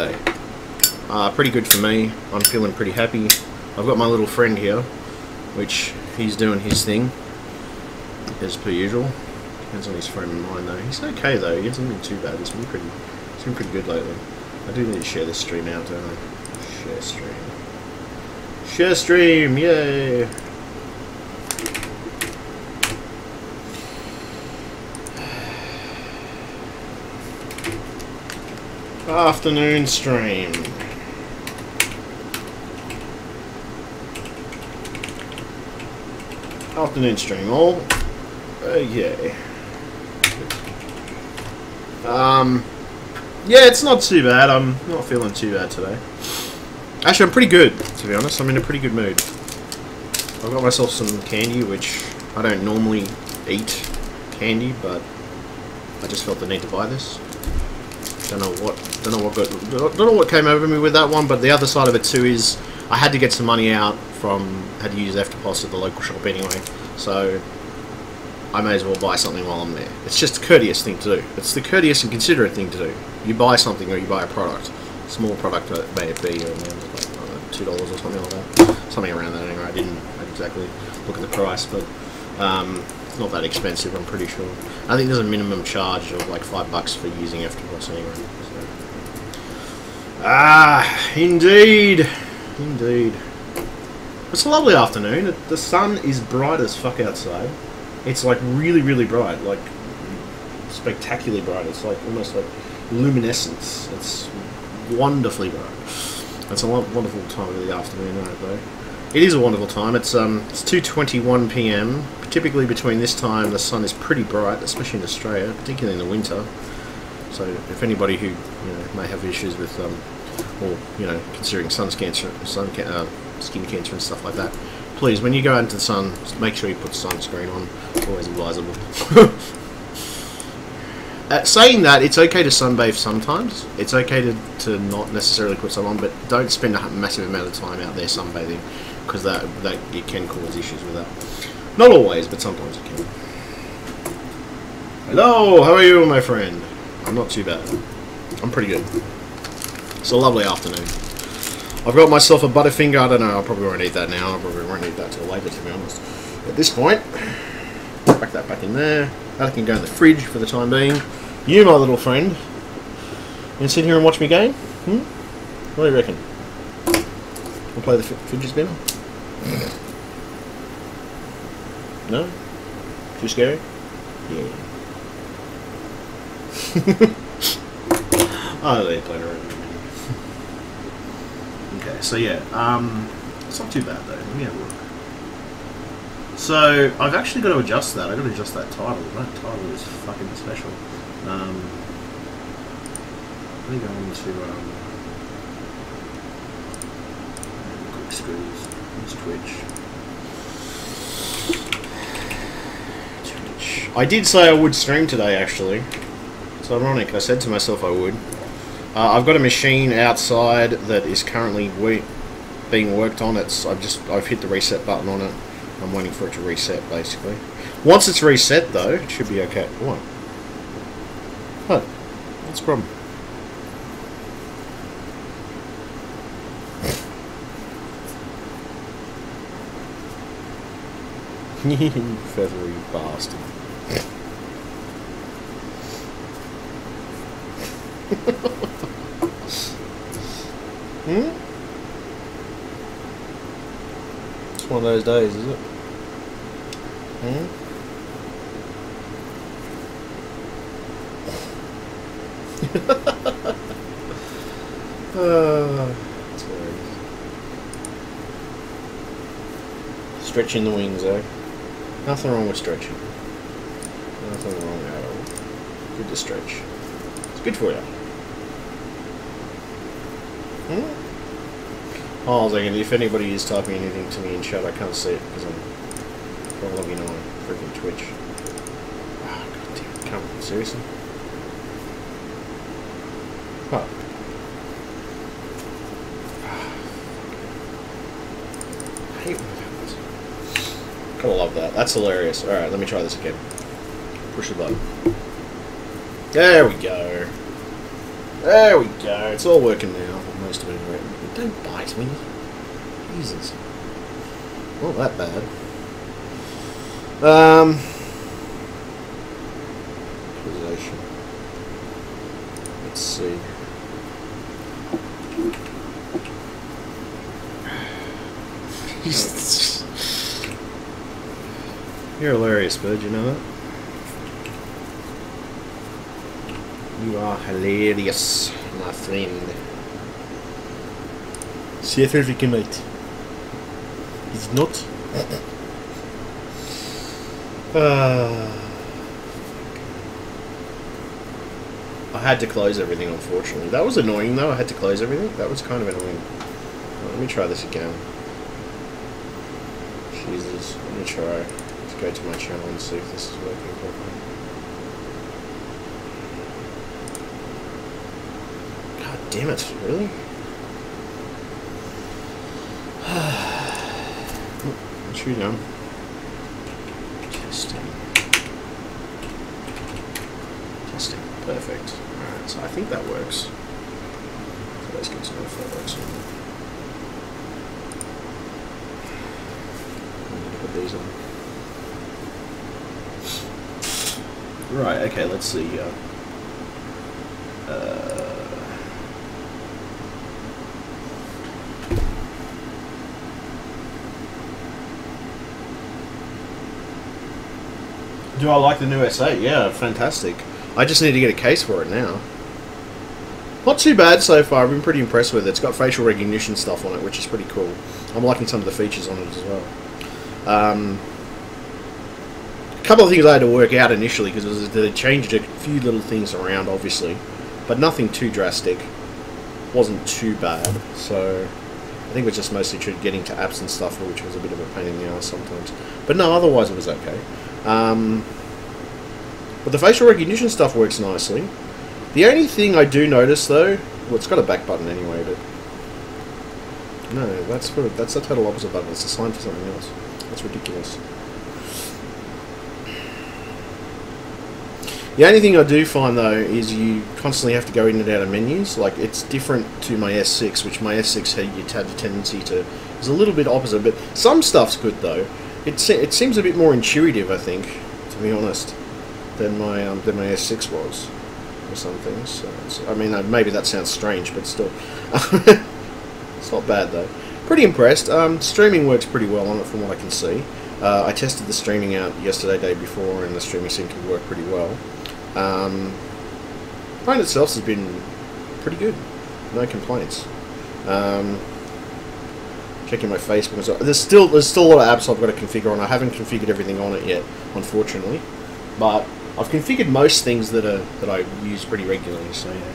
day. Pretty good for me. I'm feeling pretty happy. I've got my little friend here, which he's doing his thing, as per usual. Depends on his frame of mind though. He's okay though, he hasn't been too bad. He's been pretty good lately. I do need to share this stream out, don't I? Share stream. Share stream, yay! Afternoon stream. Afternoon stream, all. Okay. Yeah, it's not too bad. I'm not feeling too bad today. Actually, I'm pretty good, to be honest. I'm in a pretty good mood. I've got myself some candy, which I don't normally eat candy, but I just felt the need to buy this. Don't know what came over me with that one, but the other side of it too is I had to get some money out from, had to use EFTPOS at the local shop anyway, so I may as well buy something while I'm there. It's just a courteous thing to do. It's the courteous and considerate thing to do. You buy something or you buy a product. Small product may it be, or like, $2 or something like that. Something around that anyway. I didn't exactly look at the price, but it's not that expensive, I'm pretty sure. I think there's a minimum charge of like $5 for using EFTPOS anyway. So. Indeed. Indeed. It's a lovely afternoon. The sun is bright as fuck outside. It's like really, really bright, like spectacularly bright. It's like almost like luminescence. It's wonderfully bright. It's a wonderful time of the afternoon, right, though. It is a wonderful time. It's 2:21 p.m. Typically between this time, the sun is pretty bright, especially in Australia, particularly in the winter. So if anybody who may have issues with, or considering skin cancer and stuff like that, please, when you go out into the sun, just make sure you put sunscreen on. Always advisable. Saying that, it's okay to sunbathe sometimes. It's okay to not necessarily put sun on, but don't spend a massive amount of time out there sunbathing, because that it can cause issues with that. Not always, but sometimes it can. Hello, how are you, my friend? I'm not too bad. I'm pretty good. It's a lovely afternoon. I've got myself a Butterfinger. I don't know, I probably won't eat that now. I probably won't eat that till later, to be honest. At this point, pack that back in there. That can go in the fridge for the time being. You, my little friend, you gonna sit here and watch me game? What do you reckon? We'll play the fidget spinner? No? Too scary? Yeah. Oh, they played around. Okay, so yeah, it's not too bad though. Let me have a look. So I've actually got to adjust that. I've got to adjust that title. That title is fucking special. Let me go on to quick screws. It's Twitch. I did say I would stream today, actually. It's ironic. I said to myself I would. I've got a machine outside that is currently being worked on. I've hit the reset button on it. I'm waiting for it to reset, basically. Once it's reset, though, it should be okay. What? What? What's the problem? You feathery bastard. It's one of those days, is it? That's hilarious. Stretching the wings, eh? Nothing wrong with stretching. Nothing wrong at all. Good to stretch. It's good for you. Oh, I was thinking, if anybody is typing anything to me in chat, I can't see it because I'm logging on freaking Twitch. Oh, god damn it. Come on, seriously? What? I hate when that happens. Gotta love that. That's hilarious. Alright, let me try this again. Push the button. There we go. There we go. It's all working now. Most of it. Don't bite me. Jesus. Not that bad. Position. Let's see. You're hilarious, bud. You know that? You are hilarious, my friend. See if you can, mate. He's not. I had to close everything, unfortunately. That was annoying, though. I had to close everything. That was kind of annoying. Let me try this again. Jesus. Let me try. Let's go to my channel and see if this is working properly. God damn it. Really? What you done? Testing. Testing. Perfect. Alright, so I think that works. So let's get to know if that works or not. I'm gonna put these on. Right, okay, let's see. Do I like the new S8? Yeah, fantastic. I just need to get a case for it now. Not too bad so far. I've been pretty impressed with it. It's got facial recognition stuff on it, which is pretty cool. I'm liking some of the features on it as well. A couple of things I had to work out initially because they changed a few little things around, obviously, but nothing too drastic. Wasn't too bad. So I think it was just mostly getting to apps and stuff, which was a bit of a pain in the ass sometimes. But no, otherwise it was okay. But the facial recognition stuff works nicely. The only thing I do notice, though, well, it's got a back button anyway, but no, that's the total opposite button. It's a sign for something else. That's ridiculous. The only thing I do find, though, is you constantly have to go in and out of menus. Like, it's different to my S6, which my S6 had the tendency to... It's a little bit opposite, but some stuff's good, though. It seems a bit more intuitive, I think, to be honest, than my S6 was, or some things. So I mean, maybe that sounds strange, but still, it's not bad though. Pretty impressed. Streaming works pretty well on it, from what I can see. I tested the streaming out yesterday, day before, and the streaming seemed to work pretty well. Phone itself has been pretty good, no complaints. Checking my Facebook as well. There's still a lot of apps I've got to configure on. I haven't configured everything on it yet, unfortunately, but I've configured most things that I use pretty regularly. So yeah.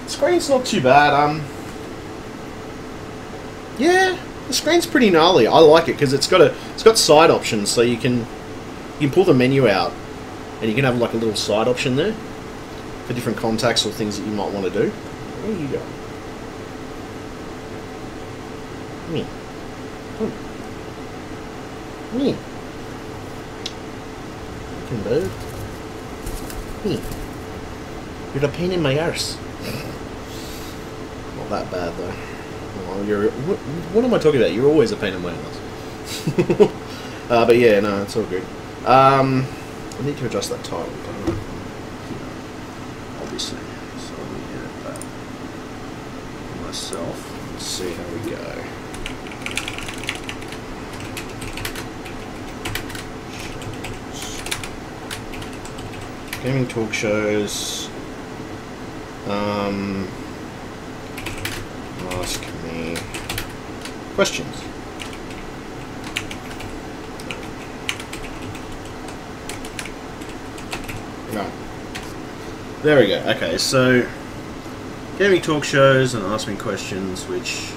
Screen's not too bad. Yeah, the screen's pretty gnarly. I like it because it's got side options, so you can pull the menu out, and you can have like a little side option there for different contacts or things that you might want to do. Where you go? Me. Me. Fucking bird. Me. You're a pain in my arse. Not that bad though. Oh, what am I talking about? You're always a pain in my arse. But yeah, no, it's all good. I need to adjust that title, don't I? Obviously. So let me edit that myself. Let's see how we go. Gaming talk shows. Ask me questions. Right. There we go. Okay, so gaming talk shows and ask me questions, which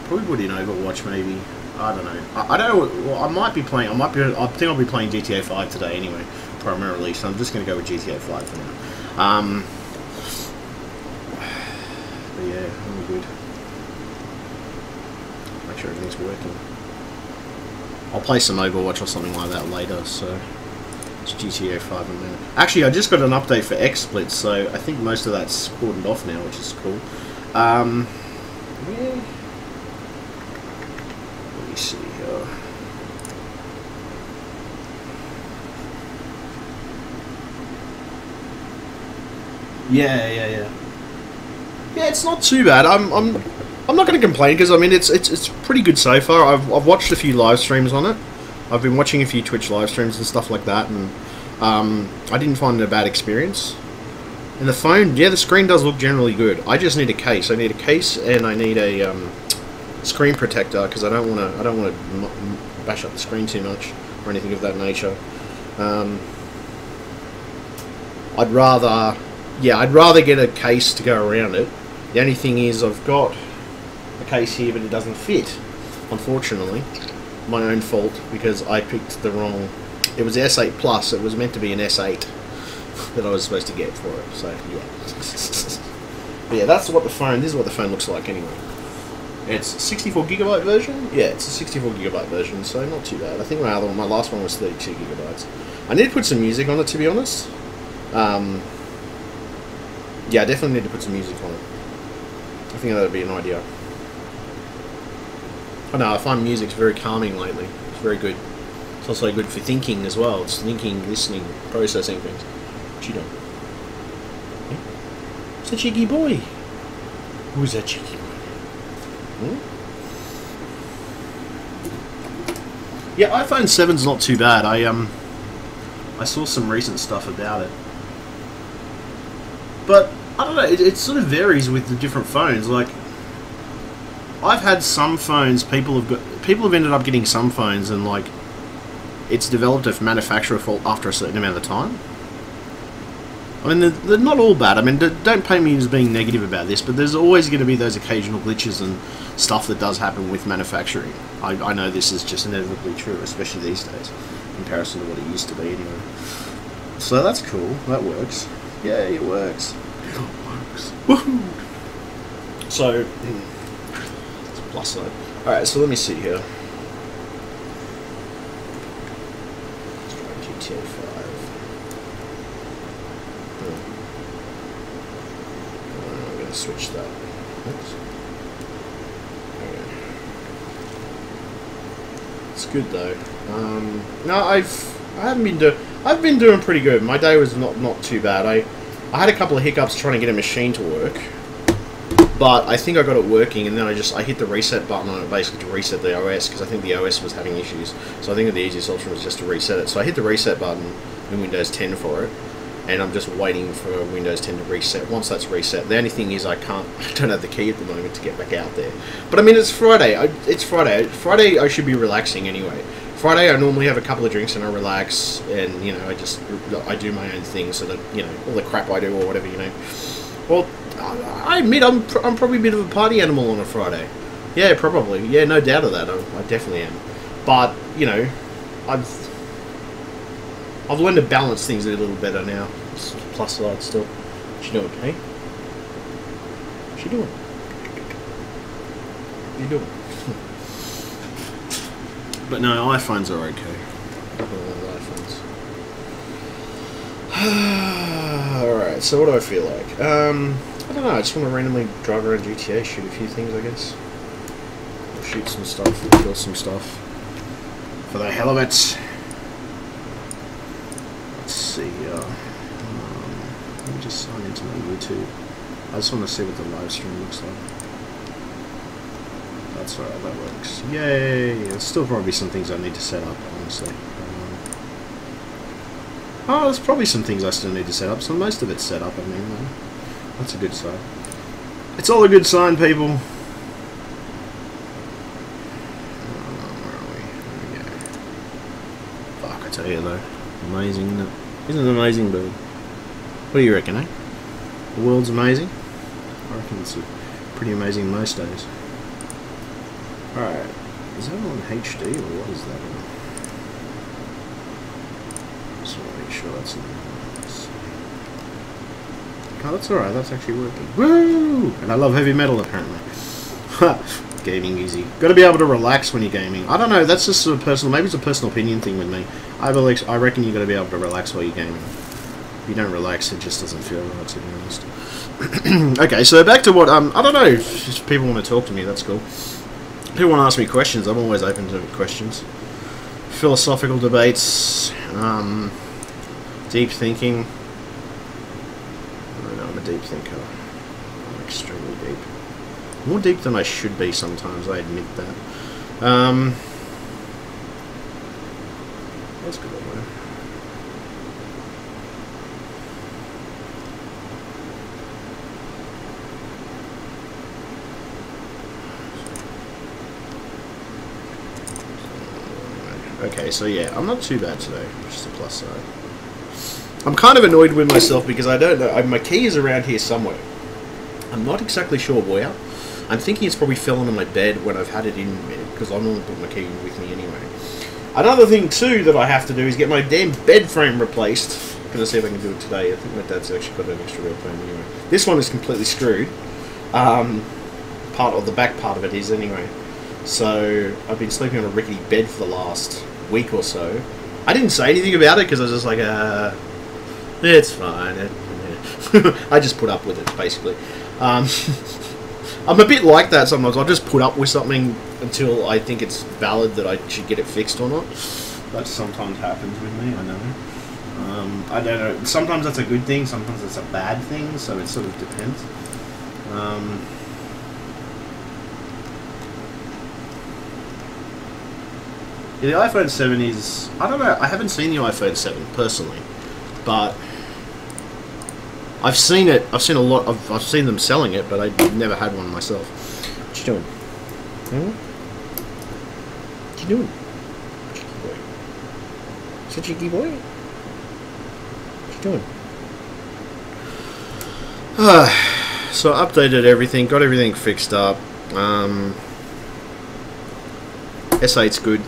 probably would in Overwatch maybe. I don't know. I don't know. Well, I might be playing. I think I'll be playing GTA 5 today anyway, primarily. So I'm just going to go with GTA 5 for now. But yeah, I'm good. Make sure everything's working. I'll play some Overwatch or something like that later, so it's GTA 5 in a minute. Actually, I just got an update for XSplit, so I think most of that's cordoned off now, which is cool. Let me see here. Yeah, it's not too bad. I'm not going to complain because I mean it's pretty good so far. I've watched a few live streams on it. I've been watching a few Twitch live streams and stuff like that, and I didn't find it a bad experience. And the phone, yeah, the screen does look generally good. I just need a case. I need a case and I need a screen protector because I don't want to bash up the screen too much or anything of that nature. I'd rather get a case to go around it. The only thing is I've got a case here, but it doesn't fit, unfortunately. My own fault, because I picked the wrong... It was S8 Plus, it was meant to be an S8 that I was supposed to get for it, so yeah. But yeah, that's what the phone... This is what the phone looks like anyway. It's a 64GB version? Yeah, it's a 64GB version, so not too bad. I think my last one was 32GB. I need to put some music on it, to be honest. Yeah, I definitely need to put some music on it. I think that would be an idea. I know, I find music's very calming lately. It's very good. It's also good for thinking as well. It's thinking, listening, processing things. What you doing? Yeah? It's a cheeky boy. Who's that cheeky boy? Hmm? Yeah, iPhone 7's not too bad. I saw some recent stuff about it. But, I don't know, it sort of varies with the different phones. Like, I've had some phones, people have ended up getting some phones and, like, it's developed a manufacturer fault after a certain amount of time. I mean, they're not all bad. I mean, don't paint me as being negative about this, but there's always going to be those occasional glitches and stuff that does happen with manufacturing. I know this is just inevitably true, especially these days, in comparison to what it used to be anyway. So that's cool. That works. Yeah, it works. It all works. Woohoo! So, it's a plus side. Alright, so let me see here. Let's try GTA 5. I'm going to switch that. Oops. Okay. It's good though. No, I've been doing pretty good. My day was not too bad. I had a couple of hiccups trying to get a machine to work, but I think I got it working, and then I hit the reset button on it basically to reset the OS, because I think the OS was having issues. So I think the easiest option was just to reset it. So I hit the reset button in Windows 10 for it, and I'm just waiting for Windows 10 to reset. Once that's reset, the only thing is I don't have the key at the moment to get back out there. But I mean, it's Friday. It's Friday. Friday I should be relaxing anyway. Friday I normally have a couple of drinks and I relax, and you know I do my own thing, so that you know all the crap I do or whatever, you know. Well, I admit I'm probably a bit of a party animal on a Friday. Yeah, probably. Yeah, no doubt of that. I definitely am. But you know, I've learned to balance things a little better now. It's plus side still. What you doing, okay? What you doing? What you doing? But no, iPhones are okay. iPhones. Alright, so what do I feel like? I don't know, I just want to randomly drive around GTA, shoot a few things, I guess. Or shoot some stuff, or kill some stuff. For the hell of it. Let's see, let me just sign into my YouTube. I just want to see what the live stream looks like. That's alright, that works. Yay! There's still probably some things I need to set up, honestly. Oh, there's probably some things I still need to set up, so most of it's set up, I mean, that's a good sign. It's all a good sign, people! Where are we? There we go. Fuck, I tell you though. Amazing, isn't it? Isn't it amazing, dude? What do you reckon, eh? The world's amazing? I reckon it's pretty amazing most days. Alright, is that on HD or what is that on? Just want to make sure that's in there. Oh, that's alright, that's actually working. Woo! And I love heavy metal apparently. gaming easy. Got to be able to relax when you're gaming. I don't know. That's just a personal. Maybe it's a personal opinion thing with me. I reckon you got to be able to relax while you're gaming. If you don't relax, it just doesn't feel right, to be honest. Okay, so back to what I don't know. If just people want to talk to me, that's cool. People want to ask me questions. I'm always open to questions. Philosophical debates, deep thinking. I don't know. I'm a deep thinker. I'm extremely deep. More deep than I should be sometimes, I admit that. That's good, man. Okay, so yeah, I'm not too bad today, which is the plus side. I'm kind of annoyed with myself because I don't know. My key is around here somewhere. I'm not exactly sure where. I'm thinking it's probably fallen on my bed when I've had it in me, because I normally put my key with me anyway. Another thing too that I have to do is get my damn bed frame replaced. I'm gonna see if I can do it today. I think my dad's actually got an extra bed frame anyway. This one is completely screwed. The back part of it is anyway. So I've been sleeping on a rickety bed for the last week or so. I didn't say anything about it because I was just like, it's fine. I just put up with it basically. I'm a bit like that sometimes. I'll just put up with something until I think it's valid that I should get it fixed or not. That sometimes happens with me, I know. I don't know. Sometimes that's a good thing, sometimes it's a bad thing, so it sort of depends. Yeah, the iPhone 7 is... I don't know, I haven't seen the iPhone 7 personally, but... I've seen it. I've seen a lot. I've seen them selling it, but I've never had one myself. What you doing? What you doing? Cheeky boy. Is that cheeky boy? What you doing? So I updated everything. Got everything fixed up. S8's good.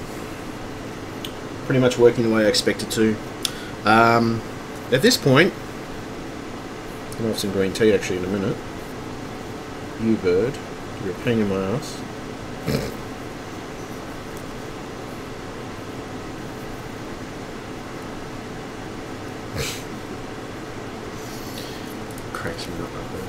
Pretty much working the way I expected to. At this point. I'll have some green tea actually in a minute. You bird, you're a pain in my ass. Cracks me up right there.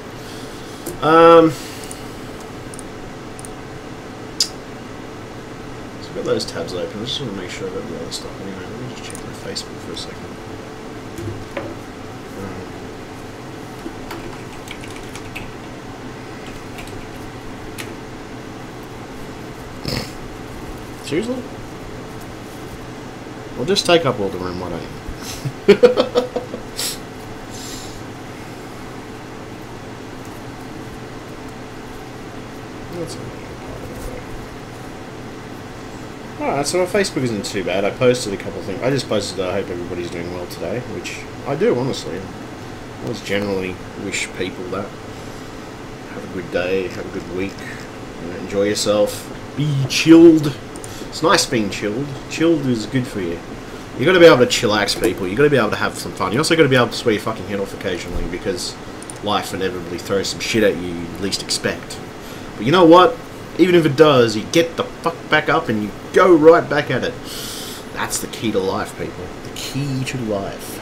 So I've got those tabs open. I just want to make sure I've got the other stuff anyway. Let me just check my Facebook for a second. Seriously? Well, just take up all the room, why don't you? Alright, so my Facebook isn't too bad. I posted a couple of things. I just posted that I hope everybody's doing well today, which I do, honestly. I always generally wish people that. Have a good day, have a good week, enjoy yourself, be chilled. It's nice being chilled. Chilled is good for you. You got to be able to chillax, people. You got to be able to have some fun. You also got to be able to swear your fucking head off occasionally because life inevitably throws some shit at you least expect. But you know what? Even if it does, you get the fuck back up and you go right back at it. That's the key to life, people. The key to life.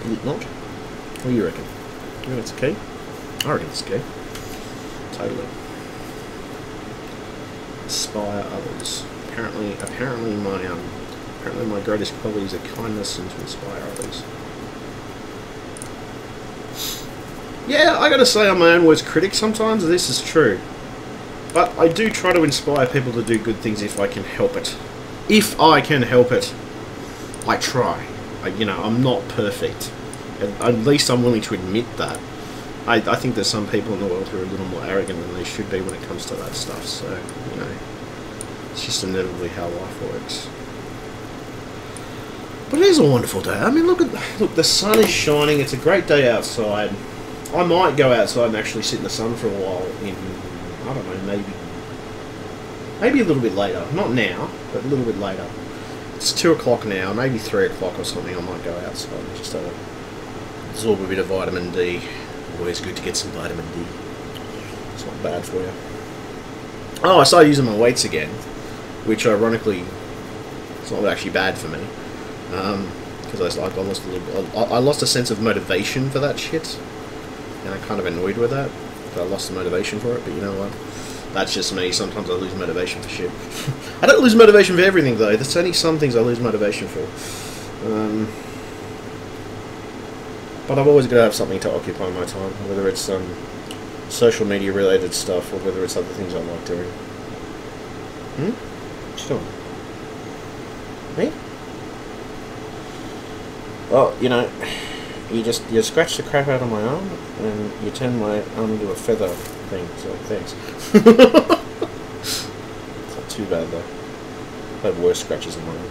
Is it not? What do you reckon? You reckon it's a key? I reckon it's a key. Totally. Inspire others. Apparently my greatest qualities are kindness and to inspire others. Yeah, I gotta say I'm my own worst critic sometimes, this is true. But I do try to inspire people to do good things if I can help it. If I can help it, I try. I'm not perfect. At least I'm willing to admit that. I think there's some people in the world who are a little more arrogant than they should be when it comes to that stuff, so, it's just inevitably how life works. But it is a wonderful day. I mean, look, the sun is shining. It's a great day outside. I might go outside and actually sit in the sun for a while in, I don't know, maybe a little bit later. Not now, but a little bit later. It's 2 o'clock now, maybe 3 o'clock or something. I might go outside and just absorb a bit of vitamin D. Always good to get some vitamin D. It's not bad for you. Oh, I started using my weights again, which ironically, it's not actually bad for me. Because I lost a sense of motivation for that shit, and I'm kind of annoyed with that. I lost the motivation for it, but you know what? That's just me. Sometimes I lose motivation for shit. I don't lose motivation for everything, though. There's only some things I lose motivation for. But I've always got to have something to occupy my time, whether it's social media related stuff or whether it's other things I like doing. Sure. Me? Well, you know, you scratch the crap out of my arm and you turn my arm into a feather thing, so thanks. It's not too bad though. I've had worse scratches on my arm.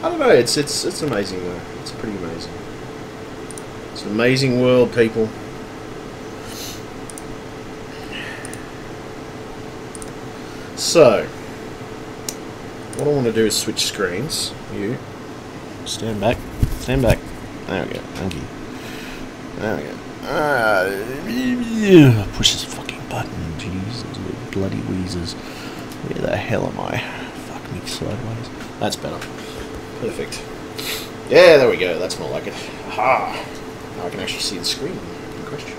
I don't know, it's amazing though. It's pretty amazing. It's an amazing world, people. So, what I want to do is switch screens. You stand back. Stand back. There we go. Thank you. There we go. Push this fucking button. Jeez, those little bloody wheezers. Where the hell am I? Fuck me sideways. That's better. Perfect. Yeah, there we go. That's more like it. Aha! Now I can actually see the screen in question.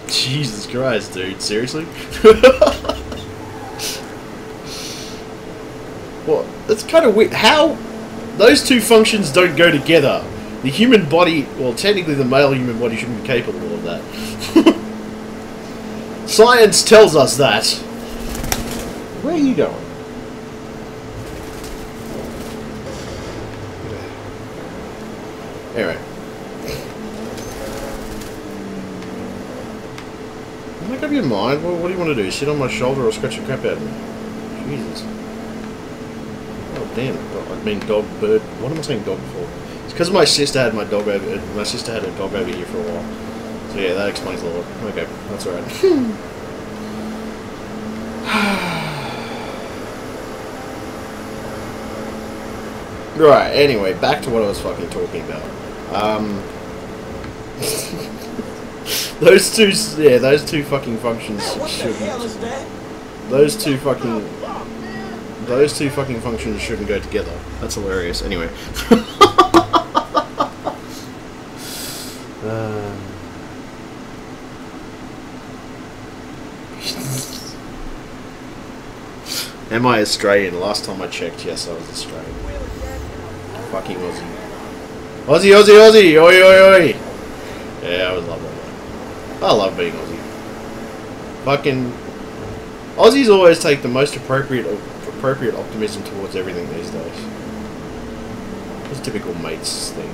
Jesus Christ, dude. Seriously? Well, that's kind of weird. How those two functions don't go together. The human body, well, technically the male human body shouldn't be capable of that. Science tells us that. Where are you going? Anyway. Make up your mind. What do you want to do? Sit on my shoulder or scratch the crap out of me? Jesus. Oh, damn. I mean dog, bird. What am I saying dog for? It's because my sister had my dog over. My sister had a dog over here for a while. So yeah, that explains a lot. Okay, that's alright. Right. Anyway, back to what I was fucking talking about. Those two fucking functions shouldn't. Those two fucking functions shouldn't go together. That's hilarious. Anyway. Am I Australian? Last time I checked, yes, I was Australian. Fucking Aussie. Aussie, Aussie, Aussie! Oi, oi, oi! Yeah, I would love that. I love being Aussie. Fucking Aussies always take the most appropriate optimism towards everything these days. It's a typical mates thing.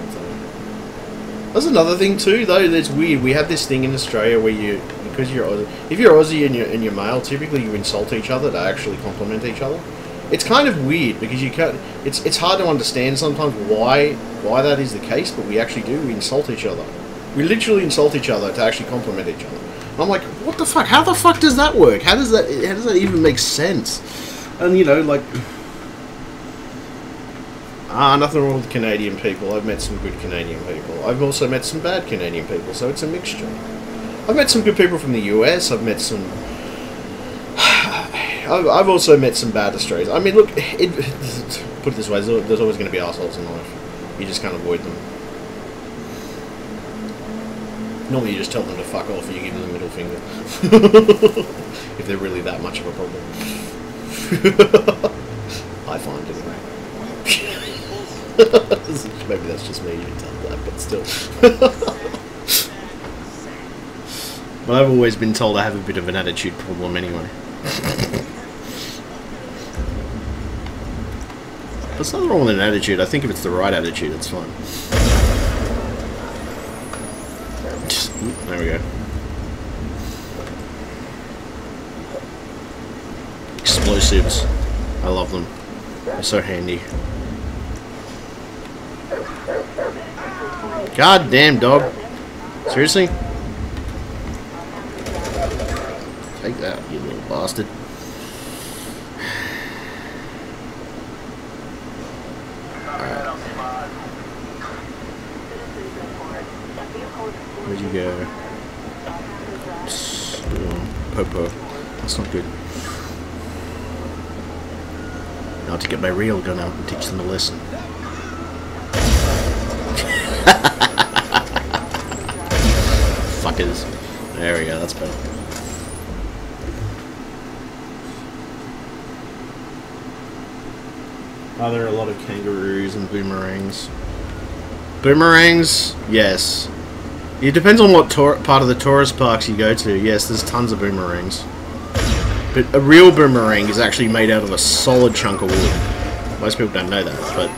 That's another thing too, though. That's weird. We have this thing in Australia where because you're Aussie, if you're Aussie and you're male, typically you insult each other to actually compliment each other. It's kind of weird because you can't. It's hard to understand sometimes why that is the case, but we actually do. We insult each other. We literally insult each other to actually compliment each other. And I'm like, what the fuck? How the fuck does that work? How does that even make sense? And you know, like, nothing wrong with Canadian people. I've met some good Canadian people. I've also met some bad Canadian people, so it's a mixture. I've met some good people from the US. I've met some. I've also met some bad Australians. I mean, look, put it this way: there's always going to be assholes in life. You just can't avoid them. Normally, you just tell them to fuck off, and you give them the middle finger. If they're really that much of a problem. I find anyway. Maybe that's just me. You can tell that, but still. But I've always been told I have a bit of an attitude problem anyway. There's nothing wrong with an attitude. I think if it's the right attitude, it's fine. There we go. Explosives. I love them. They're so handy. God damn, dog. Seriously? Take that, you little bastard. Where'd you go? Popo. That's not good. Now to get my real gun out and teach them a lesson. Fuckers. There we go, that's better. Are there a lot of kangaroos and boomerangs? Boomerangs? Yes. It depends on what part of the tourist parks you go to. Yes, there's tons of boomerangs. But a real boomerang is actually made out of a solid chunk of wood. Most people don't know that, but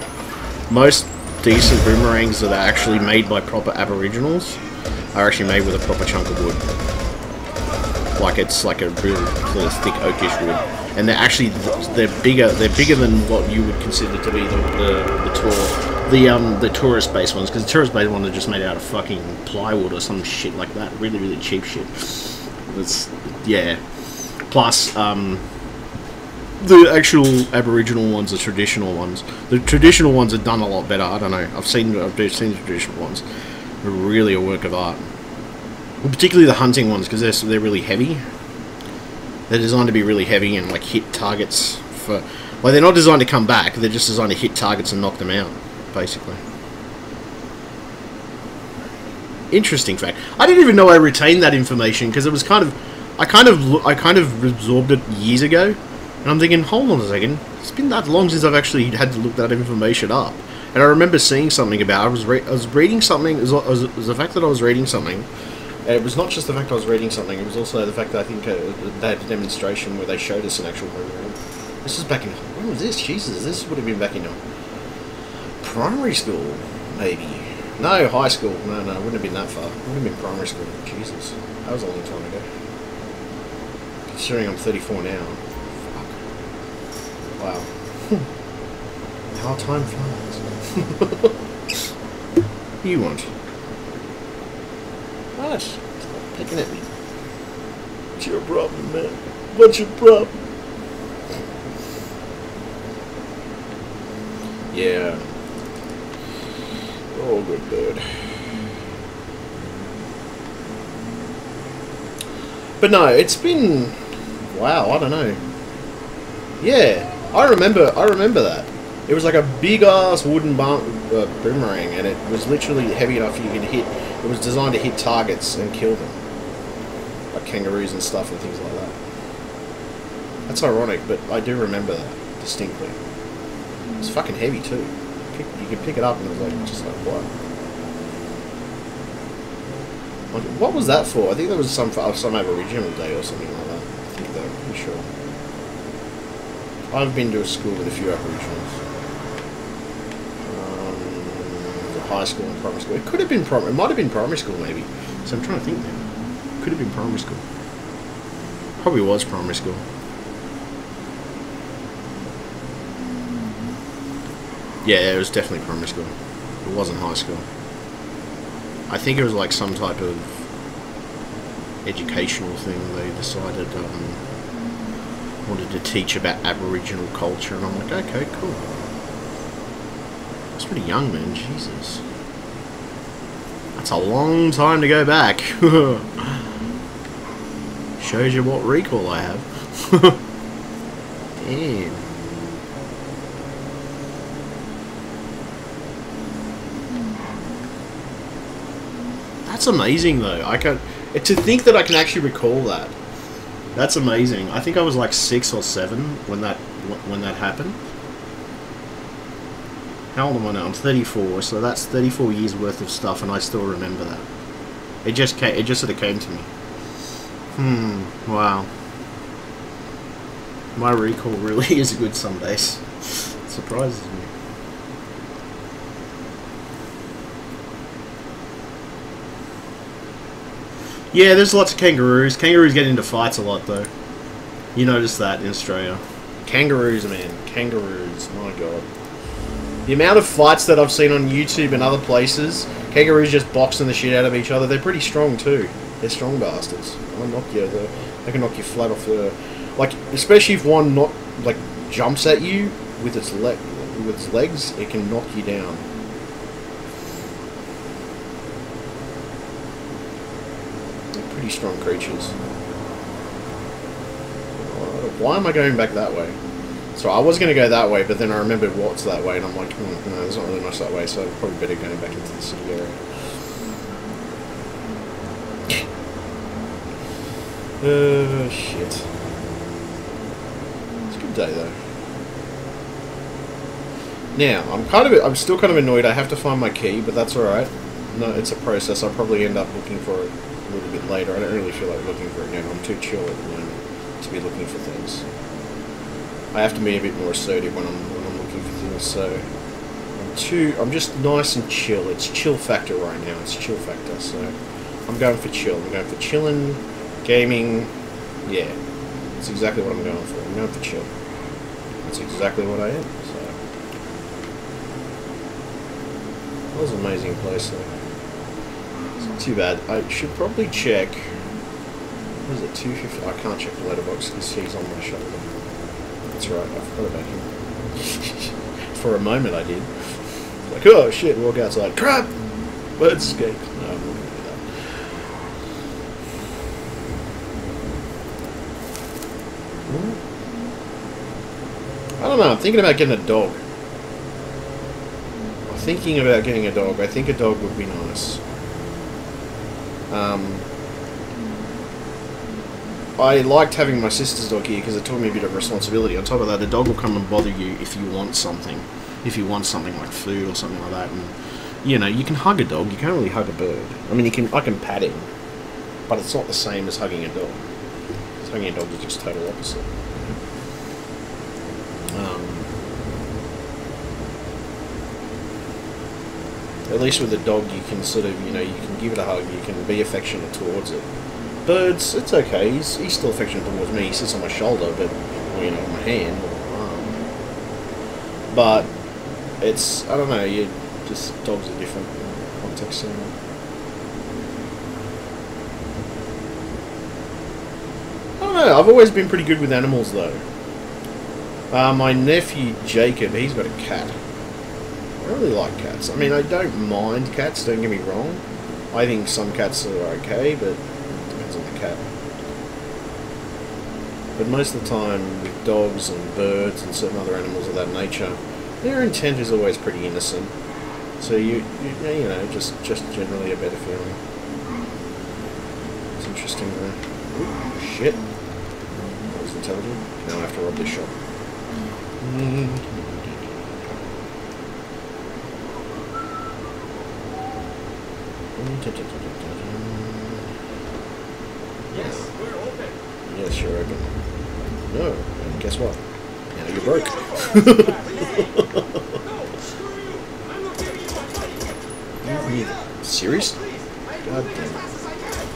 most decent boomerangs that are actually made by proper Aboriginals are actually made with a proper chunk of wood. Like it's like a real sort of thick oakish wood. And they're actually they're bigger than what you would consider to be the tourist-based ones, because the tourist-based ones are just made out of fucking plywood or some shit like that. Really, really cheap shit. It's, yeah. Plus, the actual Aboriginal ones, the traditional ones. The traditional ones are done a lot better. I don't know. I've seen the traditional ones. They're really a work of art. And particularly the hunting ones, because they're really heavy. They're designed to be really heavy and like hit targets for. Well, they're not designed to come back. They're just designed to hit targets and knock them out, basically. Interesting fact. I didn't even know I retained that information because it was kind of. I kind of absorbed it years ago, and I'm thinking, hold on a second. It's been that long since I've actually had to look that information up. And I remember seeing something about. I was reading something. It was the fact that I was reading something. It was not just the fact I was reading something, it was also the fact that I think they had a demonstration where they showed us an actual program. This was back in... When was this? Jesus, this would have been back in primary school, maybe. No, high school. No, it wouldn't have been that far. It would have been primary school. Jesus, that was a long time ago. Considering I'm 34 now. Fuck. Wow. How time flies. What do you want? Gosh, stop picking at me. What's your problem, man? What's your problem? Yeah. Oh, good bird. But no, it's been... Wow, I don't know. Yeah, I remember that. It was like a big-ass wooden boomerang, and it was literally heavy enough you could hit... It was designed to hit targets and kill them. Like kangaroos and stuff and things like that. That's ironic, but I do remember that distinctly. It was fucking heavy too. You could pick it up and it was like, just like, what? What was that for? I think there was some Aboriginal Day or something like that. I think though, I'm sure. I've been to a school with a few Aboriginals. High school and primary school. It could have been primary. It might have been primary school, maybe. So I'm trying to think now. Could have been primary school. Probably was primary school. Yeah, it was definitely primary school. It wasn't high school. I think it was like some type of educational thing. They decided wanted to teach about Aboriginal culture, and I'm like, okay, cool. That's pretty young, man. Jesus. That's a long time to go back. Shows you what recall I have. Damn. That's amazing, though. To think that I can actually recall that. That's amazing. I think I was like 6 or 7 when that happened. How old am I now? I'm 34, so that's 34 years worth of stuff, and I still remember that. It just sort of came to me. Wow. My recall really is good some days. It surprises me. Yeah, there's lots of kangaroos. Kangaroos get into fights a lot, though. You notice that in Australia. Kangaroos, man. Kangaroos. My God. The amount of fights that I've seen on YouTube and other places, kangaroos just boxing the shit out of each other, they're pretty strong too. They're strong bastards. They'll knock you. They can knock you flat off the... Like, especially if one not like jumps at you with its legs, it can knock you down. They're pretty strong creatures. Why am I going back that way? So I was going to go that way, but then I remembered what's that way, and I'm like, no, there's not really much that way, so I'm probably better going back into the city area. Shit. It's a good day though. Now, I'm still kind of annoyed. I have to find my key, but that's alright. No, it's a process. I'll probably end up looking for it a little bit later. I don't really feel like looking for it now. I'm too chill at the moment to be looking for things. I have to be a bit more assertive when I'm looking for things, so I'm just nice and chill. It's chill factor right now. It's chill factor, so I'm going for chill. I'm going for chilling, gaming. Yeah, that's exactly what I'm going for. I'm going for chill. That's exactly what I am. So that was an amazing place though. It's not too bad. I should probably check. What is it, 250? I can't check the letterbox because he's on my shoulder. That's right, I forgot about him. For a moment I did. Like, oh shit, walk outside. Crap! Bird escaped. No, I'm not going to do that. I don't know, I'm thinking about getting a dog. I'm thinking about getting a dog. I think a dog would be nice. I liked having my sister's dog here because it taught me a bit of responsibility. On top of that, the dog will come and bother you if you want something. If you want something like food or something like that. And, you know, you can hug a dog. You can't really hug a bird. I mean, I can pat him. But it's not the same as hugging a dog. Hugging a dog is just total opposite. At least with a dog, you can sort of, you know, you can give it a hug. You can be affectionate towards it. Birds, it's okay. He's still affectionate towards me. He sits on my shoulder, but, or, you know, on my hand or arm. But it's, I don't know. Dogs are different in context. I don't know. I've always been pretty good with animals, though. My nephew Jacob, he's got a cat. I really like cats. I mean, I don't mind cats. Don't get me wrong. I think some cats are okay, but on the cat. But most of the time with dogs and birds and certain other animals of that nature, their intent is always pretty innocent. So you know, just generally a better feeling. It's interesting though. Ooh, shit. That was intelligent. Now I have to rob this shop. Yes, we're open. Yes, you're open. No, and guess what? Now you're broke. No, screw you. I'm not giving you my money. Serious? Please, I God do it damn as it. fast as I can.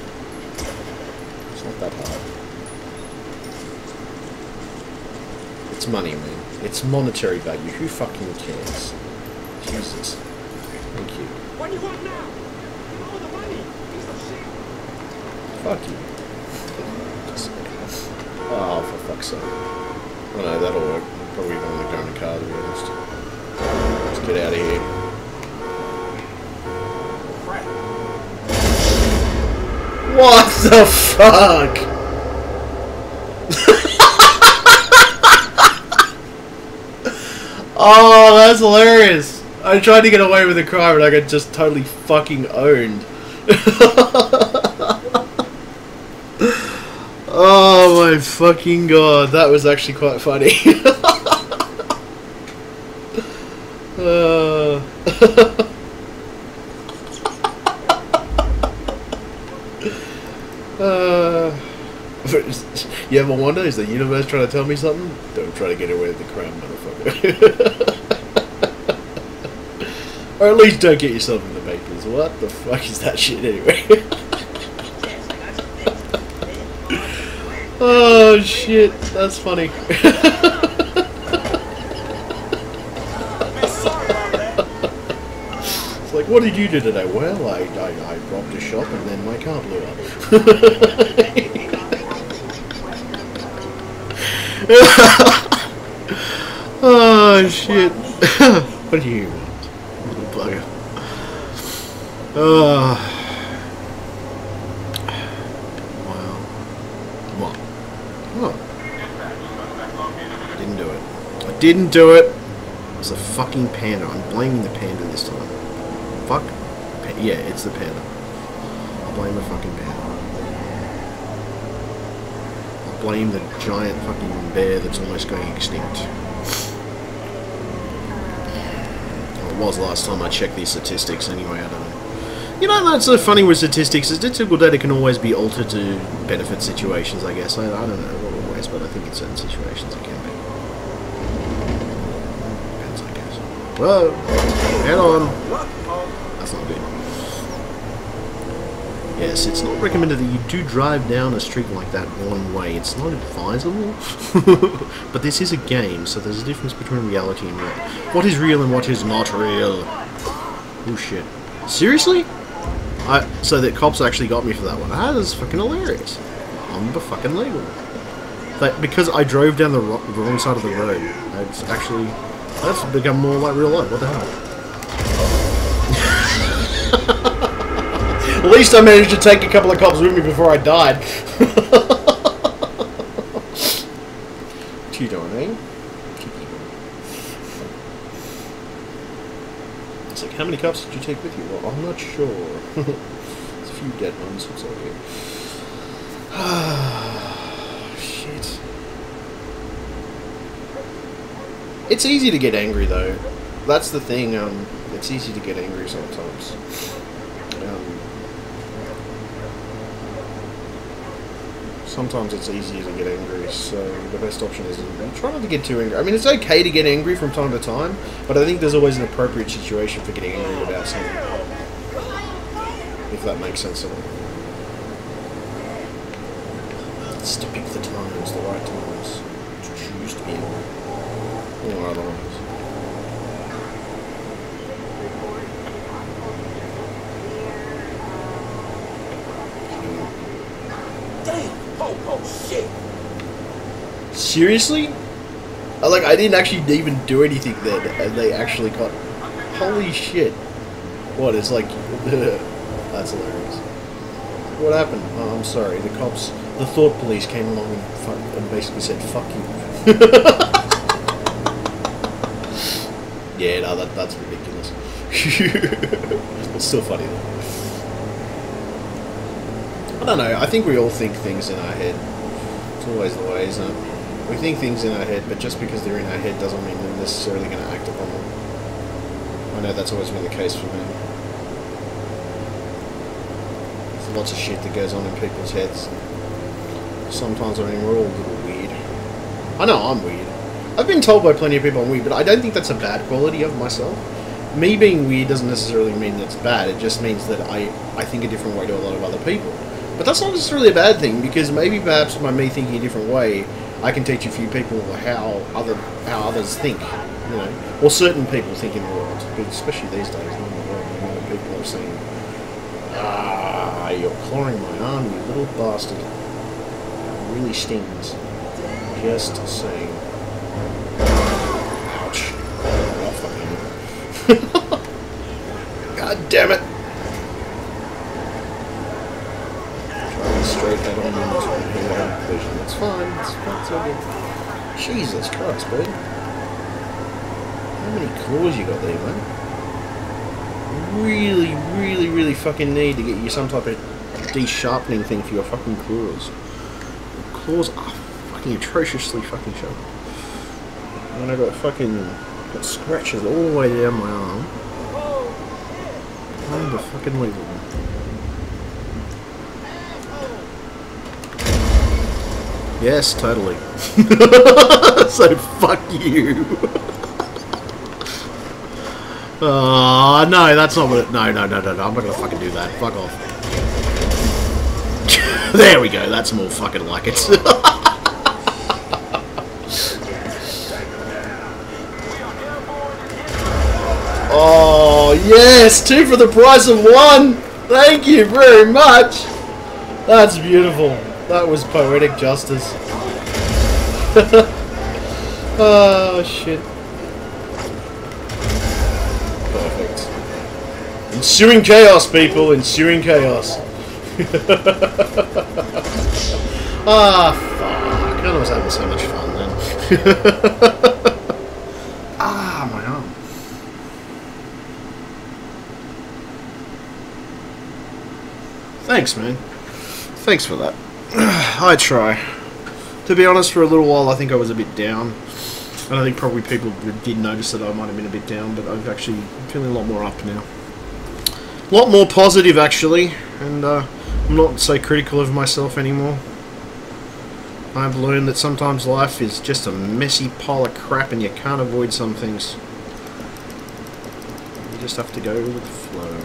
It's not that hard. It's money, man. It's monetary value. Who fucking cares? Jesus. Thank you. What do you want now? You owe the money. Piece of shit. Fuck you. Oh, for fuck's sake. Oh no, that'll work. I'm probably going to go in the car, to be honest. Let's get out of here. Crap. What the fuck? Oh, that's hilarious. I tried to get away with the crime, but I got just totally fucking owned. Oh my fucking god, that was actually quite funny. You ever wonder, is the universe trying to tell me something? Don't try to get away with the crime, motherfucker. Or at least don't get yourself in the papers. What the fuck is that shit anyway? Oh shit, that's funny. It's like, like, what did you do today? Well, I robbed a shop and then my car blew up. Oh, shit. What do you want, little bugger? Wow. What? What? Didn't do it. I didn't do it. It was a fucking panda. I'm blaming the panda this time. Fuck. Yeah, it's the panda. I'll blame the fucking panda. I'll blame the giant fucking bear that's almost going extinct. Well, it was last time I checked these statistics anyway, I don't know. You know, that's so funny with statistics. Statistical data can always be altered to benefit situations, I guess. I don't know what always, but I think in certain situations it can be. Depends, I guess. Whoa! Head on! That's not good. Yes, it's not recommended that you do drive down a street like that one way. It's not advisable. But this is a game, so there's a difference between reality and real. What is real and what is not real? Oh shit. Seriously? So the cops actually got me for that one. That is fucking hilarious. Fucking legal. But because I drove down the wrong side of the road, that's become more like real life. What the hell? At least I managed to take a couple of cops with me before I died. What you doing, eh? It's like, how many cops did you take with you? Well, I'm not sure. There's a few dead ones, looks like it. Shit. It's easy to get angry, though. That's the thing, it's easy to get angry sometimes. Sometimes it's easier to get angry, so the best option is try not to get too angry. I mean, it's okay to get angry from time to time, but I think there's always an appropriate situation for getting angry about something. If that makes sense at all. It's to pick the times, the right times, to choose to be angry. Or otherwise. Oh shit! Seriously? I didn't actually even do anything then, and they actually got... Holy shit. What, it's like... That's hilarious. What happened? Oh, I'm sorry, the cops... The thought police came along and basically said, fuck you. Yeah, no, that's ridiculous. It's still funny though. I don't know, I think we all think things in our head. It's always the way, isn't it? We think things in our head, but just because they're in our head doesn't mean they're necessarily going to act upon them. I know that's always been the case for me. There's lots of shit that goes on in people's heads. Sometimes, I mean, we're all a little weird. I know I'm weird. I've been told by plenty of people I'm weird, but I don't think that's a bad quality of myself. Me being weird doesn't necessarily mean that's bad, it just means that I think a different way to a lot of other people. But that's not necessarily a bad thing, because maybe perhaps by me thinking a different way, I can teach a few people how others think, you know, or certain people think in the world. But especially these days, in the world, you know, people are saying, "Ah, you're clawing my arm, you little bastard. It really stings." Just saying. Ouch. Oh, fucking. God damn it. Straight head on into head-on collision. It's fine. It's okay. Jesus Christ, bud. How many claws you got there, man? Really, really, really fucking need to get you some type of de-sharpening thing for your fucking claws. Your claws are fucking atrociously fucking sharp. And I got scratches all the way down my arm. Unbelievable. Yes, totally. So fuck you. Oh, no, that's not what it... No, I'm not gonna fucking do that. Fuck off. There we go, that's more fucking like it. Oh, yes! 2 for the price of 1! Thank you very much! That's beautiful. That was poetic justice. Oh, shit. Perfect. Ensuing chaos, people! Ensuing chaos. Ah, fuck. I was having so much fun then. Ah, my arm. Thanks, man. Thanks for that. I try. To be honest, for a little while I think I was a bit down. And I think probably people did notice that I might have been a bit down, but I'm actually feeling a lot more up now. A lot more positive, actually. And I'm not so critical of myself anymore. I've learned that sometimes life is just a messy pile of crap and you can't avoid some things. You just have to go with the flow.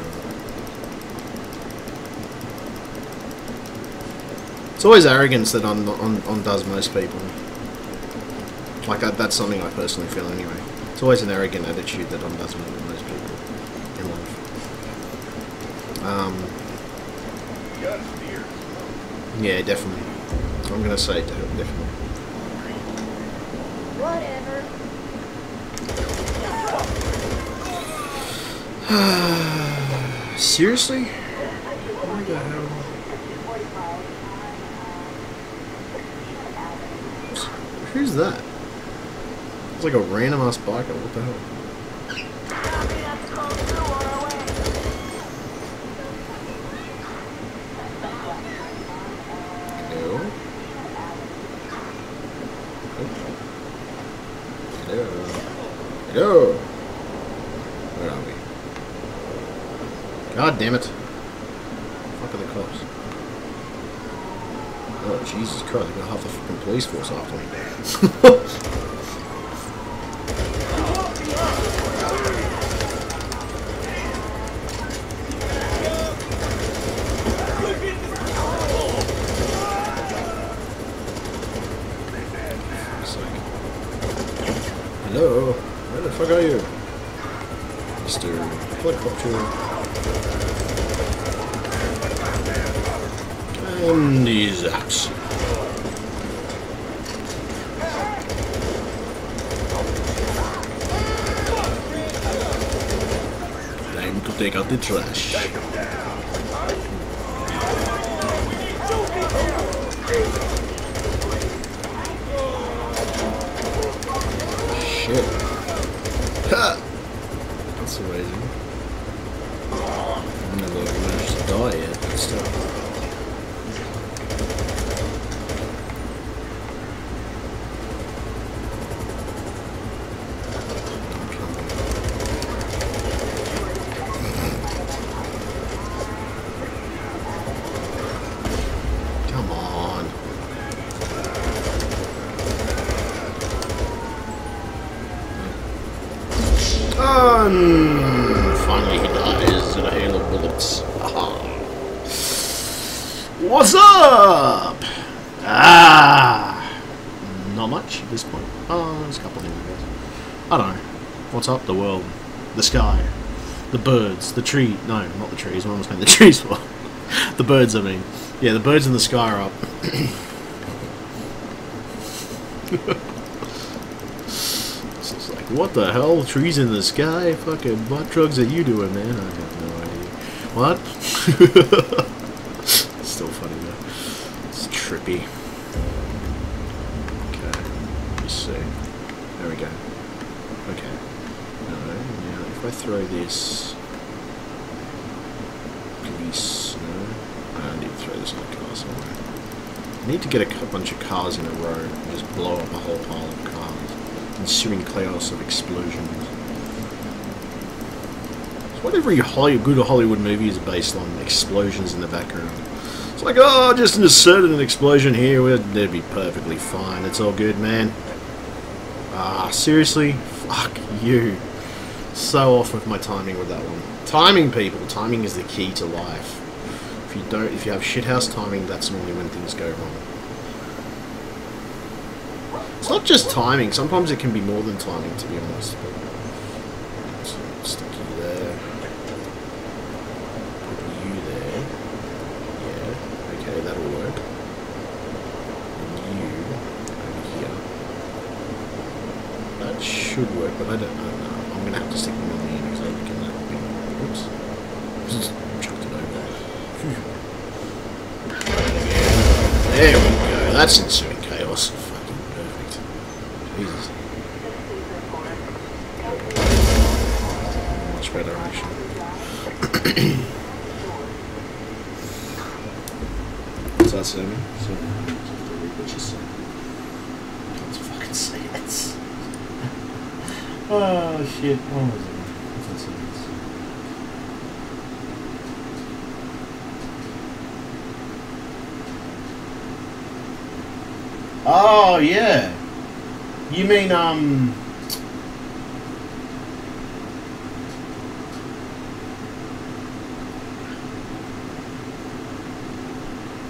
It's always arrogance that undoes most people. Like, that's something I personally feel anyway. It's always an arrogant attitude that undoes most people in life. Yeah, definitely. I'm gonna say definitely. Whatever. Seriously? What the hell? Who's that? It's like a random ass biker. What the hell? Hello? Hello? Where are we? God damn it. Fuck are the cops? Oh, Jesus Christ, I've got half the fucking police force after me. Hello? Where the fuck are you? Mr. Helicopter. And he's out. Time to take out the trash. Shit. Ha! That's amazing. I've never managed to die yet, but still. Come on. Finally he dies in a hail of bullets. What's up? Not much at this point. Oh, there's a couple of things, I guess. I don't know. What's up? The world. The sky. The birds. The tree. No, not the trees. What am I saying the trees for? The birds, I mean. Yeah, the birds in the sky are up. It's like, what the hell? Trees in the sky? Fucking what drugs are you doing, man? I have no idea. What? It's still funny though. It's trippy. Okay. Let me see. There we go. Okay. No, now if I throw this... Grease... No. I need to throw this in a car somewhere. I need to get a bunch of cars in a row and just blow up a whole pile of cars. Ensuing chaos of explosions. It's what every good Hollywood movie is based on, explosions in the background. It's like, oh, just insert an explosion here, they'd be perfectly fine. It's all good, man. Ah, seriously? Fuck you. So off with my timing with that one. Timing, people. Timing is the key to life. If you have shithouse timing, that's normally when things go wrong. It's not just timing, sometimes it can be more than timing, to be honest. But sticky there. should work, but I don't know. No, I'm going to have to stick with the because I reckon that'll be... Oops. Just chucked it over there. There we go. That's ensuing chaos. Fucking perfect. Jesus. Much better, actually. What's that say, man? So, what you say? Let's fucking say it. Oh shit, what was it? What's that sentence? Oh yeah. You mean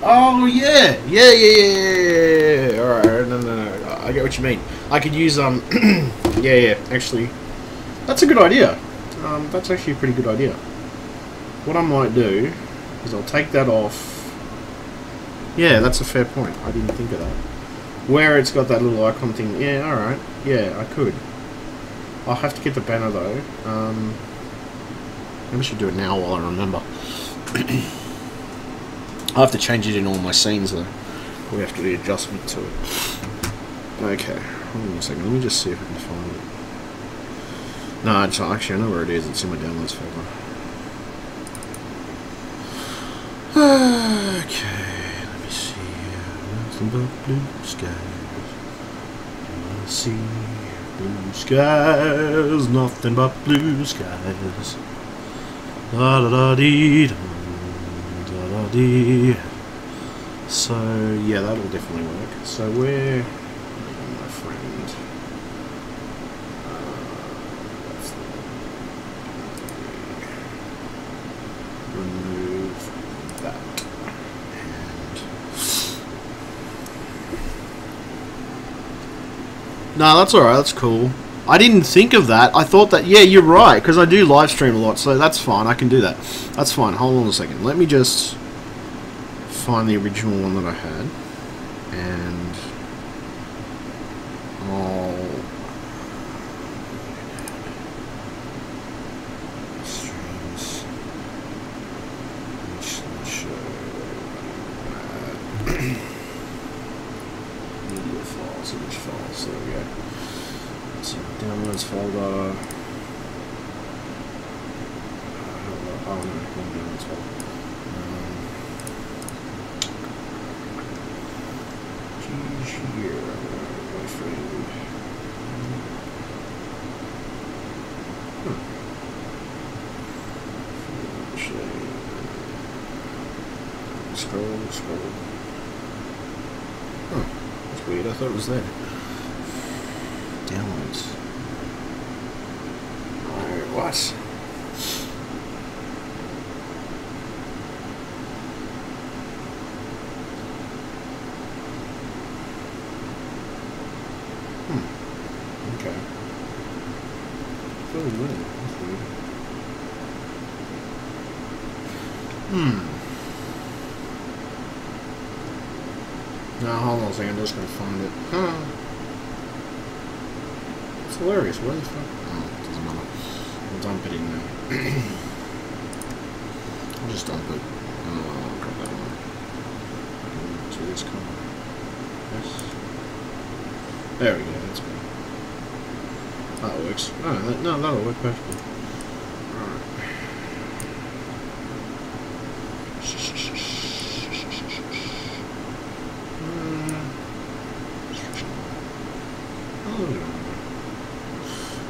oh yeah. Yeah. Alright, no. I get what you mean. I could use yeah, actually. That's a good idea. That's actually a pretty good idea. What I might do is I'll take that off. Yeah, that's a fair point. I didn't think of that. Where it's got that little icon thing. Yeah, alright. Yeah, I could. I'll have to get the banner though. Maybe I should do it now while I remember. I'll have to change it in all my scenes though. We have to do the adjustment to it. Okay, hold on a second. Let me just see if I can find it. No, it's actually I know where it is. It's in my downloads folder. Okay, let me see. Nothing but blue skies. I see blue skies. Nothing but blue skies. Da da da dee da da dee. So yeah, that'll definitely work. So where? My friend. That's the remove that. And no, that's alright, that's cool. I didn't think of that. I thought that, yeah, you're right, because I do live stream a lot, so that's fine, I can do that. That's fine, hold on a second. Let me just find the original one that I had. And streams. Media files, image files, there we go. So downloads folder. Oh no, one downloads folder. Here, my friend. Scroll. Huh, that's weird. I thought it was there. Downloads. Alright, what? Okay. Really weird. That's weird. Now hold on a second, I'm just gonna find it. It's hilarious. Where the fuck? Oh, it doesn't matter. I'll dump it in there. I'll just dump it. I'll grab that one. To this color. Yes. There we go, that's good. That works. Oh, no, that'll work perfectly. Alright.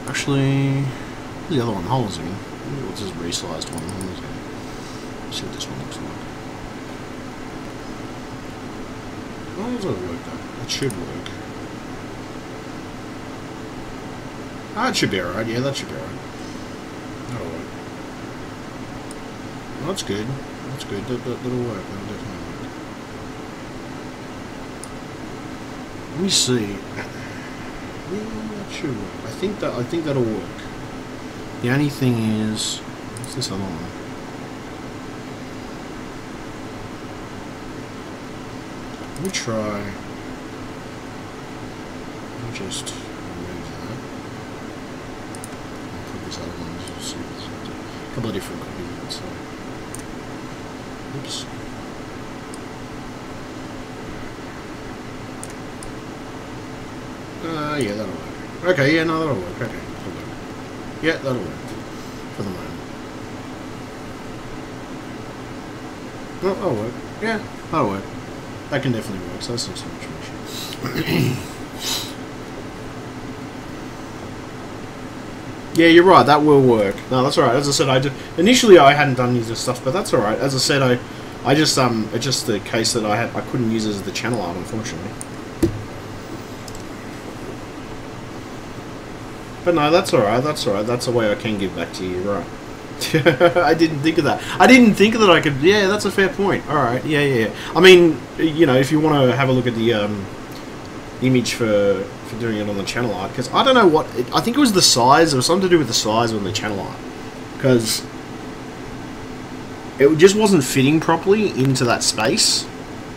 Actually, the other one, hold on a second. What's this resized one? Hold on a second. Let's see what this one looks like. How does that work though? That should work. That should be alright, yeah, that should be alright. That'll work. Well, that's good. That's good. That'll work. That'll definitely work. Let me see. Yeah, that should work. I think that'll work. The only thing is, what's this other one? Let me try. Let me just remove that. this other one. Just a couple of different copies of it. So, oops. Yeah, that'll work. Okay, yeah, no, that'll work. Okay, that'll work. Yeah, that'll work for the moment. No, that'll work. Yeah, that'll work. That can definitely work. So that's not so much of an issue. Yeah, you're right. That will work. No, that's all right. As I said, initially I hadn't done any of this stuff, but that's all right. As I said, I just it's just the case that I couldn't use it as the channel art, unfortunately. But no, that's all right. That's all right. That's a way I can give back to you, right? I didn't think of that. I didn't think that I could. Yeah, that's a fair point. All right. Yeah, yeah, yeah. I mean, you know, if you want to have a look at the image for doing it on the channel art, because I don't know what I think it was the size. It was something to do with the size on the channel art, because it just wasn't fitting properly into that space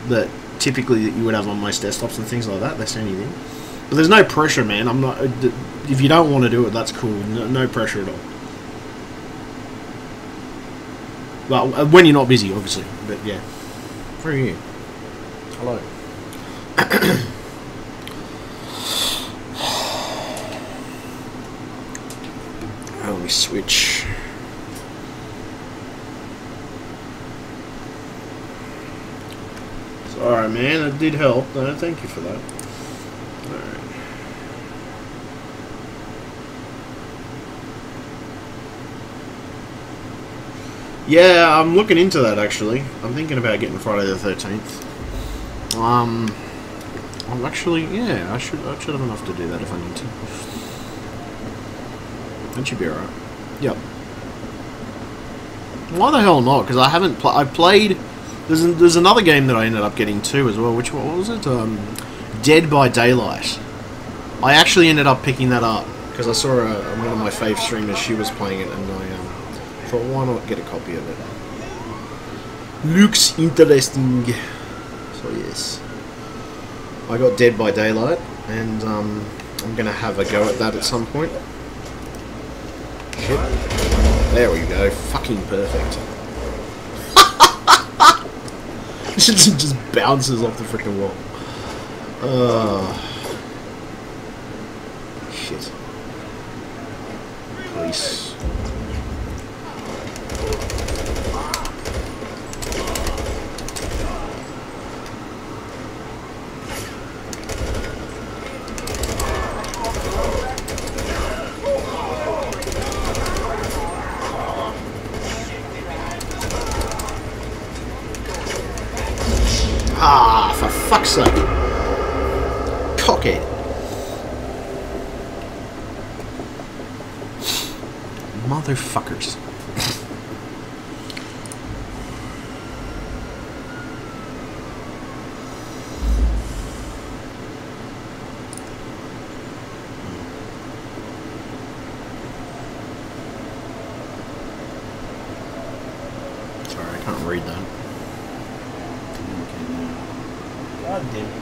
that typically that you would have on most desktops and things like that. That's anything. But there's no pressure, man. I'm not. If you don't want to do it, that's cool. No pressure at all. Well, when you're not busy, obviously. But yeah. Where are you? Hello. Let me switch. Sorry, man. It did help. No, thank you for that. Alright. Yeah, I'm looking into that actually. I'm thinking about getting Friday the 13th. I'm actually, yeah, I should have enough to do that if I need to. That should be alright. Yep. Why the hell not? Because I haven't I played. There's another game that I ended up getting too as well. Which what was it? Dead by Daylight. I actually ended up picking that up because I saw one of my fave streamers. She was playing it, and I thought, why not get a copy of it? Looks interesting. So yes, I got Dead by Daylight, and I'm gonna have a go at that at some point. Shit. There we go. Fucking perfect. It just bounces off the freaking wall. Shit. Police. Ah, for fuck's sake. Cockhead. Motherfuckers. Sorry, I can't read that. God damn it.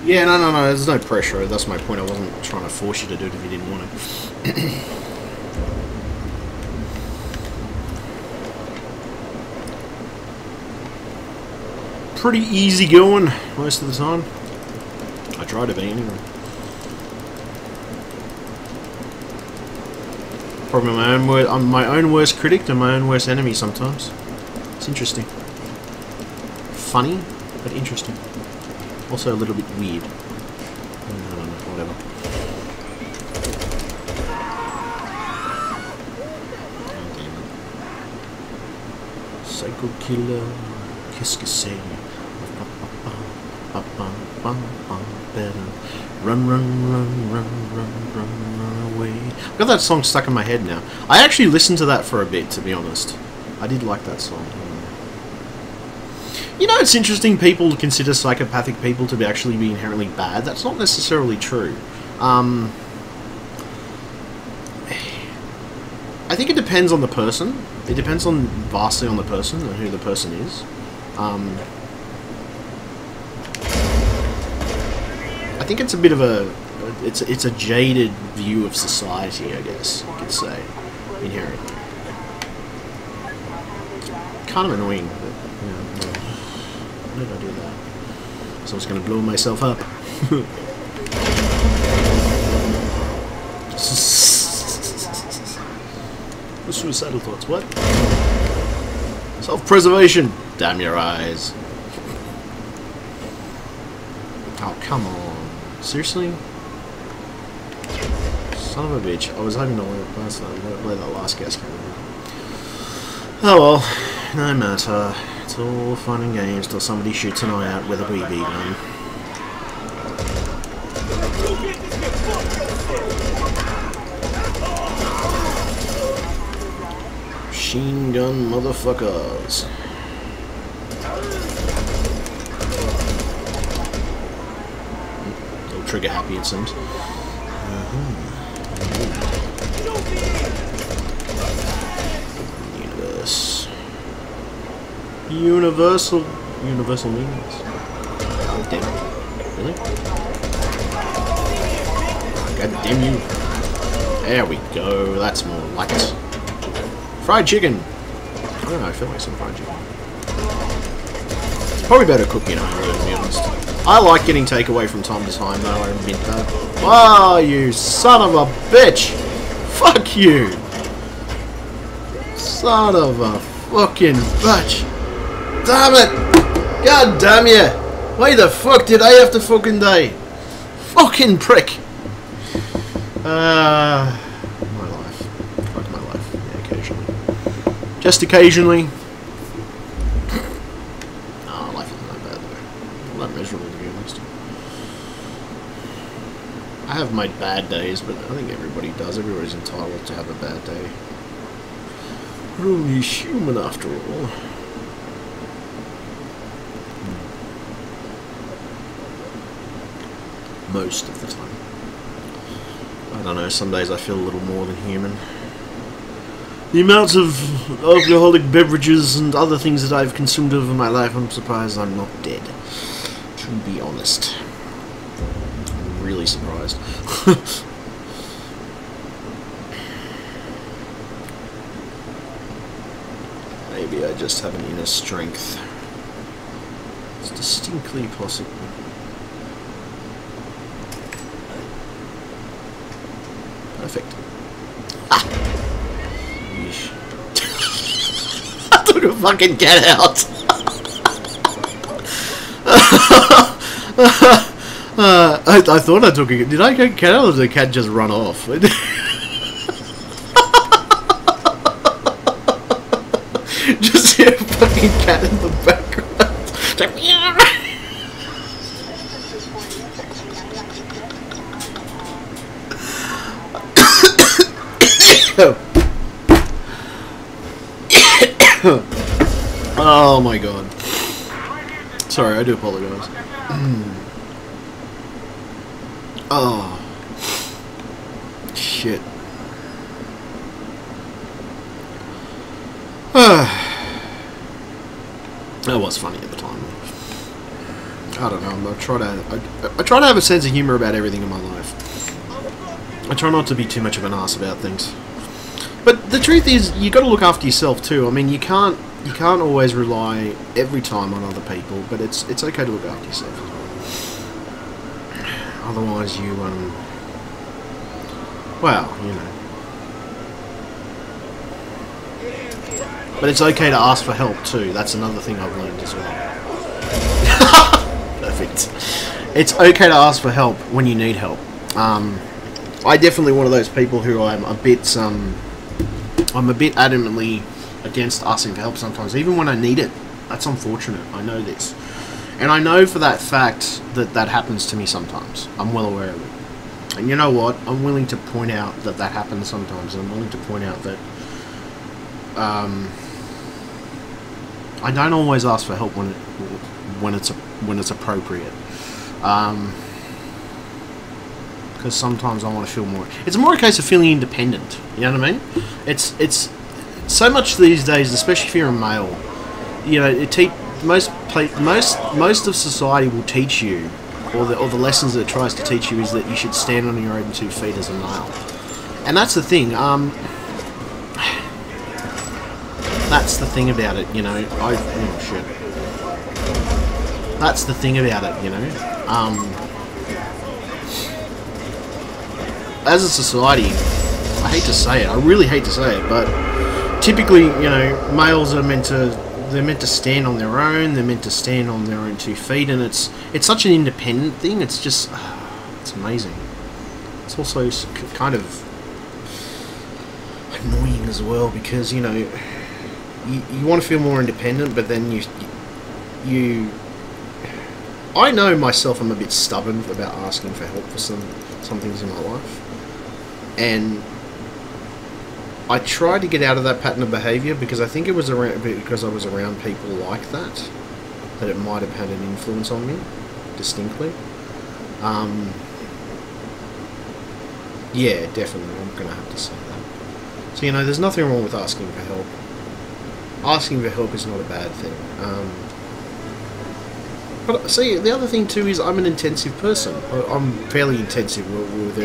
Yeah, no, there's no pressure. That's my point. I wasn't trying to force you to do it if you didn't want to. Pretty easy going most of the time. I try to be anyway. Probably I'm my own worst critic and my own worst enemy sometimes. It's interesting. Funny, but interesting. Also a little bit weird. I don't know, whatever. Psycho killer, qu'est-ce que c'est? Better run away. I've got that song stuck in my head now. I actually listened to that for a bit, to be honest. I did like that song. You know, it's interesting people consider psychopathic people to actually be inherently bad. That's not necessarily true. I think it depends on the person. It depends vastly on the person and who the person is. I think it's a bit of a it's a jaded view of society, I guess you could say, inherently. Kind of annoying, but you know, why did I do that? So I was going to blow myself up. Suicidal thoughts, what? Self-preservation! Damn your eyes. Oh, come on. Seriously? Son of a bitch. I was hoping to play that last guest game. Oh well, no matter. It's all fun and games till somebody shoots an eye out with a BB gun. Machine gun motherfuckers. Little trigger happy it seems. Universe. Universal meanings. Damn. Really? God damn you. There we go. That's more like it. Fried chicken. I don't know, I feel like some fried chicken. It's probably better cooking at home, to be honest. I like getting takeaway from time to time, though, I admit that. Oh, you son of a bitch! Fuck you! Son of a fucking bitch! Damn it! God damn you! Why the fuck did I have to fucking die? Fucking prick! My life. Fuck my life. Yeah, occasionally. Just occasionally. Oh, life isn't that bad though. Not miserable to be honest. I have my bad days, but I think everybody does. Everybody's entitled to have a bad day. We're only human after all. Most of the time. I don't know, some days I feel a little more than human. The amounts of alcoholic beverages and other things that I've consumed over my life, I'm surprised I'm not dead. To be honest. I'm really surprised. Maybe I just have an inner strength. It's distinctly possible. Perfect. Ah! Yeesh. I took a fucking cat out! I thought I took a... Did I get a cat out or did the cat just run off? Just see a fucking cat in the background. Oh my god. Sorry, I do apologize. Oh. Shit. That was funny at the time. I don't know. I try to have a sense of humor about everything in my life. I try not to be too much of an ass about things. But the truth is, you got to look after yourself too. I mean, you can't always rely every time on other people, but it's okay to look after yourself as well. Otherwise, you well, you know. But it's okay to ask for help too. That's another thing I've learned as well. Perfect. It's okay to ask for help when you need help. I definitely one of those people who I'm a bit adamantly against asking for help sometimes, even when I need it. That's unfortunate. I know this, and I know for that fact that happens to me sometimes. I'm well aware of it, and you know what? I'm willing to point out that happens sometimes, and I'm willing to point out that I don't always ask for help when it's appropriate. Because sometimes I want to feel more. It's more a case of feeling independent. You know what I mean? It's so much these days, especially if you're a male. You know, most of society will teach you or the lessons that it tries to teach you is that you should stand on your own 2 feet as a male. And that's the thing. That's the thing about it, you know. Oh shit. That's the thing about it, you know. As a society, I hate to say it. I really hate to say it, but typically, you know, males are meant to. They're meant to stand on their own. They're meant to stand on their own 2 feet, and it's such an independent thing. It's just, it's amazing. It's also kind of annoying as well because you know you want to feel more independent, but then you. I know myself. I'm a bit stubborn about asking for help for some things in my life, and I tried to get out of that pattern of behaviour because I think it was because I was around people like that it might have had an influence on me, distinctly. Yeah, definitely, I'm going to have to say that. So, you know, there's nothing wrong with asking for help. Asking for help is not a bad thing. But see, the other thing too is I'm an intensive person. I'm fairly intensive with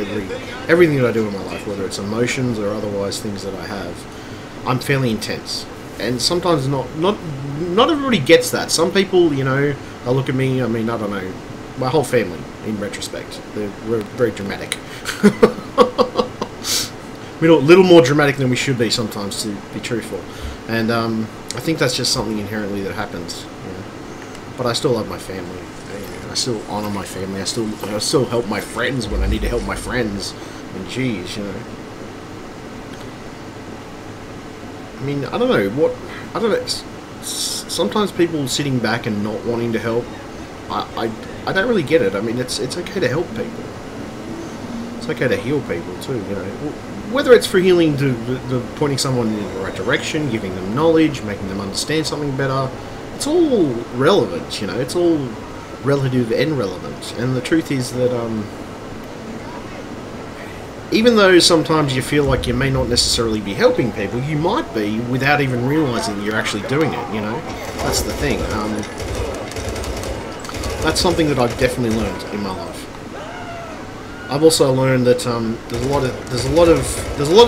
everything that I do in my life, whether it's emotions or otherwise things that I have. I'm fairly intense, and sometimes not everybody gets that. Some people, you know, they'll look at me. I mean, I don't know, my whole family. In retrospect, we're very dramatic. We're a little more dramatic than we should be sometimes, to be truthful, and I think that's just something inherently that happens. You know? But I still love my family. I still honour my family. I still help my friends when I need to help my friends. And geez, you know. I mean, I don't know. Sometimes people sitting back and not wanting to help, I don't really get it. I mean, it's okay to help people. It's okay to heal people too, you know. Whether it's for healing to pointing someone in the right direction, giving them knowledge, making them understand something better. It's all relevant, you know, it's all relative and relevant. And the truth is that, even though sometimes you feel like you may not necessarily be helping people, you might be without even realising that you're actually doing it, you know. That's the thing. That's something that I've definitely learned in my life. I've also learned that there's a lot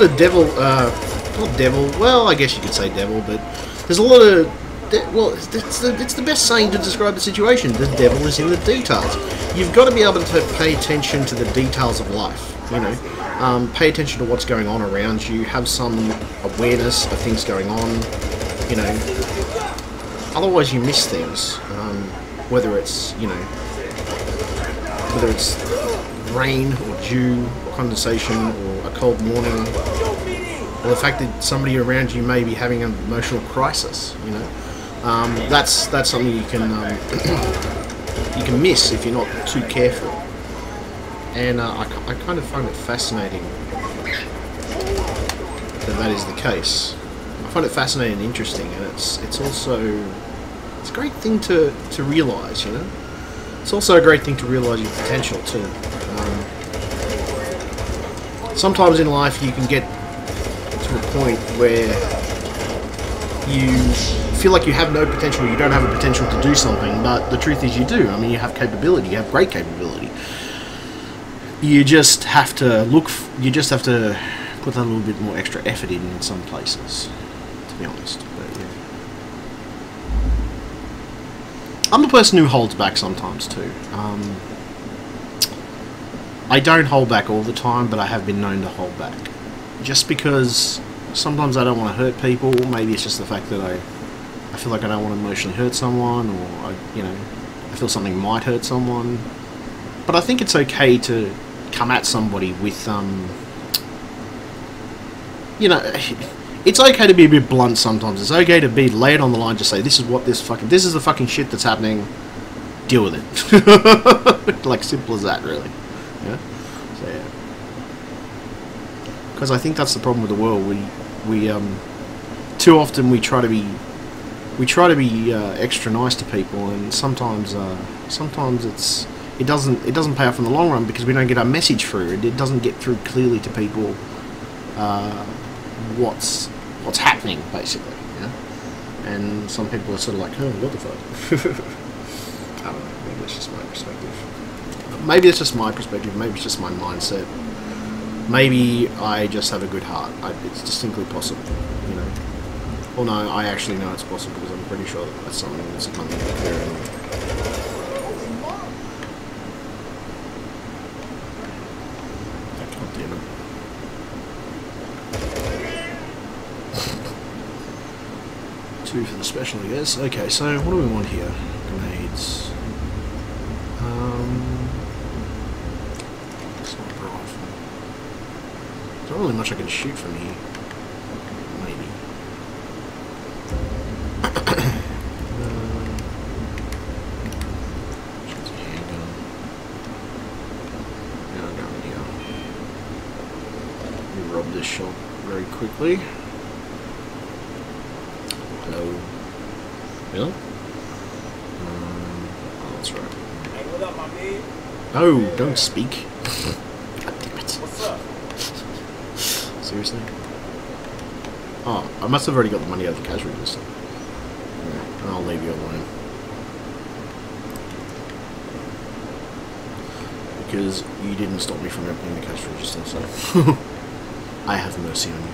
of devil, not devil. Well, I guess you could say devil, but there's a lot of. Well, it's the best saying to describe the situation. The devil is in the details. You've got to be able to pay attention to the details of life. You know, pay attention to what's going on around you. Have some awareness of things going on. You know, otherwise you miss things. Whether it's rain or dew or condensation or a cold morning, or the fact that somebody around you may be having an emotional crisis. You know. That's something you can miss if you're not too careful, and I kind of find it fascinating that is the case. I find it fascinating and interesting, and it's also a great thing to realise, you know. It's also a great thing to realise your potential too. Sometimes in life you can get to a point where you feel like you have no potential, you don't have a potential to do something, but the truth is you do. I mean, you have capability, you have great capability. You just have to you just have to put that a little bit more extra effort in some places, to be honest. But yeah. I'm a person who holds back sometimes too. I don't hold back all the time, but I have been known to hold back. Just because sometimes I don't want to hurt people. Maybe it's just the fact that I feel like I don't want to emotionally hurt someone, or I feel something might hurt someone. But I think it's okay to come at somebody with, it's okay to be a bit blunt sometimes. It's okay to lay it on the line, just say, this is the fucking shit that's happening. Deal with it. Like, simple as that, really. Yeah. So yeah. Because I think that's the problem with the world. We too often we try to be extra nice to people, and sometimes it doesn't pay off in the long run because we don't get our message through. It doesn't get through clearly to people what's happening, basically. Yeah? And some people are sort of like, oh, what the fuck? I don't know. Maybe that's just my perspective. maybe it's just my perspective, maybe it's just my mindset. Maybe I just have a good heart. It's distinctly possible, you know. Well, no, I actually know it's possible because I'm pretty sure that that's something that's coming up there. God damn it. Two for the special, I guess. Okay, so what do we want here? Grenades. Sniper rifle. There's not really much I can shoot from here. Maybe. Shoots a handgun. Yeah, I'll go in here. Let me rob this shop very quickly. Hello. Really? Oh, that's right. Hey, what up, my man? No, don't speak. God damn it. What's up? Seriously? Oh, I must have already got the money out of the cash register. Yeah, I'll leave you alone. Because you didn't stop me from opening the cash register, so... I have mercy on you.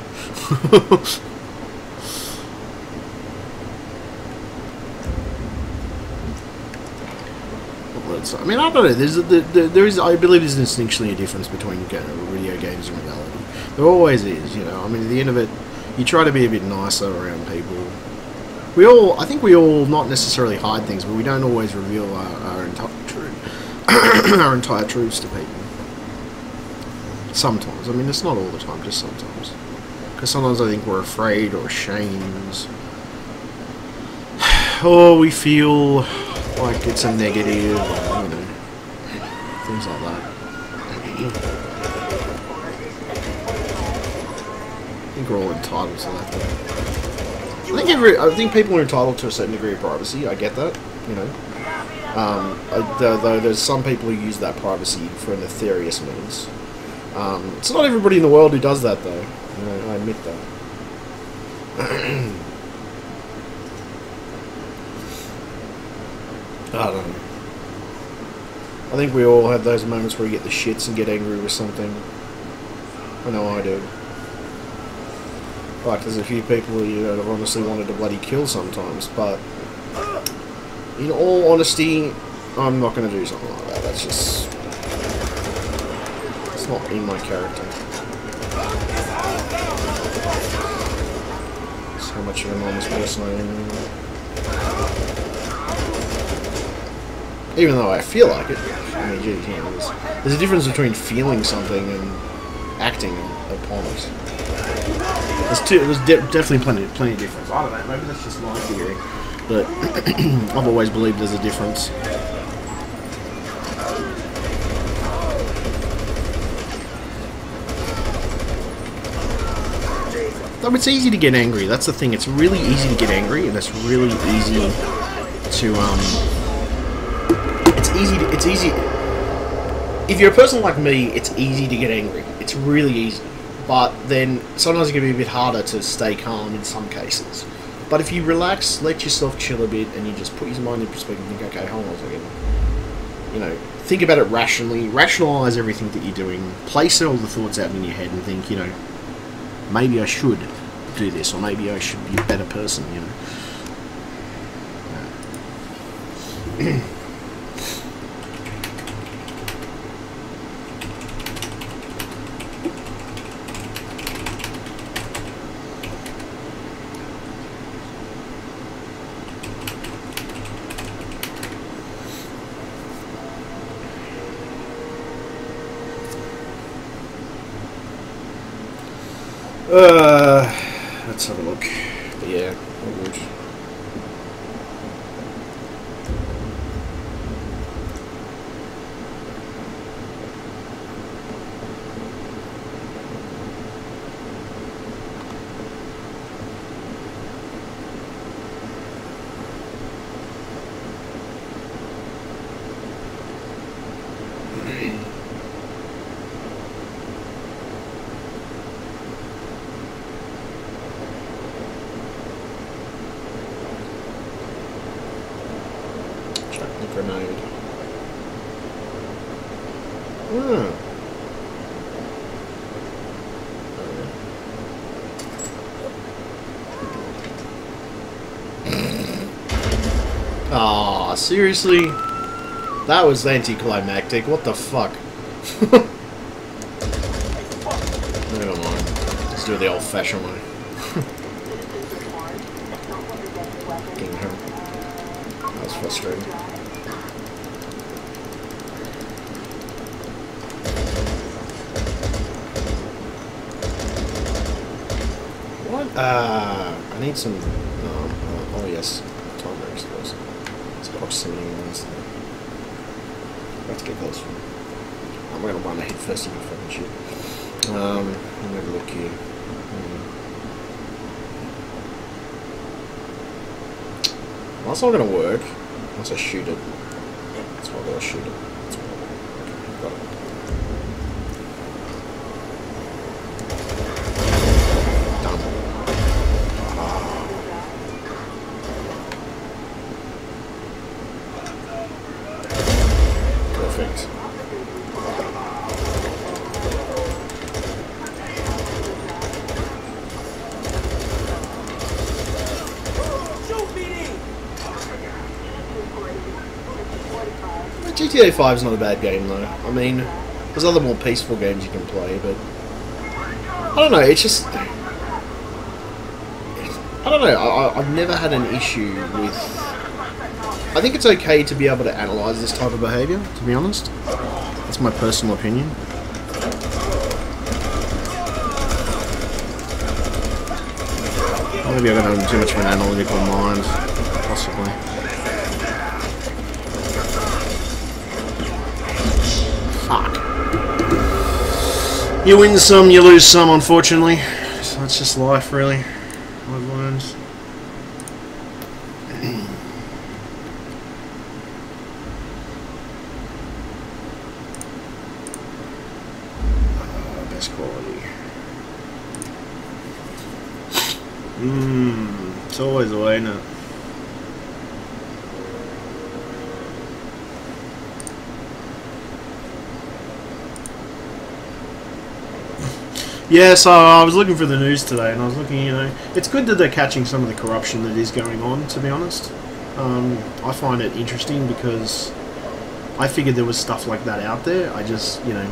I mean, I don't know. There is. I believe there's instinctually a difference between video games and reality. There always is, you know. I mean, at the end of it, you try to be a bit nicer around people. I think we all not necessarily hide things, but we don't always reveal our entire truth, our entire truths to people. Sometimes. I mean, it's not all the time, just sometimes. Because sometimes I think we're afraid or ashamed, or we feel like it's a negative, or, you know, things like that. I think we're all entitled to that, though. I think people are entitled to a certain degree of privacy. I get that, you know. Though there's some people who use that privacy for nefarious means. It's not everybody in the world who does that, though. You know, I admit that. I don't know. I think we all have those moments where you get the shits and get angry with something. I know I do. Like, there's a few people who, you know, have honestly wanted to bloody kill sometimes, but in all honesty, I'm not going to do something like that. That's just... it's not in my character. That's how much of an honest person I am. Even though I feel like it. I mean, geez, you know, there's a difference between feeling something and acting upon it. There's definitely plenty of difference. I don't know, maybe that's just my theory. But I've always believed there's a difference. Though it's easy to get angry, that's the thing. It's really easy to get angry, and it's really easy to, It's easy. If you're a person like me, it's easy to get angry. It's really easy. But then sometimes it can be a bit harder to stay calm in some cases. But if you relax, let yourself chill a bit, and you just put your mind in perspective and think, okay, hold on a second. You know, think about it rationally. Rationalise everything that you're doing. Place all the thoughts out in your head and think, you know, maybe I should do this, or maybe I should be a better person, you know. Let's have a look. But yeah, all good. Aw, seriously? That was anticlimactic. What the fuck? Never mind. Let's do it the old-fashioned way. Getting home. That was frustrating. What? I need some... oh yes. Time explosive. It's proximity ones there. Let's get close. I'm gonna run ahead first and fucking shit. Let me have a look here. That's not gonna work once I shoot it. That's why I gotta shoot it. That's why okay, got it. Perfect. GTA 5 is not a bad game though. I mean, there's other more peaceful games you can play, but I don't know. It's just I don't know. I've never had an issue with. I think it's okay to be able to analyze this type of behaviour. To be honest, that's my personal opinion. Maybe I got too much of an analytical mind, possibly. Fuck. You win some, you lose some, unfortunately. So that's just life, really. I've learned. Best quality. It's always the way, isn't it? Yeah, so I was looking for the news today, and I was looking, you know, it's good that they're catching some of the corruption that is going on, to be honest. I find it interesting because I figured there was stuff like that out there. I just, you know,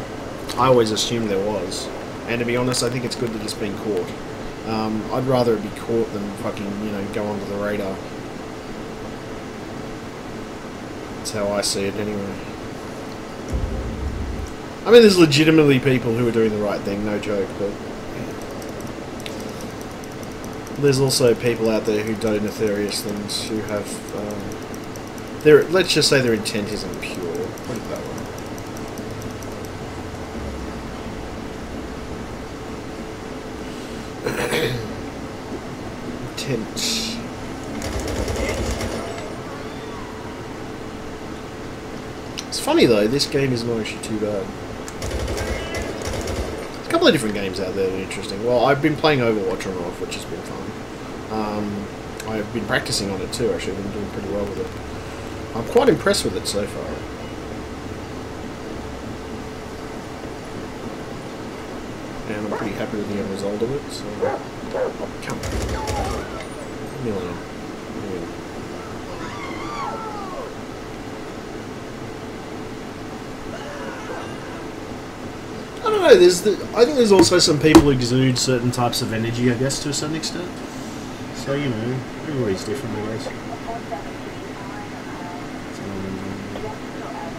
I always assumed there was. And to be honest, I think it's good that it's been caught. I'd rather it be caught than fucking, you know, go under the radar. That's how I see it anyway. I mean, there's legitimately people who are doing the right thing, no joke, but there's also people out there who do nefarious things, who have, let's just say their intent isn't pure, put it that way. Intent. It's funny though, this game is not actually too bad. A couple of different games out there that are interesting. Well, I've been playing Overwatch on and off, which has been fun. I've been practicing on it too, actually. I've been doing pretty well with it. I'm quite impressed with it so far. And I'm pretty happy with the end result of it, so... Come on. Million. I don't know, I think there's also some people who exude certain types of energy, I guess, to a certain extent. So, you know, everybody's different, I guess.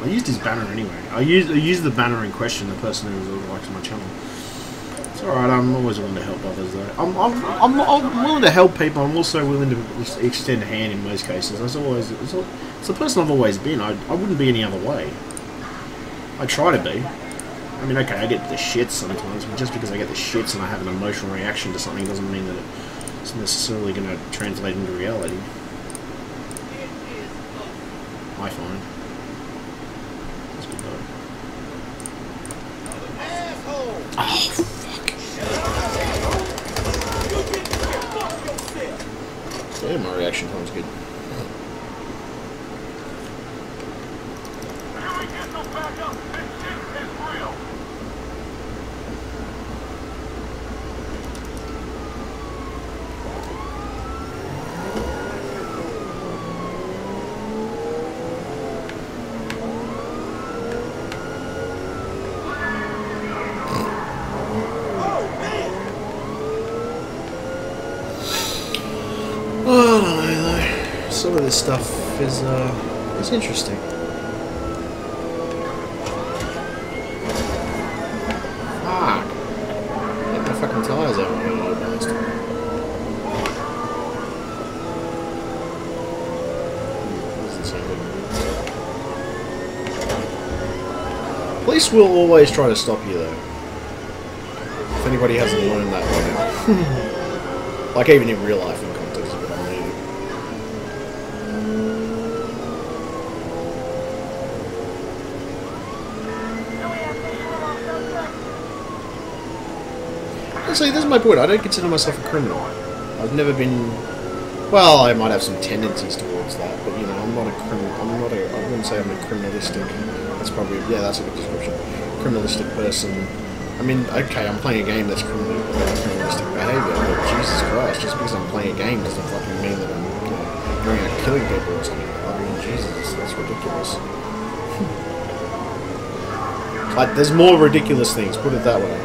I used his banner anyway. I used the banner in question, the person who likes my channel. It's alright, I'm always willing to help others though. I'm willing to help people, I'm also willing to extend a hand in most cases. It's the person I've always been. I wouldn't be any other way. I try to be. I mean, okay, I get the shits sometimes, but just because I get the shits and I have an emotional reaction to something doesn't mean that it's necessarily going to translate into reality. I find. That's good though. Oh, fuck. Yeah, my reaction time's good. some of this stuff is interesting. Fuck. Get my fucking tires out here, you bastard. Doesn't sound good. Police will always try to stop you though. If anybody hasn't learned that by now. Like even in real life in context of it, I mean. See, this is my point. I don't consider myself a criminal. I've never been. Well, I might have some tendencies towards that, but you know, I'm not a criminal. I wouldn't say I'm a criminalistic. That's probably that's a good description. Criminalistic person. I mean, okay, I'm playing a game that's criminalistic behaviour, but Jesus Christ, just because I'm playing a game doesn't fucking mean that I'm going out killing people or something. I mean, Jesus, that's ridiculous. Like, there's more ridiculous things. Put it that way.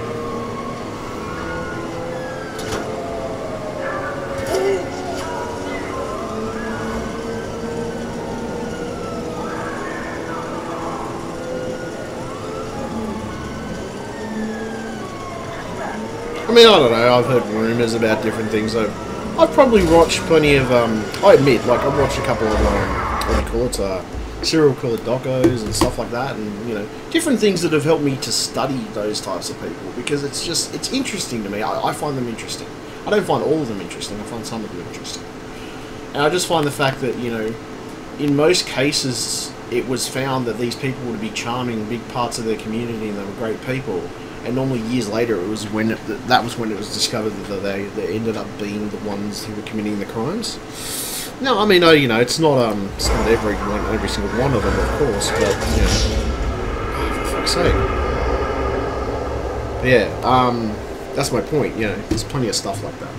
I mean, I don't know, I've heard rumours about different things. I've probably watched plenty of, I admit, like, I've watched a couple of, what do you call it, serial killer docos and stuff like that, and, you know, different things that have helped me to study those types of people, because it's just, it's interesting to me. I find them interesting. I don't find all of them interesting, I find some of them interesting. And I just find the fact that, you know, in most cases, it was found that these people would be charming big parts of their community and they were great people. And normally years later, it was when that was when it was discovered that they ended up being the ones who were committing the crimes. No, I mean, you know, it's not every single one of them, of course, but you know, for fuck's sake. But yeah, that's my point. You know, there's plenty of stuff like that.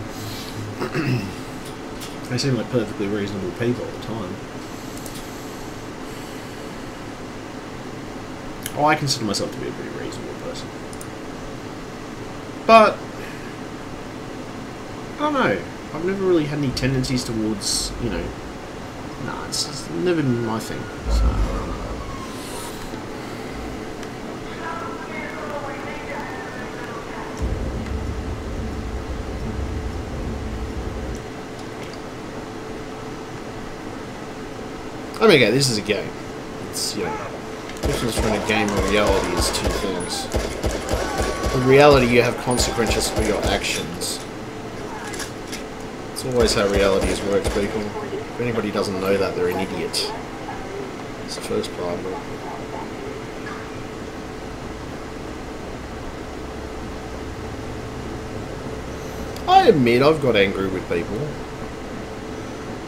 They seem like perfectly reasonable people at the time. Oh, I consider myself to be a pretty reasonable person. But, I don't know, I've never really had any tendencies towards, you know, nah, it's just never been my thing, so. I mean, again, this is a game. It's, you know, the difference between a game and reality is two things. In reality, you have consequences for your actions. It's always how reality works, people. If anybody doesn't know that, they're an idiot. It's the first part of it. I admit I've got angry with people.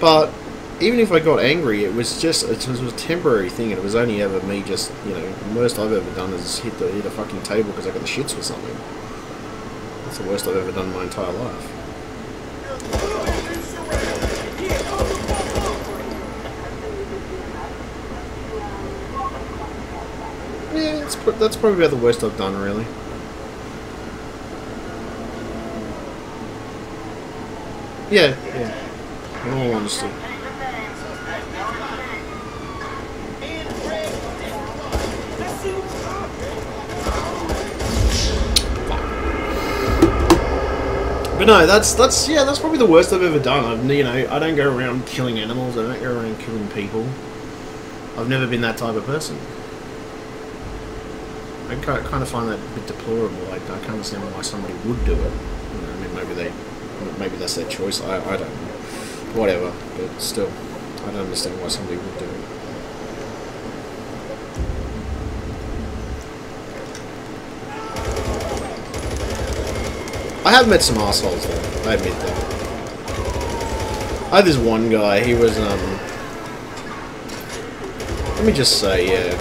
But even if I got angry, it was a temporary thing, and it was only ever me just, you know, the worst I've ever done is hit a fucking table because I got the shits or something. That's the worst I've ever done in my entire life. Yeah, that's probably about the worst I've done, really. Yeah. In all honesty. But no, that's probably the worst I've ever done. I don't go around killing animals. I don't go around killing people. I've never been that type of person. I kind of find that a bit deplorable. I can't understand why somebody would do it. You know, I mean, maybe that's their choice. I don't know. Whatever. But still, I don't understand why somebody would do it. I have met some assholes though, I admit that. I had this one guy, he was, let me just say, yeah.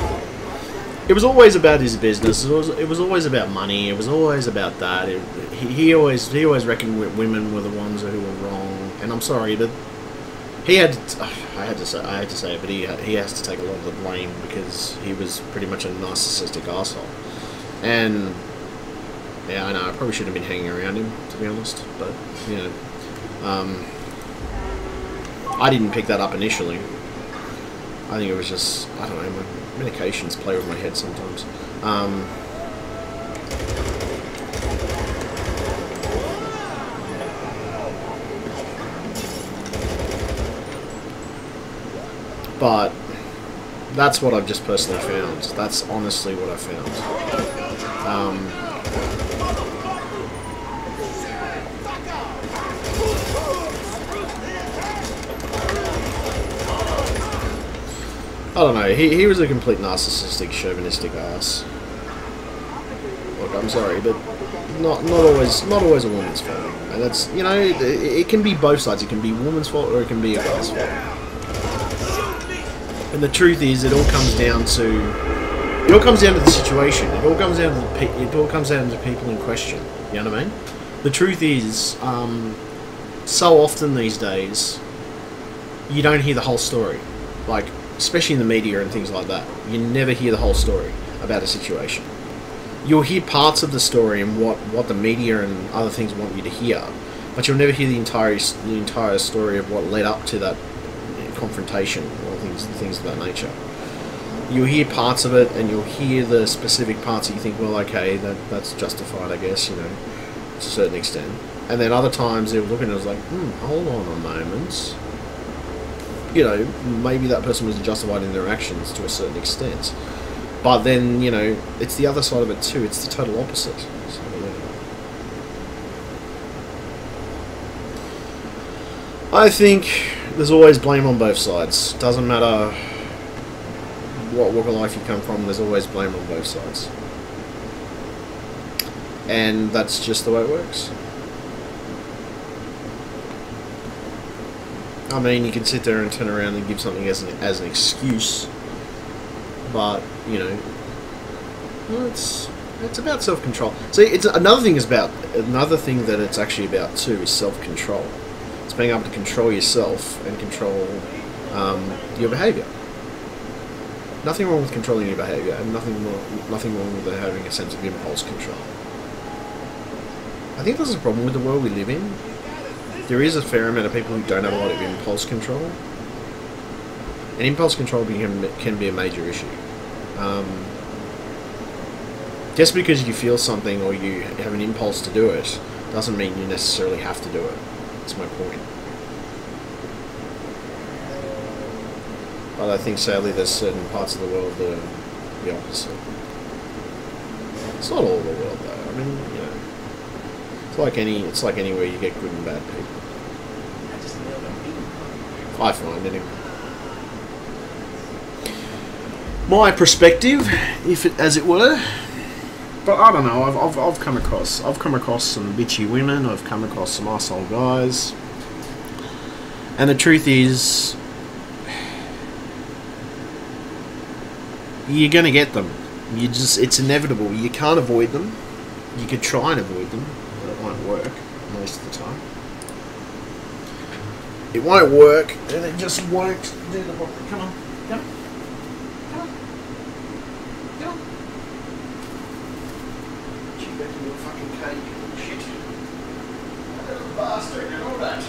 It was always about his business, it was always about money, it was always about that. He always reckoned women were the ones who were wrong, and I'm sorry, but he had to, I had to say it, but he has to take a lot of the blame because he was pretty much a narcissistic asshole. And yeah, I know, I probably shouldn't have been hanging around him, to be honest, but, you know, I didn't pick that up initially. I think it was just, I don't know, my medications play with my head sometimes. But that's what I've just personally found. That's honestly what I found. I don't know, he was a complete narcissistic, chauvinistic ass. Look, I'm sorry, but not always a woman's fault. And that's, you know, it can be both sides. It can be a woman's fault or it can be a guy's fault. And the truth is, it all comes down to the situation. It all comes down to the people in question. You know what I mean? The truth is, so often these days, you don't hear the whole story. Like, especially in the media and things like that, you never hear the whole story about a situation. You'll hear parts of the story and what the media and other things want you to hear, but you'll never hear the entire story of what led up to that confrontation or things of that nature. You'll hear parts of it, and you'll hear the specific parts that you think, well, okay, that's justified, I guess, you know, to a certain extent. And then other times they'll look at it and it's like, hold on a moment. You know, maybe that person was justified in their actions to a certain extent. But then, you know, it's the other side of it too. It's the total opposite. So, yeah. I think there's always blame on both sides. Doesn't matter what walk of life you come from, there's always blame on both sides. And that's just the way it works. I mean, you can sit there and turn around and give something as an excuse, but you know, well, it's about self-control. See, it's another thing that it's actually about too is self-control. It's being able to control yourself and control your behaviour. Nothing wrong with controlling your behaviour, and nothing wrong with having a sense of impulse control. I think there's a problem with the world we live in. There is a fair amount of people who don't have a lot of impulse control. And impulse control can be a major issue. Just because you feel something or you have an impulse to do it doesn't mean you necessarily have to do it. That's my point. But I think sadly there's certain parts of the world that are the opposite. It's not all the world though. I mean, you know, it's like anywhere you get good and bad people. I find anyway. My perspective, as it were. But I don't know. I've come across some bitchy women. I've come across some arsehole guys. And the truth is, you're gonna get them. It's inevitable. You can't avoid them. You could try and avoid them, but it won't work most of the time. It won't work, and it just won't do the work. Come on. Come on. Come on. Come on. Chew back in your fucking cage, you little shit. That little bastard and all that.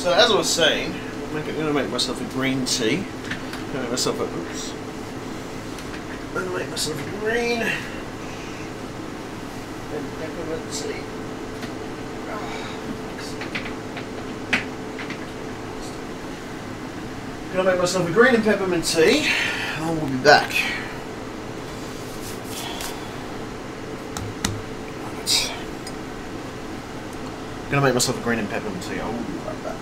So as I was saying, I'm going to make myself a green tea. I'm going to make myself a... Oops. I'm going to make myself a green... and peppermint tea. I'm going to make myself a green and peppermint tea, and we'll be back. I'm going to make myself a green and peppermint tea. I will be right back.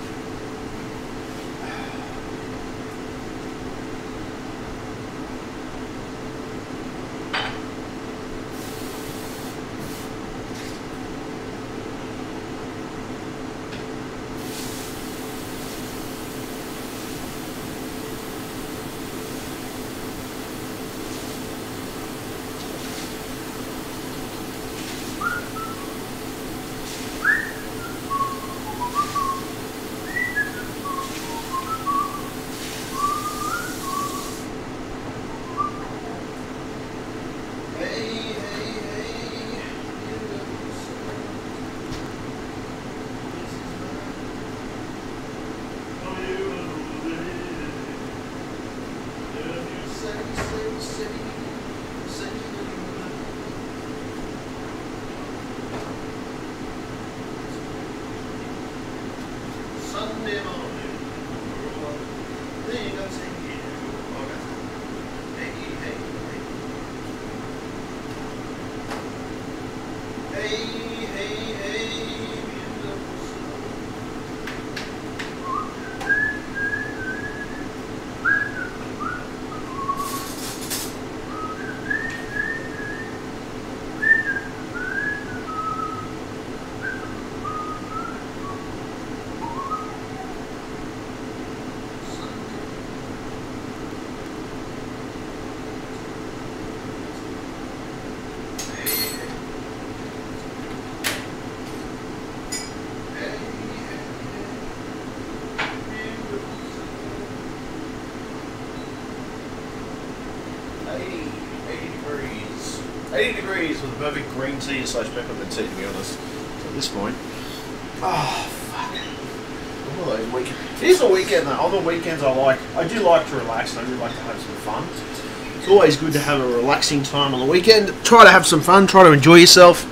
With a perfect green tea / peppermint tea, to be honest, at this point. Oh, fuck. It is a weekend, though. Other weekends I do like to relax and I do like to have some fun. It's always good to have a relaxing time on the weekend. Try to have some fun, try to enjoy yourself.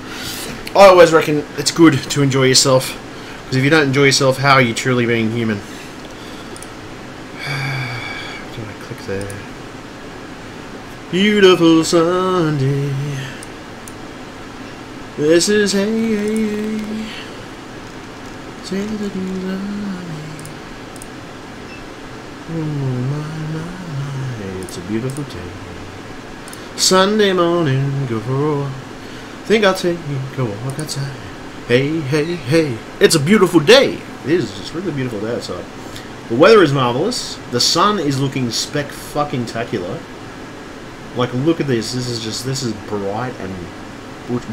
I always reckon it's good to enjoy yourself, because if you don't enjoy yourself, how are you truly being human? Do I click there? Beautiful Sunday. This is hey, hey, hey. Say the things I need. Oh my, it's a beautiful day. Sunday morning, go for a walk. Think I'll take you, go walk outside. Hey, hey, hey. It's a beautiful day. It is. It's a really beautiful day outside. The weather is marvelous. The sun is looking spec-fucking-tacular. Like, look at this. This is bright and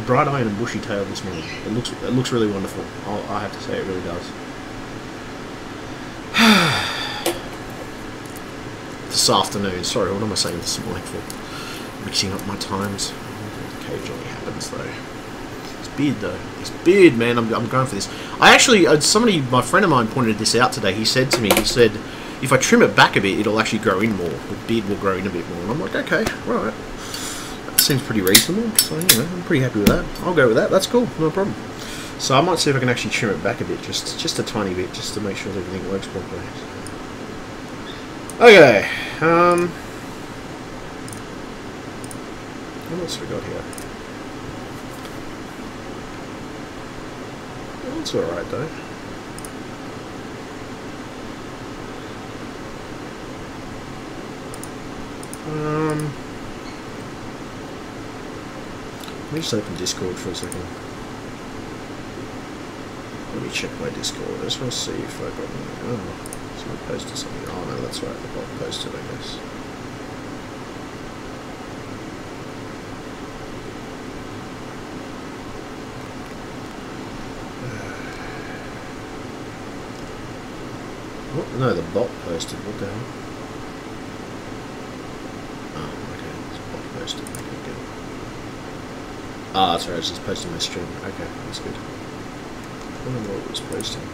bright-eyed and bushy-tailed this morning. It looks really wonderful. I have to say, it really does. This afternoon. Sorry, what am I saying this morning for? Mixing up my times. It occasionally happens, though. This beard, though. This beard, man. I'm going for this. I actually, my friend of mine pointed this out today. He said to me, if I trim it back a bit, it'll actually grow in more. The beard will grow in a bit more. And I'm like, okay, right. Seems pretty reasonable, so I'm pretty happy with that. I'll go with that. That's cool, no problem. So I might see if I can actually trim it back a bit, just a tiny bit, just to make sure that everything works properly. Okay, what else have we got here? That's alright though. Let me just open Discord for a second. Let me check my Discord. I just want to see if I got any. Oh, someone posted something. Oh no, that's right. The bot posted, I guess. What? No, the bot posted. What the hell? Oh, okay. The bot posted. Okay, good. Ah, that's right, I was just posting my stream. Okay, that's good. I don't know what it was posting.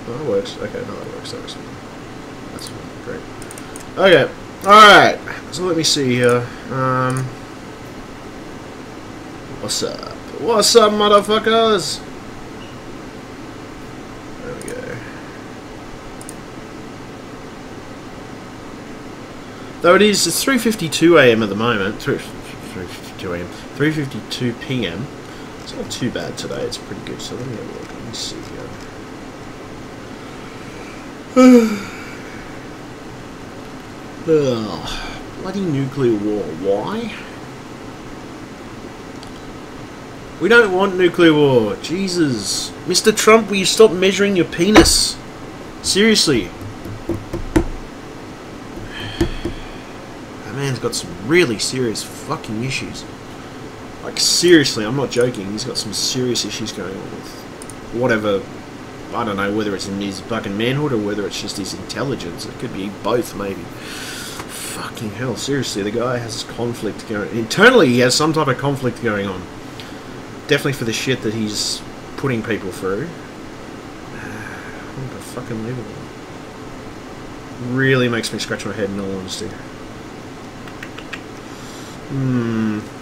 Oh, that works. Okay, no, that works. That works. That's fine. Great. Okay. Alright. So let me see here. What's up? What's up, motherfuckers? There we go. Though it's 3:52 AM at the moment. 3:52 AM. 3:52 PM. It's not too bad today. It's pretty good. So let me have a look. Let me see here. Ugh. Bloody nuclear war. Why? We don't want nuclear war. Jesus. Mr. Trump, will you stop measuring your penis? Seriously. That man's got some really serious fucking issues. Like, seriously, I'm not joking. He's got some serious issues going on with whatever. I don't know whether it's in his fucking manhood or whether it's just his intelligence. It could be both, maybe. Fucking hell, seriously, the guy has conflict going. Internally, he has some type of conflict going on. Definitely for the shit that he's putting people through. Unbelievable. Really makes me scratch my head in all honesty.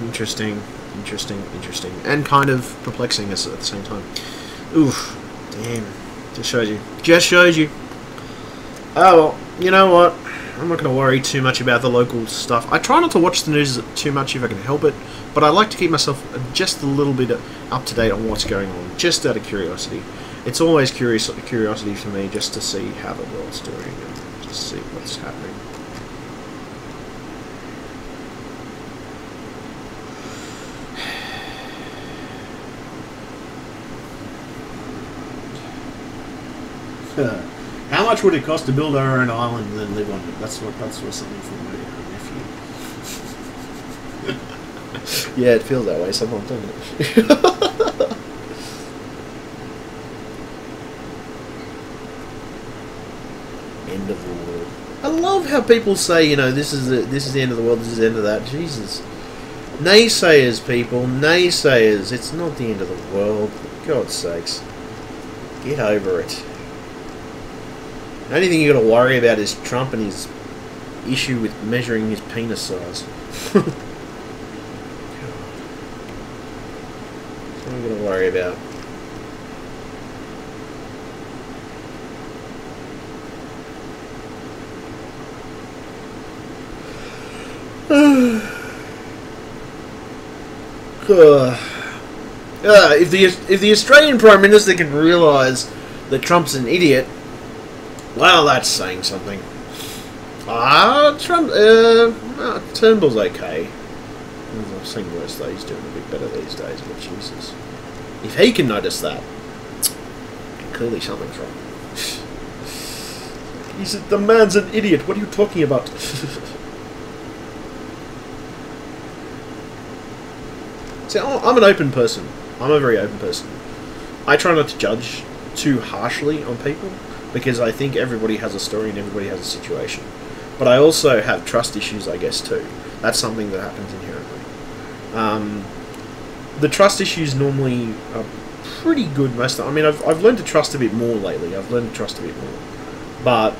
Interesting. Interesting. And kind of perplexing us at the same time. Oof. Damn. Just shows you. Oh, well, you know what? I'm not going to worry too much about the local stuff. I try not to watch the news too much if I can help it, but I like to keep myself just a little bit up to date on what's going on, just out of curiosity. It's always curiosity for me just to see how the world's doing and just see what's happening. How much would it cost to build our own island and then live on it? That's what something for my nephew. Yeah, it feels that way sometimes, doesn't it? End of the world. I love how people say, you know, this is the end of the world, this is the end of that. Jesus. Naysayers, people, naysayers. It's not the end of the world. For God's sakes. Get over it. The only thing you got to worry about is Trump and his issue with measuring his penis size. That's what I'm going to worry about. If the Australian Prime Minister can realise that Trump's an idiot, well, that's saying something. Trump, Turnbull's okay. I've seen worse though, he's doing a bit better these days, but Jesus. If he can notice that, clearly something's wrong. He said, the man's an idiot, what are you talking about? See, I'm an open person. I'm a very open person. I try not to judge too harshly on people, because I think everybody has a story and everybody has a situation. But I also have trust issues, I guess, too. That's something that happens inherently. The trust issues normally are pretty good most of the time. I mean, I've learned to trust a bit more lately. I've learned to trust a bit more. But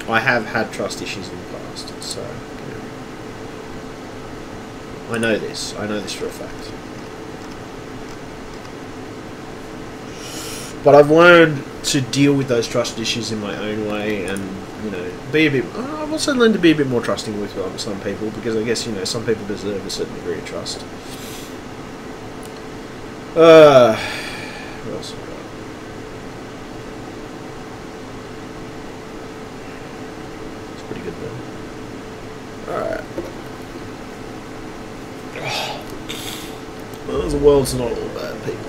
I have had trust issues in the past. So, you know. I know this. I know this for a fact. But I've learned to deal with those trust issues in my own way, and you know, be a bit. I've also learned to be a bit more trusting with some people, because I guess, you know, some people deserve a certain degree of trust. What else have I got? It's pretty good though. Alright. Well, the world's not all bad, people.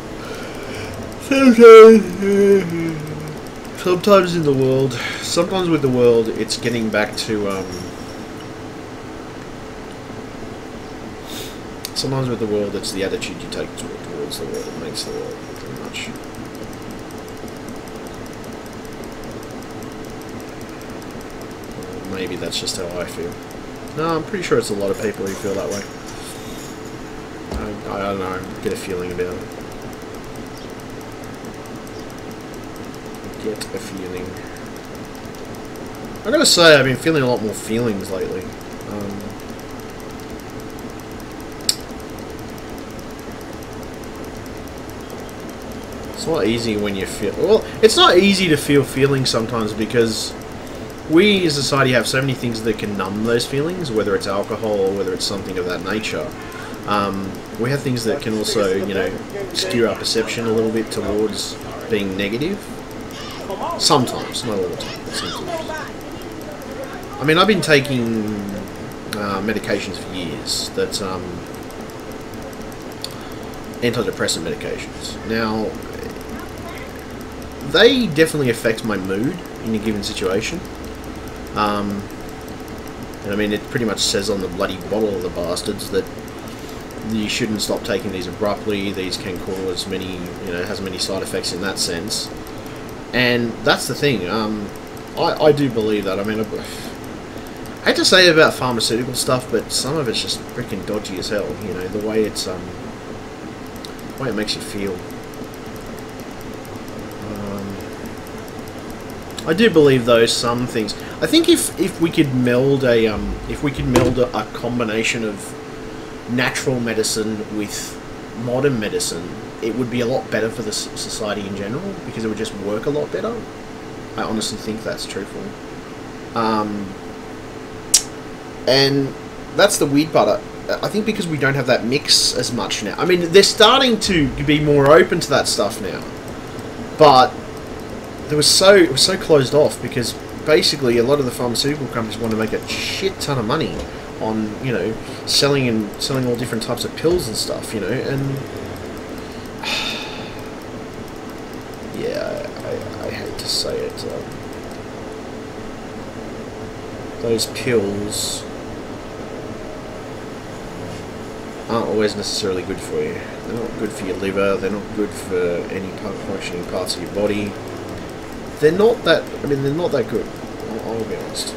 Sometimes in the world, sometimes with the world, it's getting back to, sometimes with the world, it's the attitude you take towards the world that makes the world, pretty much. Or maybe that's just how I feel. No, I'm pretty sure it's a lot of people who feel that way. I don't know, I get a feeling about it. Get a feeling. I gotta say, I've been feeling a lot more feelings lately. It's not easy when you feel... Well, it's not easy to feel feelings sometimes because we as a society have so many things that can numb those feelings, whether it's alcohol or whether it's something of that nature. We have things that can also, you know, skew our perception a little bit towards being negative. Sometimes, not all the time, but sometimes. I mean, I've been taking medications for years that antidepressant medications. Now, they definitely affect my mood in a given situation. And I mean, it pretty much says on the bloody bottle of the bastards that you shouldn't stop taking these abruptly. These can cause many, you know, has many side effects in that sense. And that's the thing. I do believe that. I mean, I hate to say it about pharmaceutical stuff, but some of it's just freaking dodgy as hell. You know, the way it's the way it makes you feel. I do believe though some things. I think if we could meld a combination of natural medicine with modern medicine, it would be a lot better for the society in general because it would just work a lot better. I honestly think that's truthful. And that's the weird part. I think because we don't have that mix as much now. I mean, they're starting to be more open to that stuff now, but it was so closed off because basically a lot of the pharmaceutical companies want to make a shit ton of money on, you know, selling all different types of pills and stuff, you know, and yeah, I hate to say it, those pills aren't always necessarily good for you. They're not good for your liver, they're not good for any functioning parts of your body. They're not that, I mean, they're not that good, I'll be honest.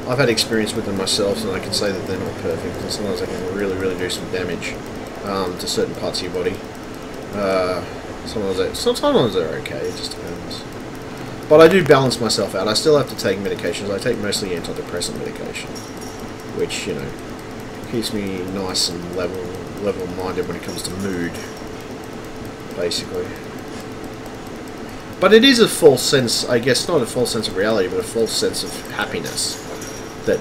I've had experience with them myself, and I can say that they're not perfect, and sometimes they can really, really do some damage to certain parts of your body. Sometimes they're okay, it just depends. But I do balance myself out. I still have to take medications. I take mostly antidepressant medication, which, you know, keeps me nice and level-minded when it comes to mood, basically. But it is a false sense, I guess, not a false sense of reality, but a false sense of happiness. That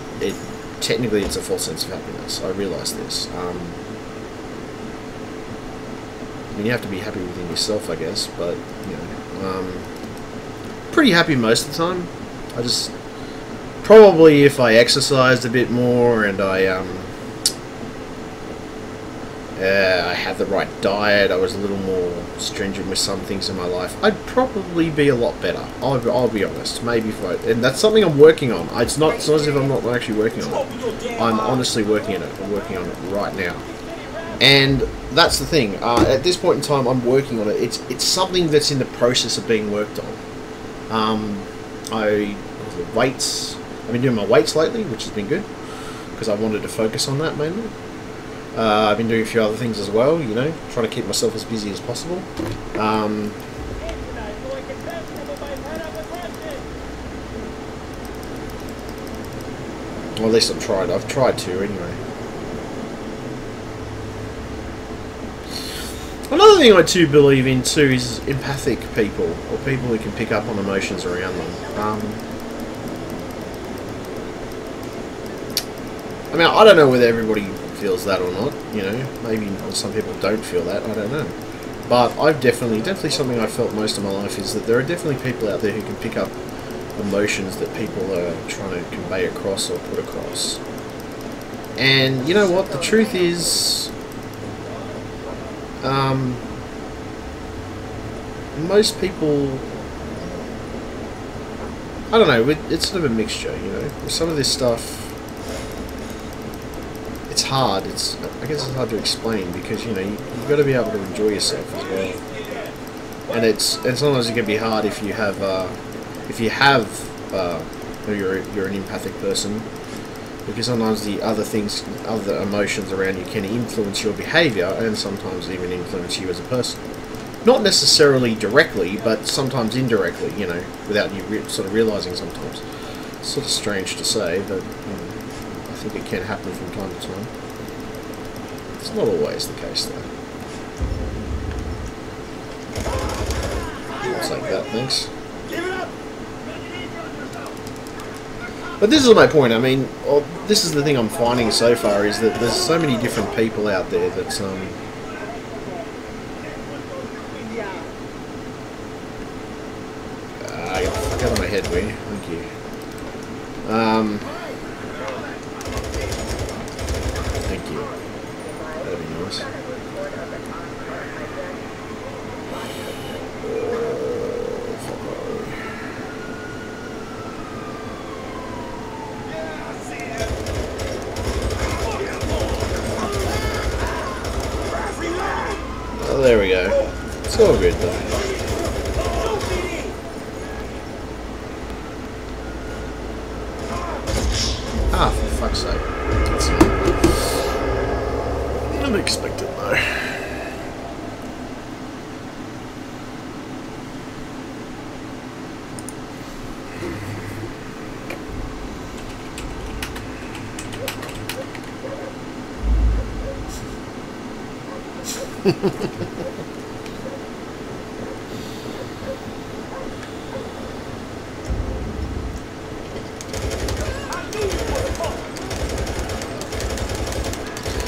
technically it's a false sense of happiness. I realise this. I mean, you have to be happy within yourself, I guess, but, you know, pretty happy most of the time. I just, probably if I exercised a bit more and I had the right diet, I was a little more stringent with some things in my life, I'd probably be a lot better. I'll be honest. Maybe if and that's something I'm working on. It's not as if I'm not actually working on it. I'm honestly working on it. I'm working on it right now. And that's the thing. At this point in time, I'm working on it. It's something that's in the process of being worked on. Weights. I've been doing my weights lately, which has been good because I wanted to focus on that mainly. I've been doing a few other things as well, you know, trying to keep myself as busy as possible. Well, at least I've tried. I've tried to, anyway. Another thing I do believe in, too, is empathic people, or people who can pick up on emotions around them. I mean, I don't know whether everybody feels that or not, you know, maybe some people don't feel that, I don't know. But I've definitely something I've felt most of my life is that there are definitely people out there who can pick up emotions that people are trying to convey across or put across. And you know what, the truth is, most people, I don't know, it's sort of a mixture, you know, with some of this stuff. It's hard. I guess it's hard to explain because, you know, you've got to be able to enjoy yourself as well. And sometimes it can be hard if you have you're an empathic person, because sometimes the other emotions around you can influence your behaviour and sometimes even influence you as a person. Not necessarily directly, but sometimes indirectly, you know, without you sort of realising sometimes. It's sort of strange to say, but I think it can happen from time to time. It's not always the case, though. I'll take that, thanks. But this is my point. I mean, this is the thing I'm finding so far, is that there's so many different people out there that get the fuck out of my head, will you? Thank you. Thank you. That'd be nice. Oh, there we go. It's all good though. Ah, for fuck's sake. That's unexpected though.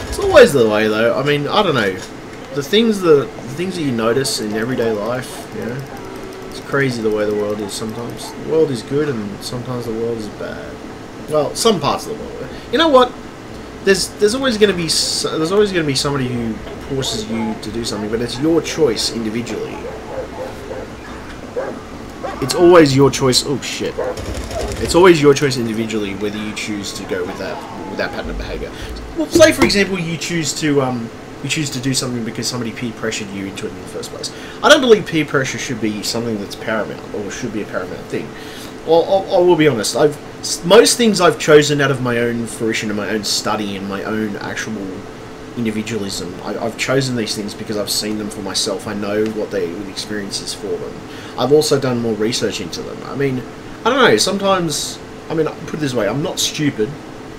It's always the way, though. I mean, I don't know. The things that you notice in everyday life, you know, it's crazy the way the world is sometimes. The world is good, and sometimes the world is bad. Well, some parts of the world. You know what? There's always going to be somebody who forces you to do something, but it's your choice individually. It's always your choice. Oh shit! It's always your choice individually whether you choose to go with that pattern of behaviour. Well, say for example you choose to do something because somebody peer pressured you into it in the first place. I don't believe peer pressure should be something that's paramount or should be a paramount thing. Well, I will be honest. Most things I've chosen out of my own fruition and my own study and my own actual individualism. I've chosen these things because I've seen them for myself. I know what the experience is for them. I've also done more research into them. I mean, I don't know. Sometimes, I mean, put it this way: I'm not stupid.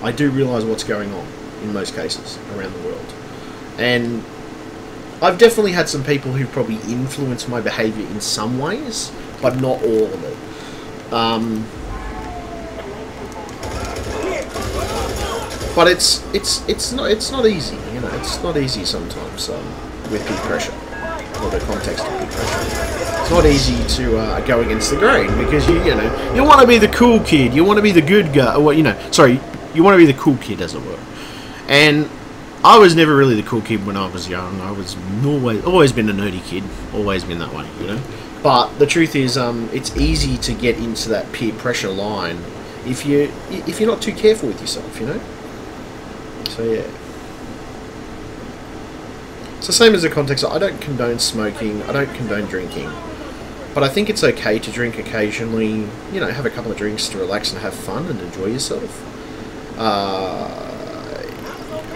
I do realise what's going on in most cases around the world, and I've definitely had some people who probably influence my behaviour in some ways, but not all of it. But it's not easy, you know. It's not easy sometimes with peer pressure, or the context of peer pressure. It's not easy to go against the grain because you know you want to be the cool kid, you want to be the good guy, or you want to be the cool kid, as it were. And I was never really the cool kid when I was young. I was always been a nerdy kid, always been that way, you know. But the truth is, it's easy to get into that peer pressure line if you're not too careful with yourself, you know. So yeah, it's the same as the context. I don't condone smoking. I don't condone drinking, but I think it's okay to drink occasionally. You know, have a couple of drinks to relax and have fun and enjoy yourself.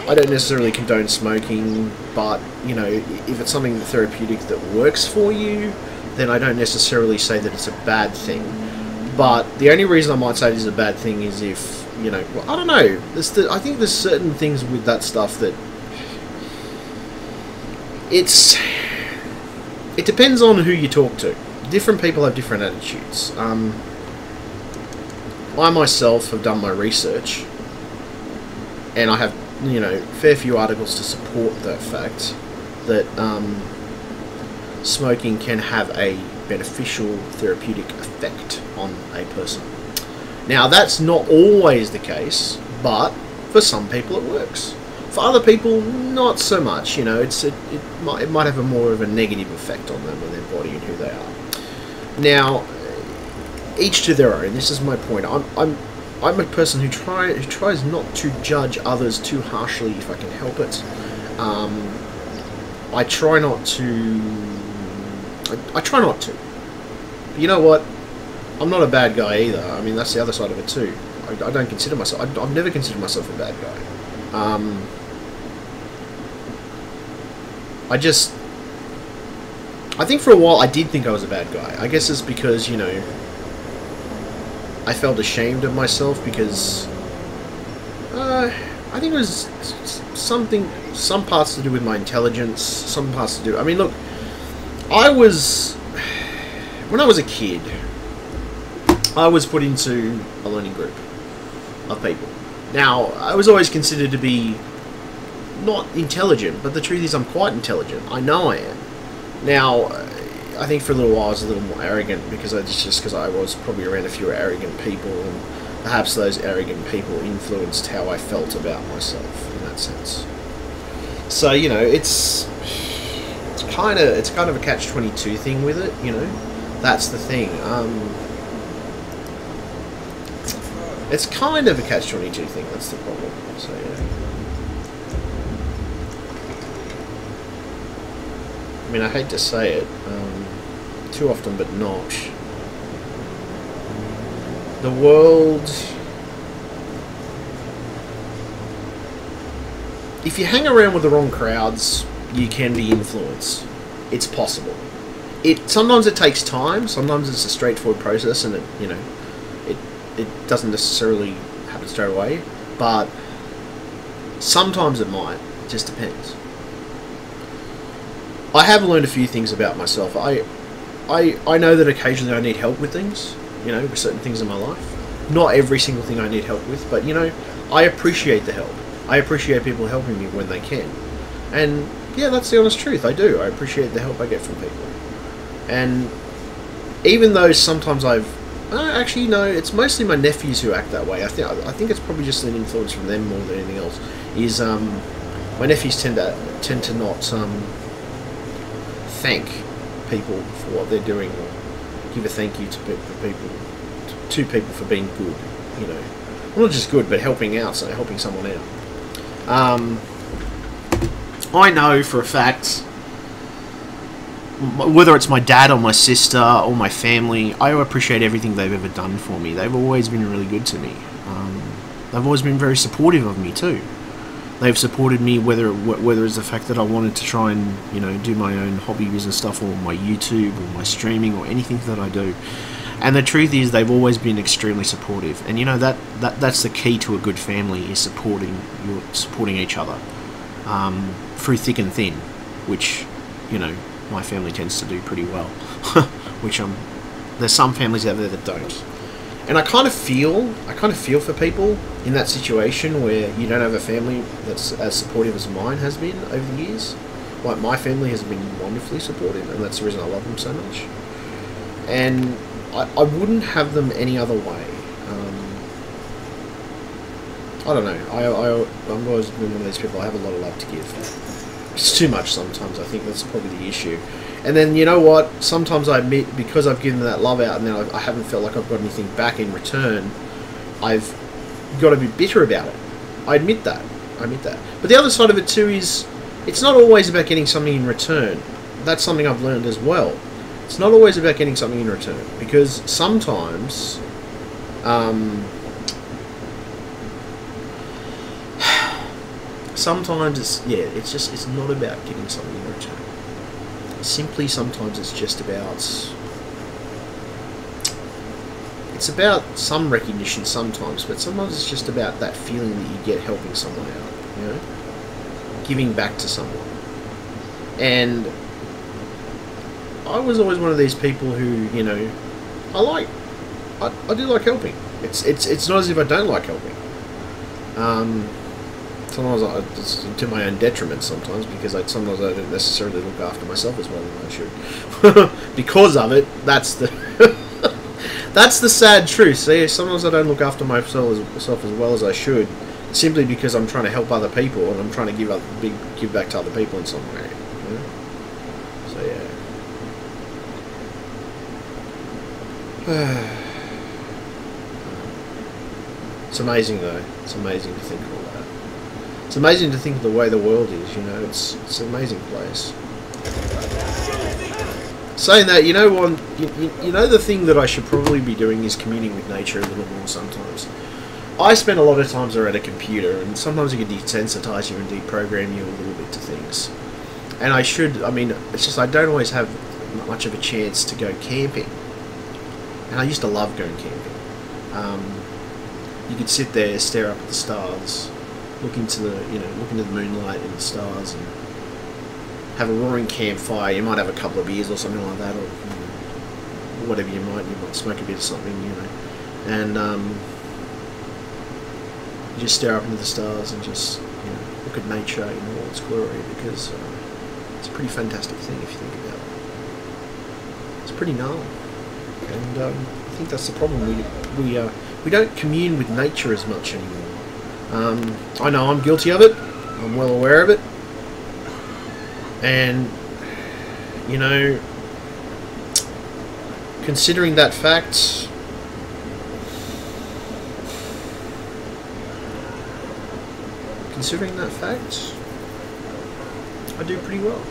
I don't necessarily condone smoking, but you know, if it's something therapeutic that works for you, then I don't necessarily say that it's a bad thing. But the only reason I might say it is a bad thing is if, you know, well, I don't know. I think there's certain things with that stuff that it depends on who you talk to. Different people have different attitudes. I myself have done my research, and I have, you know, fair few articles to support the fact that smoking can have a beneficial therapeutic effect on a person. Now, that's not always the case, but for some people it works. For other people, not so much. You know, it might have a more of a negative effect on them and their body and who they are. Now, each to their own. This is my point. I'm a person who tries not to judge others too harshly if I can help it. I try not to. I try not to. But you know what? I'm not a bad guy either. I mean, that's the other side of it too. I don't consider myself. I've never considered myself a bad guy. I think for a while I did think I was a bad guy. I guess it's because, you know, I felt ashamed of myself because I think it was some parts to do with my intelligence, some parts to do... I mean, look, when I was a kid, I was put into a learning group of people. Now, I was always considered to be not intelligent, but the truth is I'm quite intelligent. I know I am. Now, I think for a little while I was a little more arrogant because I was probably around a few arrogant people, and perhaps those arrogant people influenced how I felt about myself in that sense. So, you know, it's kind of a catch-22 thing with it, you know. That's the thing. It's kind of a catch-22 thing. That's the problem. So yeah. I mean, I hate to say it, too often, but not. The world. If you hang around with the wrong crowds, you can be influenced. It's possible. Sometimes it takes time. Sometimes it's a straightforward process, and it doesn't necessarily happen straight away. But sometimes it might. It just depends. I have learned a few things about myself. I know that occasionally I need help with things. You know, with certain things in my life. Not every single thing I need help with, but you know, I appreciate the help. I appreciate people helping me when they can. And yeah, that's the honest truth. I do. I appreciate the help I get from people. And even though sometimes actually, no, it's mostly my nephews who act that way. I think it's probably just an influence from them more than anything else. Is my nephews tend to not thank people for what they're doing, or give a thank you to people for being good. You know, well, not just good, but helping out, so helping someone out. I know for a fact, whether it's my dad or my sister or my family, I appreciate everything they've ever done for me. They've always been really good to me. They've always been very supportive of me too. They've supported me whether it's the fact that I wanted to try and, you know, do my own hobby business stuff, or my YouTube or my streaming or anything that I do. And the truth is, they've always been extremely supportive. And you know, that's the key to a good family, is supporting each other through thick and thin, which, you know, my family tends to do pretty well. Which there's some families out there that don't. And I kind of feel for people in that situation where you don't have a family that's as supportive as mine has been over the years. Like, my family has been wonderfully supportive, and that's the reason I love them so much. And I wouldn't have them any other way. I don't know. I've always been one of these people. I have a lot of love to give. It's too much sometimes. I think that's probably the issue. And then, you know what? Sometimes I admit, because I've given that love out and then I haven't felt like I've got anything back in return, I've got to be bitter about it. I admit that. But the other side of it too is, it's not always about getting something in return. That's something I've learned as well. It's not always about getting something in return, because sometimes it's not about getting something in return. Simply, sometimes it's just about, it's about some recognition sometimes, but sometimes it's just about that feeling that you get helping someone out, you know, giving back to someone. And I was always one of these people who, you know, I do like helping. It's not as if I don't like helping. Sometimes it's to my own detriment sometimes, because sometimes I don't necessarily look after myself as well as I should. Because of it, that's the that's the sad truth. See, sometimes I don't look after myself as well as I should, simply because I'm trying to help other people and I'm trying to give back to other people in some way. You know? So yeah. It's amazing though. It's amazing to think of all that. It's amazing to think of the way the world is, you know. It's an amazing place. Saying that, you know, you know, the thing that I should probably be doing is communing with nature a little more sometimes. I spend a lot of times around a computer, and sometimes it can desensitize you and deprogram you a little bit to things. And I mean, it's just I don't always have not much of a chance to go camping. And I used to love going camping. You could sit there, stare up at the stars, look into the moonlight and the stars, and have a roaring campfire. You might have a couple of beers or something like that, or whatever you might smoke a bit of something, and you just stare up into the stars and just look at nature in all its glory, because it's a pretty fantastic thing if you think about it. It's pretty gnarly, and I think that's the problem. We don't commune with nature as much anymore. I know I'm guilty of it. I'm well aware of it, and considering that fact, I do pretty well.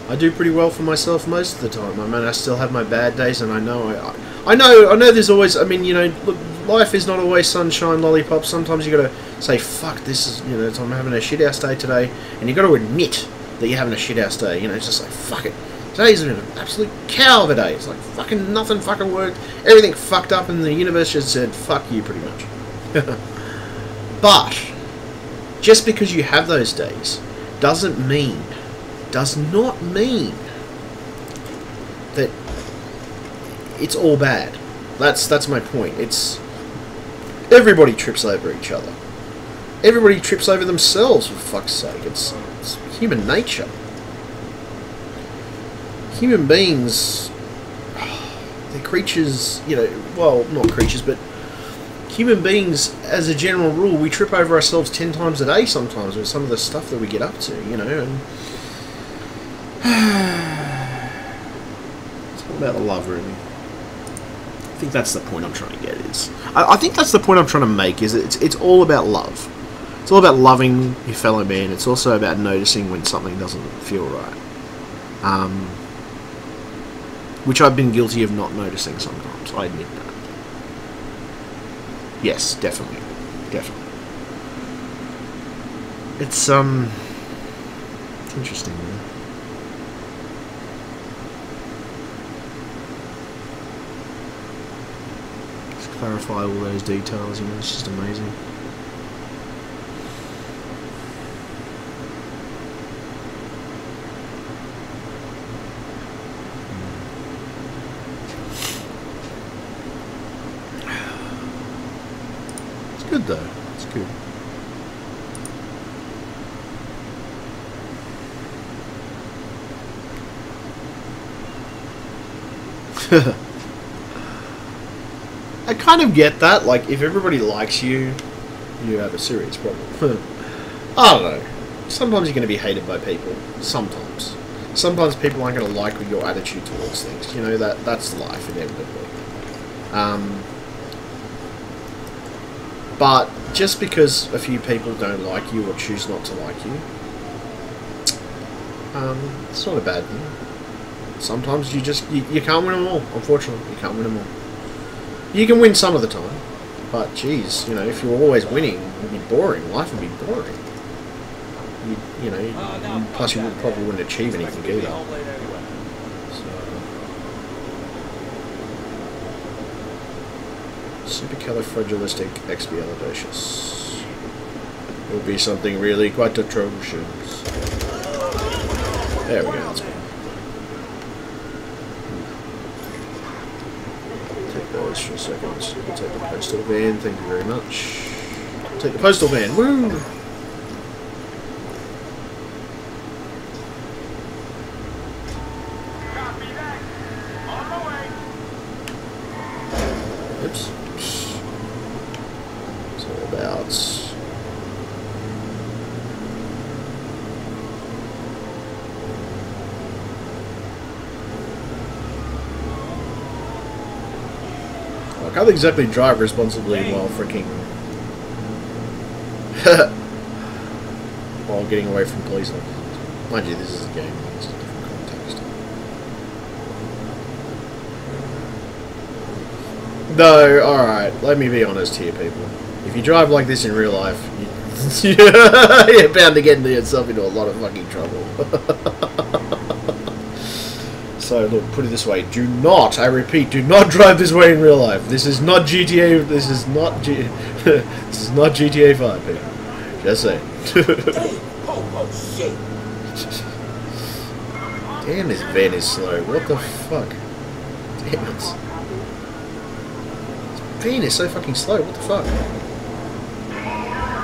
I do pretty well for myself most of the time. I mean, I still have my bad days, and I know there's always, look, life is not always sunshine, lollipops. Sometimes you gotta say, fuck, this is, I'm having a shithouse day today, and you gotta admit that you're having a shithouse day. It's just like, fuck it. Today's an absolute cow of a day. It's like, fucking nothing fucking worked. Everything fucked up, and the universe just said, fuck you, pretty much. But just because you have those days does not mean that it's all bad. That's my point. It's everybody trips over each other. Everybody trips over themselves, for fuck's sake. It's human nature. Human beings, they're creatures, well, not creatures, but human beings, as a general rule, we trip over ourselves 10 times a day sometimes with some of the stuff that we get up to, and it's all about the love, really. I think that's the point I'm trying to get. I think that's the point I'm trying to make, is it's all about love. It's all about loving your fellow man. It's also about noticing when something doesn't feel right. Which I've been guilty of not noticing sometimes, I admit that. Yes, definitely. It's interesting, man. Just clarify all those details, it's just amazing. Good though, it's good. I kind of get that, like, if everybody likes you, you have a serious problem. I don't know. Sometimes you're going to be hated by people. Sometimes. Sometimes people aren't going to like your attitude towards things. That's life, inevitably. But just because a few people don't like you or choose not to like you, it's not a bad thing. Sometimes you can't win them all, unfortunately. You can't win them all. You can win some of the time, but geez, if you're always winning, it'd be boring. Life would be boring. Plus you probably wouldn't achieve anything either. Supercalifragilisticexpialidocious. It will be something really quite atrocious. There we go, that's better. Take those for a second. We'll take the postal van, thank you very much. Take the postal van, woo! Oops. It's all about... I can't exactly drive responsibly while freaking... while getting away from police officers. Mind you, this is a game. It's a different context. No, alright, let me be honest here, people. If you drive like this in real life, you're bound to get yourself into a lot of fucking trouble. So look, put it this way: do not, I repeat, do not drive this way in real life. This is not GTA. This is not this is not GTA 5, people. Just saying. Oh, shit. Damn, this van is slow. What the fuck? Damn it. This van is so fucking slow. What the fuck?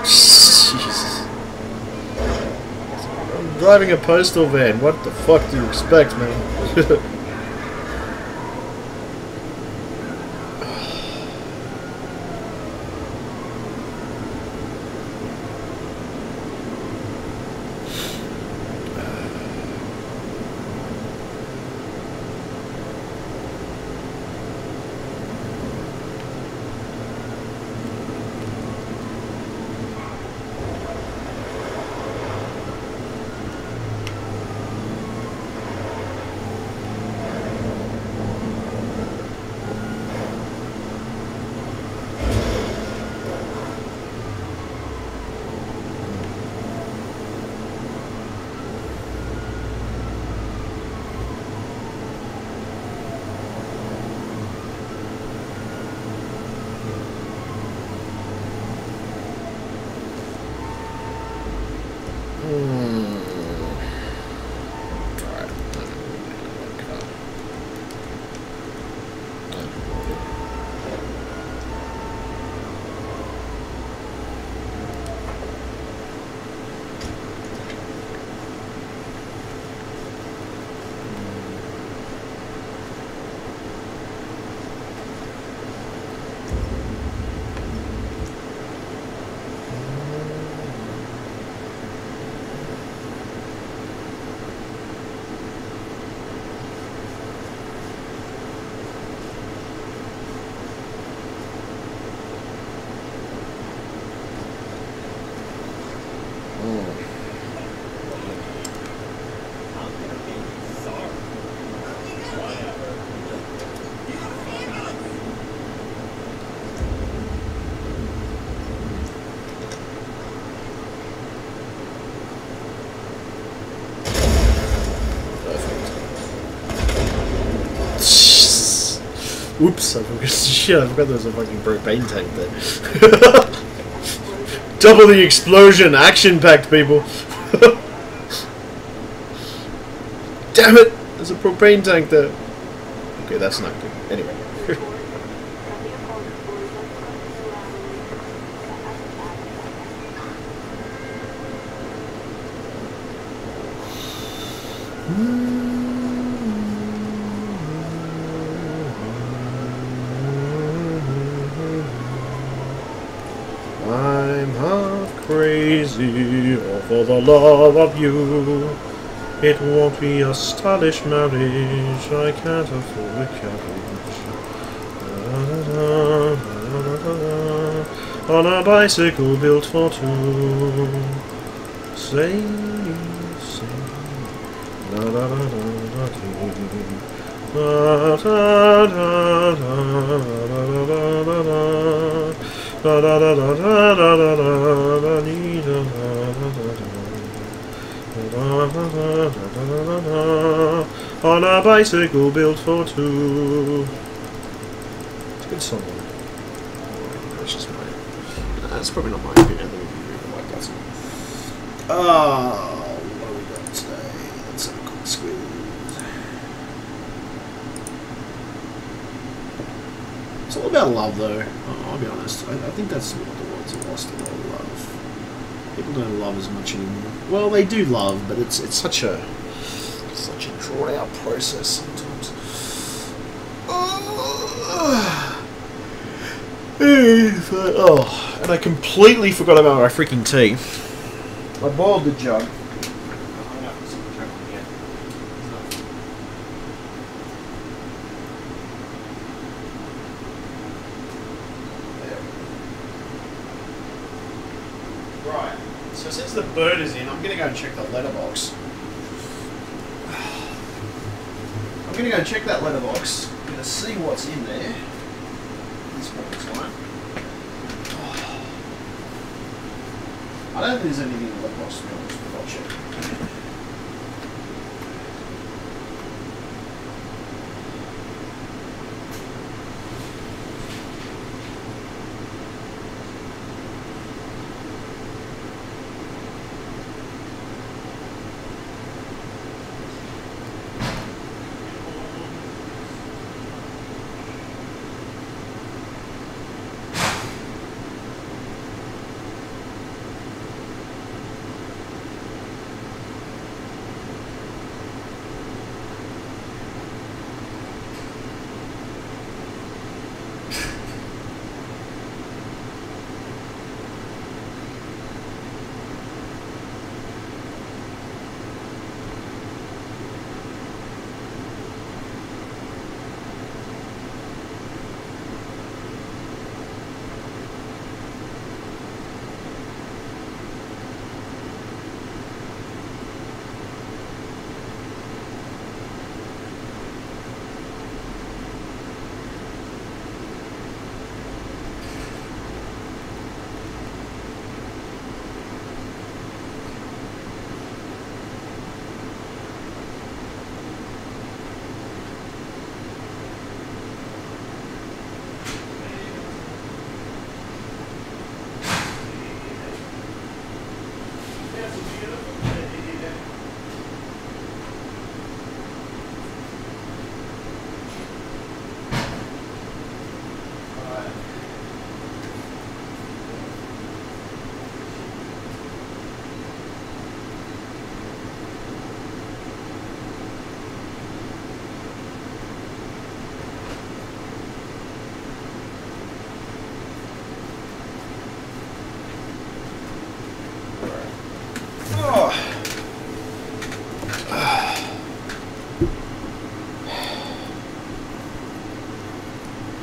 Jesus. I'm driving a postal van. What the fuck do you expect, man? Oops, I forgot, shit, I forgot there was a fucking propane tank there. Double the explosion, action-packed, people. Damn it, there's a propane tank there. Okay, that's not good. Anyway. I'm half crazy, or for the love of you. It won't be a stylish marriage, I can't afford a carriage. On a bicycle built for two. Say, say, la da da da da dee. Da da da da da da da da. Da da da da da da da da da dee da da da da da. On a bicycle built for two. It's a good song. That's just my. That's probably not my opinion. I like that song. What have we got today? Let's have a quick squeeze. It's all about love, though. I'll be honest. I think that's what the world's lost a lot of love. People don't love as much anymore. Well, they do love, but it's such a drawn out process sometimes. Oh, and I completely forgot about my freaking tea. I boiled the jug. Right, so since the bird is in, I'm going to go and check the letterbox. I'm going to go check that letterbox. I'm going to see what's in there. This morning's one. I don't think there's anything in the letterbox, to be honest, but I'll check.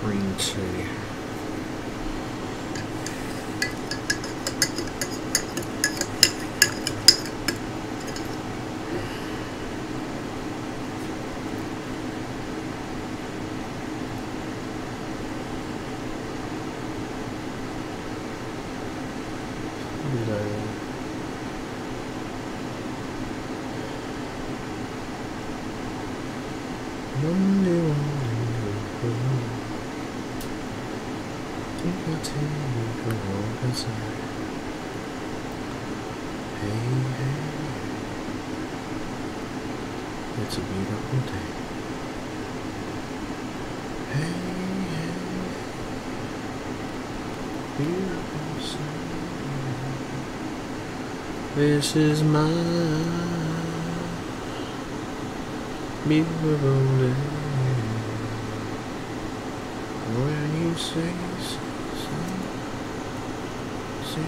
Green tea. It's a beautiful day. Hey, hey, beautiful sun. This is my beautiful day. When you say so, say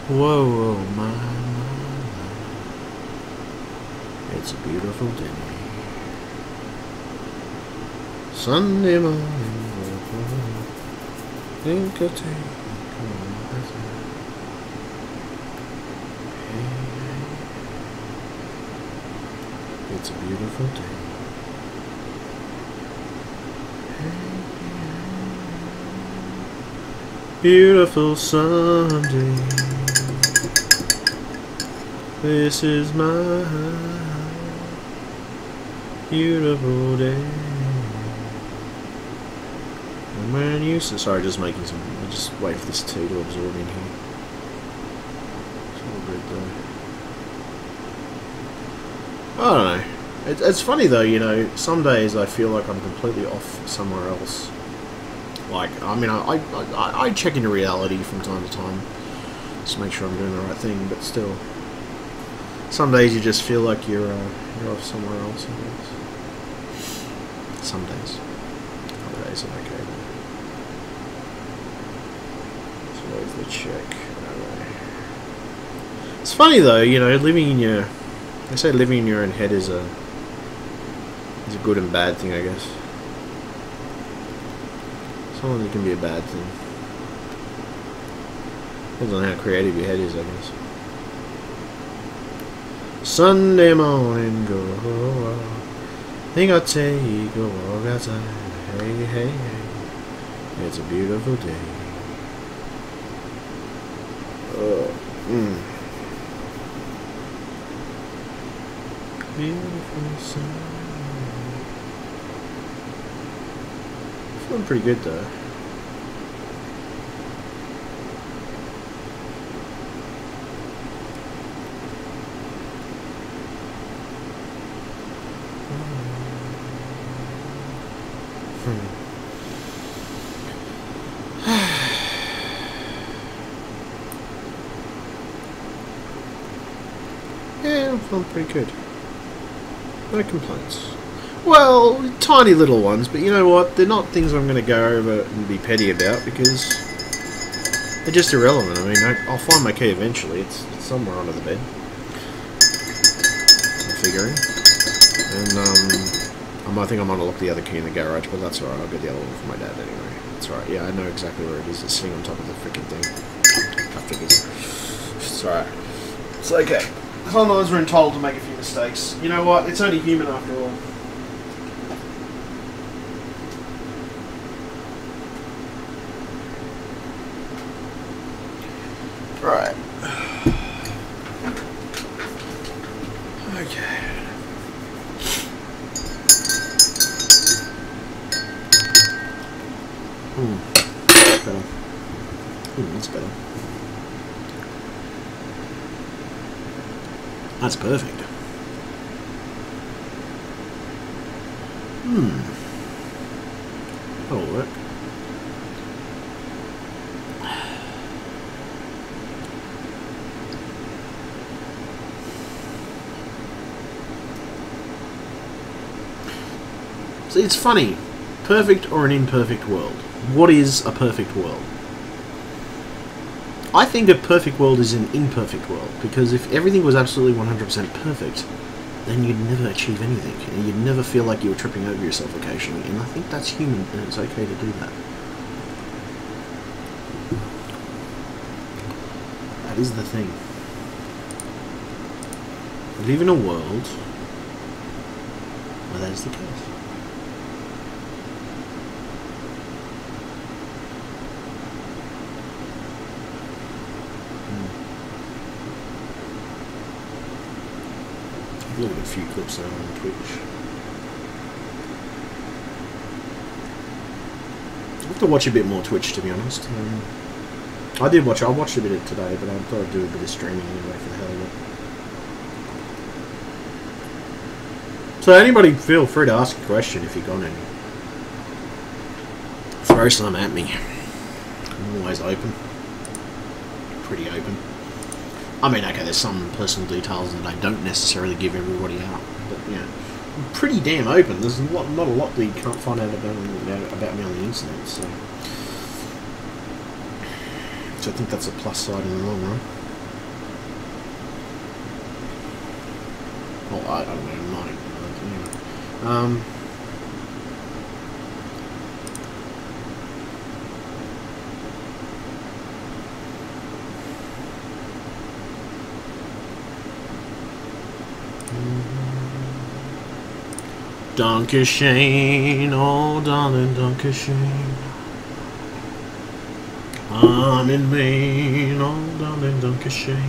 whoa, whoa, my. It's a beautiful day. Sunday morning, think I'll take a walk. Hey, it's a beautiful day. Hey, beautiful Sunday. This is my beautiful day. And when you sorry, just making some. I'll just wait for this tea to absorb in here. It's all good though. I don't know. It's funny though, you know. Some days I feel like I'm completely off somewhere else. Like, I mean, I check into reality from time to time, just to make sure I'm doing the right thing. But still, some days you just feel like you're off somewhere else. I guess. Some days. Other days I'm okay. It's always the check. It's funny though, you know, living in your. They say living in your own head is a good and bad thing, I guess. Sometimes it can be a bad thing. Depends on how creative your head is, I guess. Sunday morning, go. Think I'll take a walk outside. Hey, hey, hey. It's a beautiful day. Beautiful sun. Feeling pretty good though. Yeah, I'm feeling pretty good. No complaints. Well, tiny little ones, but you know what? They're not things I'm going to go over and be petty about because they're just irrelevant. I mean, I'll find my key eventually. It's somewhere under the bed. I'm figuring. And I think I'm going to lock the other key in the garage, but that's alright. I'll get the other one from my dad anyway. That's alright. Yeah, I know exactly where it is. It's sitting on top of the freaking thing. I figures. It's alright. It's okay. Sometimes we're entitled to make a few mistakes. You know what? It's only human after all. Right. Okay. That's better. That's better. That's perfect. That'll work. See, it's funny. Perfect or an imperfect world? What is a perfect world? I think a perfect world is an imperfect world, because if everything was absolutely 100% perfect, then you'd never achieve anything, and you'd never feel like you were tripping over yourself occasionally, and I think that's human, and it's okay to do that. That is the thing. We live in a world where that is the case. I've looked at a few clips now on Twitch. I have to watch a bit more Twitch, to be honest. I watched a bit of it today, but I thought I'd do a bit of streaming anyway for the hell of it. So anybody feel free to ask a question if you've got any. Throw some at me. I'm always open. Pretty open. I mean, okay, there's some personal details that I don't necessarily give everybody out, but yeah, I'm pretty damn open. There's not a lot that you can't find out about me on the internet, so I think that's a plus side in the long run. Well, I don't know, mine. Anyway. Dankeschön, oh darling, Dankeschön. I'm in Maine, oh darling, Dankeschön.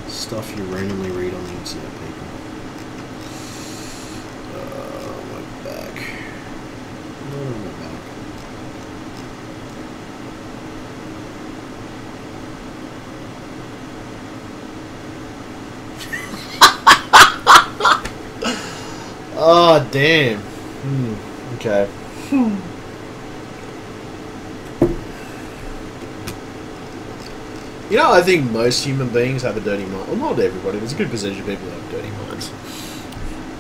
Stuff you randomly read on the internet, people. My back. No, my back. Oh, damn. Okay. You know, I think most human beings have a dirty mind. Well, not everybody. There's a good percentage of people that have dirty minds.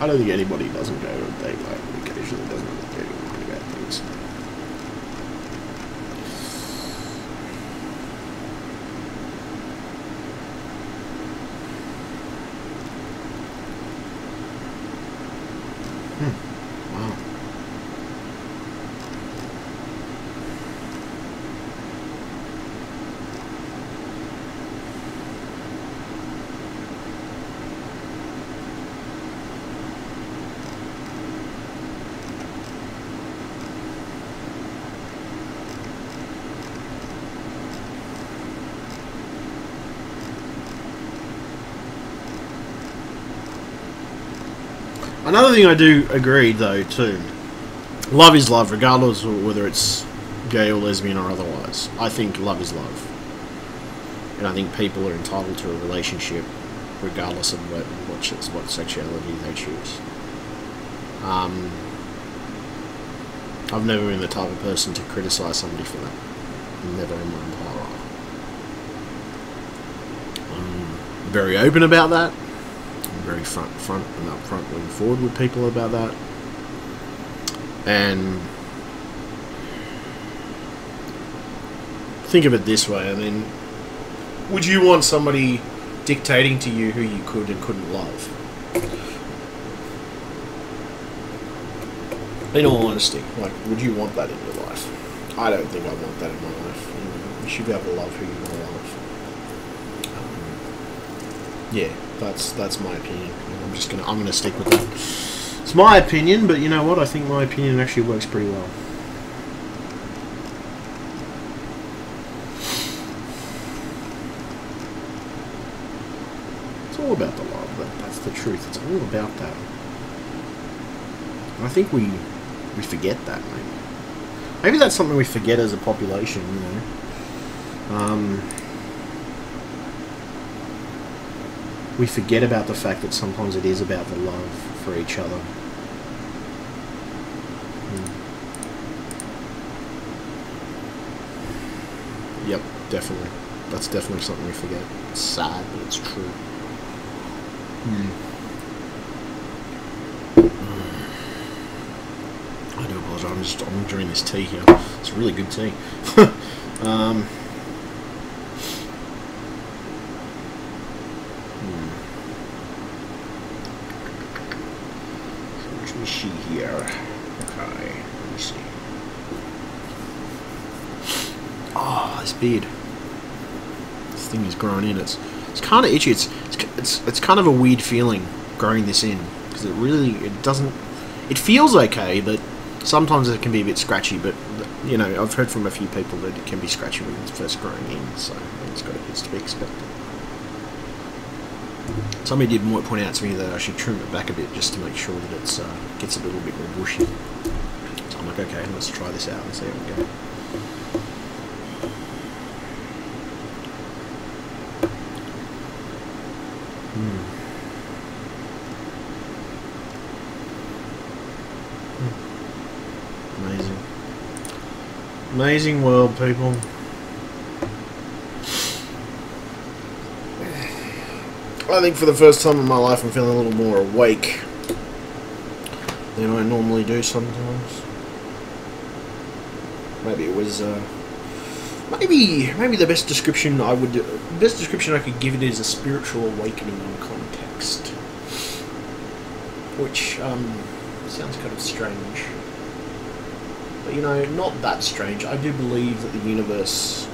I don't think anybody doesn't go to a date like occasionally doesn't have a dirty mind about things. Wow. Another thing I do agree, though, too. Love is love, regardless of whether it's gay or lesbian or otherwise. I think love is love. And I think people are entitled to a relationship regardless of what sexuality they choose. I've never been the type of person to criticise somebody for that. Never in my entire life. I'm very open about that. I'm very front and upfront moving forward with people about that. And think of it this way, I mean, would you want somebody dictating to you who you could and couldn't love? In all honesty, like, would you want that in your life? I don't think I want that in my life. You should be able to love who you want to love. Yeah, that's my opinion. And I'm gonna stick with that. It's my opinion, but you know what? I think my opinion actually works pretty well. It's all about the love. That's the truth. It's all about that. And I think we forget that, maybe. Maybe that's something we forget as a population, you know. We forget about the fact that sometimes it is about the love for each other. Yep, definitely. That's definitely something we forget. It's sad, but it's true. I do apologise. I'm enjoying this tea here. It's really good tea. Let me see here. Okay, let me see. Oh, this beard. This thing is growing in. It's kind of itchy. It's kind of a weird feeling growing this in, because it doesn't. It feels okay, but sometimes it can be a bit scratchy. But you know, I've heard from a few people that it can be scratchy when it's first growing in, so it's to be expected. Somebody did point out to me that I should trim it back a bit just to make sure that it gets a little bit more bushy. So I'm like, okay, let's try this out and see how we go. Amazing. Amazing world, people. I think for the first time in my life I'm feeling a little more awake than I normally do sometimes. Maybe it was maybe the best description I could give it is a spiritual awakening in context. Which sounds kind of strange. But you know, not that strange. I do believe that the universe,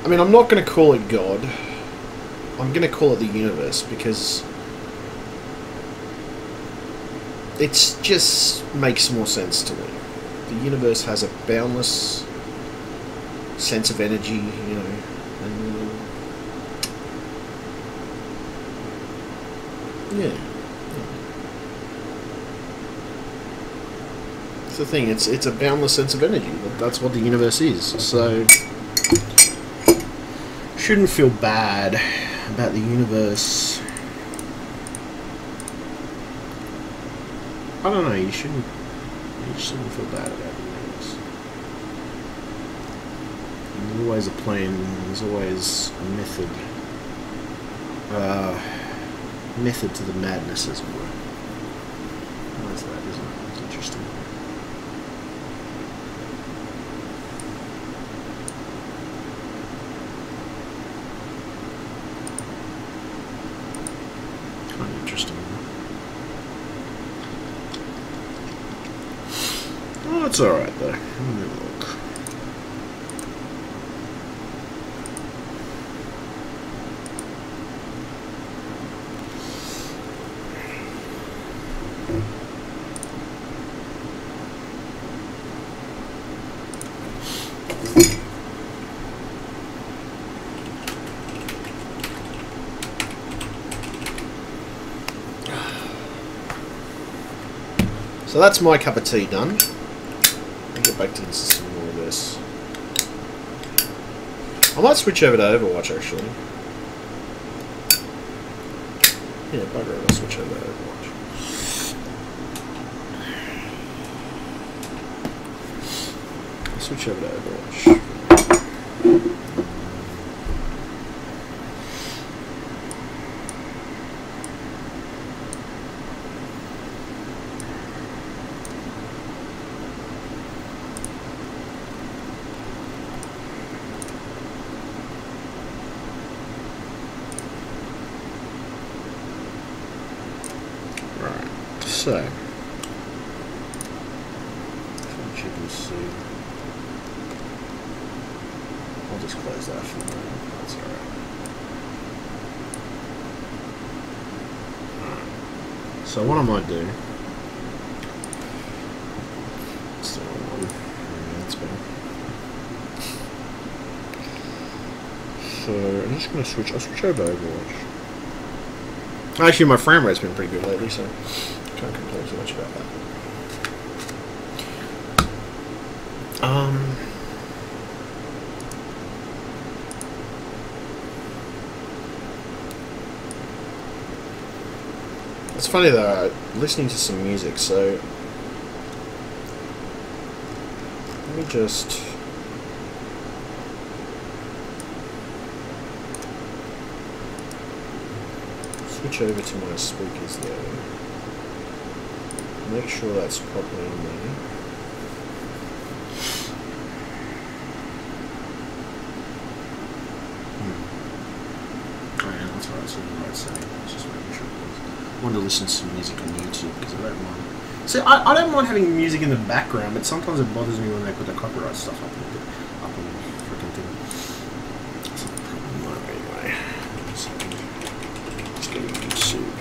I mean, I'm not going to call it God. I'm going to call it the universe, because it just makes more sense to me. The universe has a boundless sense of energy, you know, and yeah. It's the thing, it's a boundless sense of energy. That's what the universe is. So shouldn't feel bad about the universe. I don't know, you shouldn't feel bad about the universe. And there's always a plan, there's always a method. Method to the madness, as it were. Why is that, isn't it? It's interesting. Interesting. Oh, it's alright though. Let me have a look. So that's my cup of tea done. I'll get back to some more of this. I might switch over to Overwatch actually. Yeah, bugger it, I'll switch over to Overwatch. I'll switch over to Overwatch. So, chicken soup. I'll just close that for now. That's alright. So what I might do. That's the wrong one. Yeah, that's better. So I'm just gonna switch. I'll switch over to Overwatch. Actually, my frame rate's been pretty good lately, so. Can't complain too much about that. It's funny though, listening to some music, so let me just switch over to my speakers there. Make sure that's properly in there. Oh yeah, that's right, that's what I was saying. Just making sure it was. I wanted to listen to some music on YouTube because I don't mind. See, I don't mind having music in the background, but sometimes it bothers me when they put the copyright stuff up on the freaking thing. That's not a problem anyway. Let's get YouTube.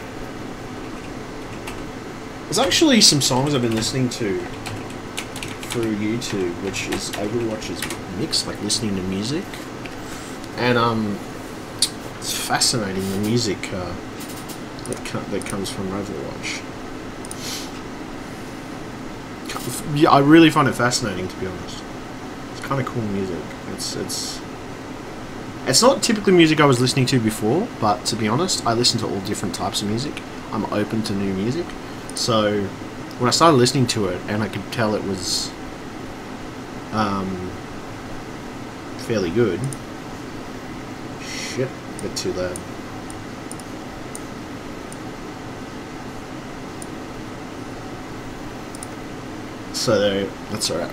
There's actually some songs I've been listening to through YouTube, which is Overwatch's mix, like listening to music, and it's fascinating the music that comes from Overwatch. Yeah, I really find it fascinating, to be honest. It's kind of cool music. It's not typically music I was listening to before, but to be honest, I listen to all different types of music. I'm open to new music. So when I started listening to it, and I could tell it was fairly good. Shit, a bit too loud. So there, that's alright.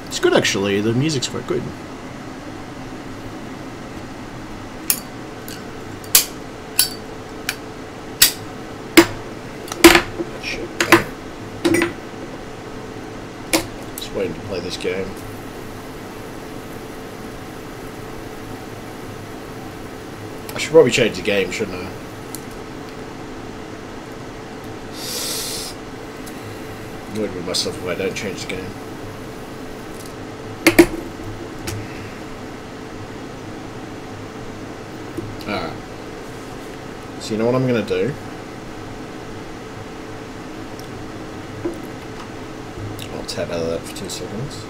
It's good actually, the music's quite good. Waiting to play this game. I should probably change the game, shouldn't I? I'm annoyed with myself if I don't change the game. Alright. So you know what I'm going to do? I'll tab out of that for 2 seconds.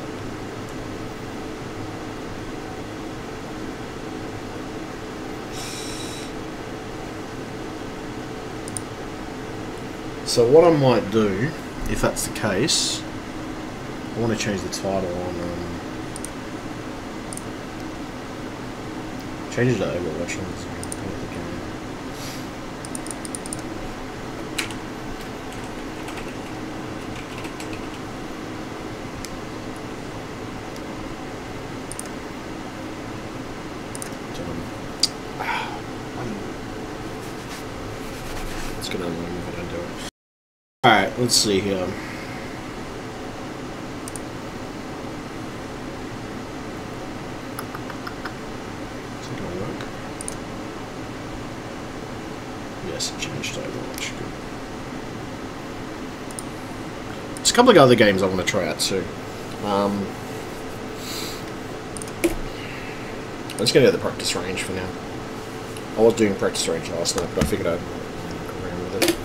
So what I might do, if that's the case, I want to change the title on, change it to Overwatch on the game. It's gonna annoy me if I don't do it. Alright, let's see here. Is it gonna work? Yes, it changed to Overwatch. Good. There's a couple of other games I want to try out too. I'm just going to go to the practice range for now. I was doing practice range last night, but I figured I'd go around with it.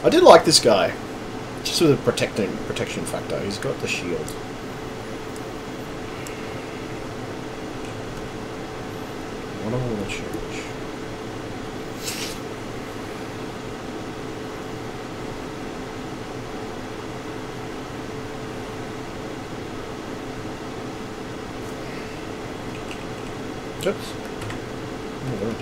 I did like this guy. Just with a protection factor. He's got the shield. What do I want to change? Oops. Oh, no.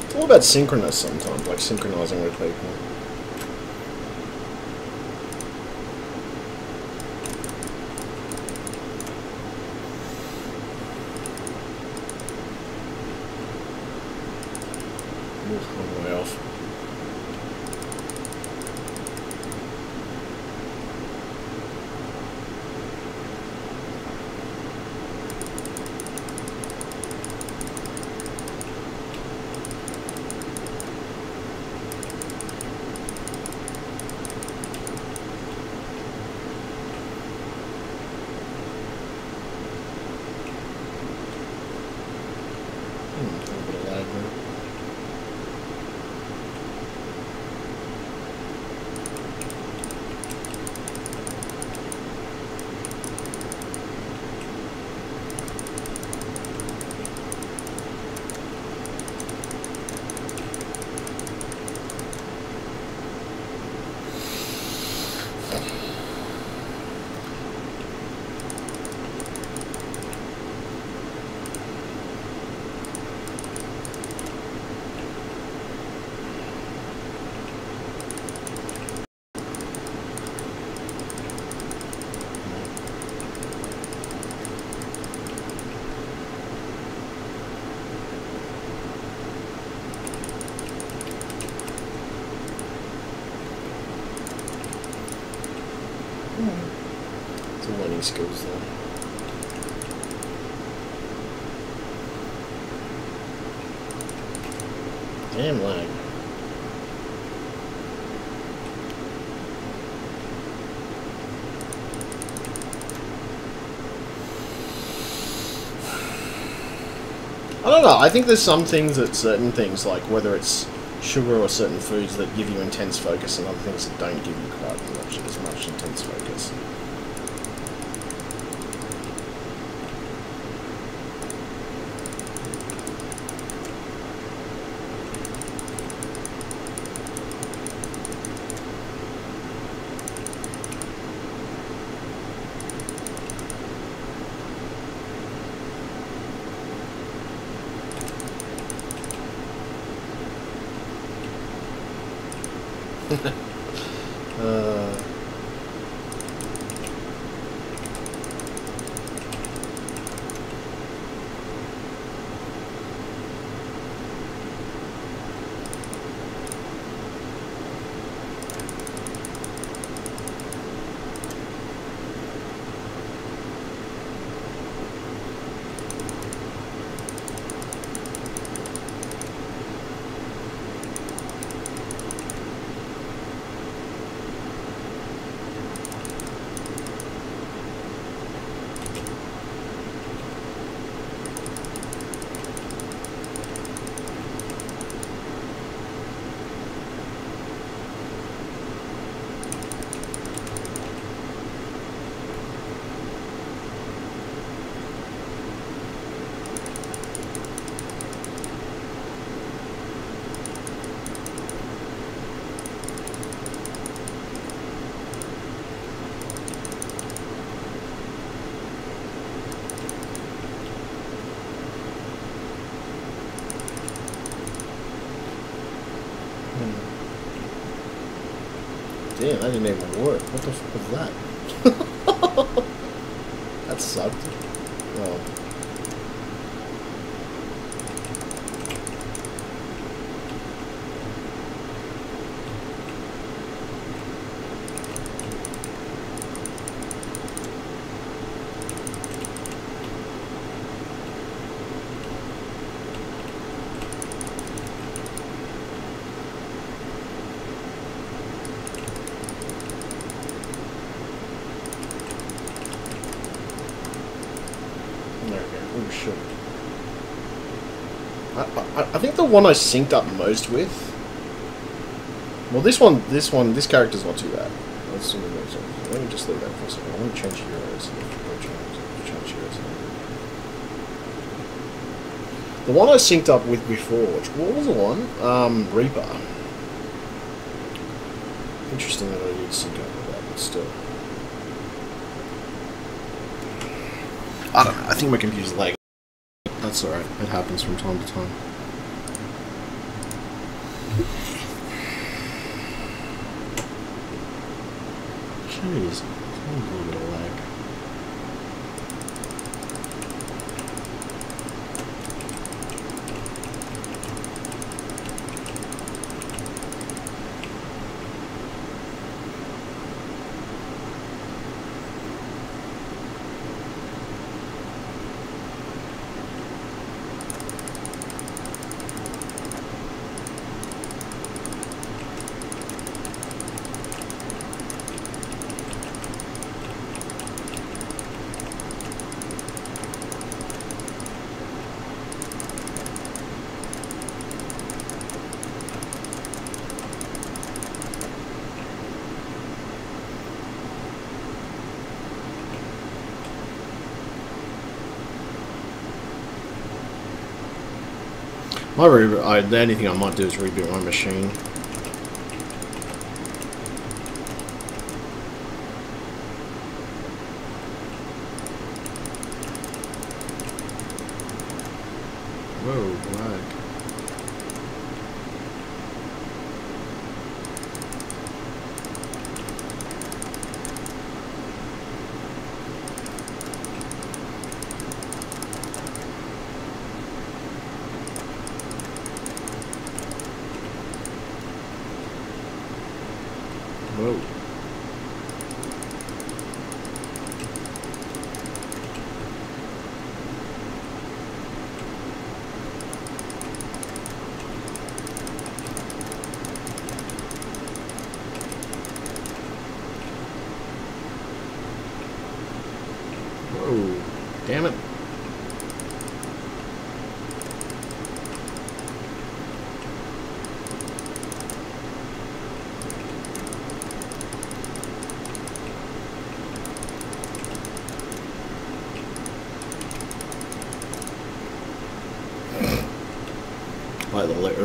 It's all about synchronous sometimes, like synchronizing with people. Oof, I'm way off. A little bit of lag there. It's a learning skills though. Damn lag. I don't know, I think there's some things that certain things, like whether it's sugar or certain foods that give you intense focus and other things that don't give you quite as much intense focus. Damn, that didn't even work. What the fuck was that? That sucked. Well. Oh shit. I think the one I synced up most with. Well, this character's not too bad. Let's see what let me just leave that for a second. I want to change heroes. Change heroes. The one I synced up with before, what was the one? Reaper. Interesting that I did sync up with that, but still. I don't know, I think my computer's lagging. That's alright, it happens from time to time. Jeez, a little bit of lag. The only thing I might do is reboot my machine. Whoa, lag. Whoa. Whoa. Damn it.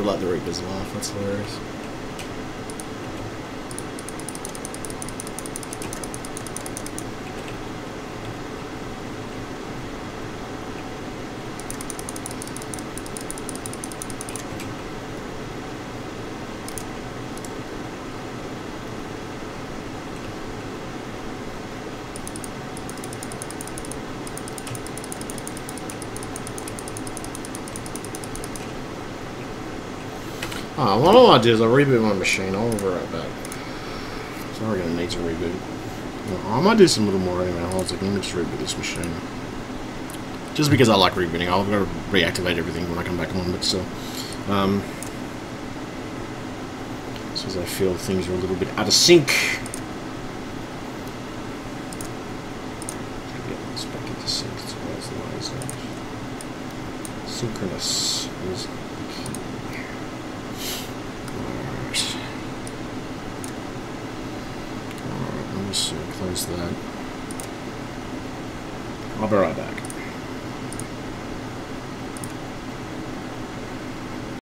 Like the Reaper's laugh, that's hilarious. What I want to do is I'll reboot my machine. I'll be right back. So we're going to need to reboot. Well, I might do some little more anyway. I was like, let me just reboot this machine. Just because I like rebooting. I've got to reactivate everything when I come back on, but still. As I feel things are a little bit out of sync. Get this back into sync. So where's the laser? Synchronous is the key. Alright, let me see. Close that. I'll be right back.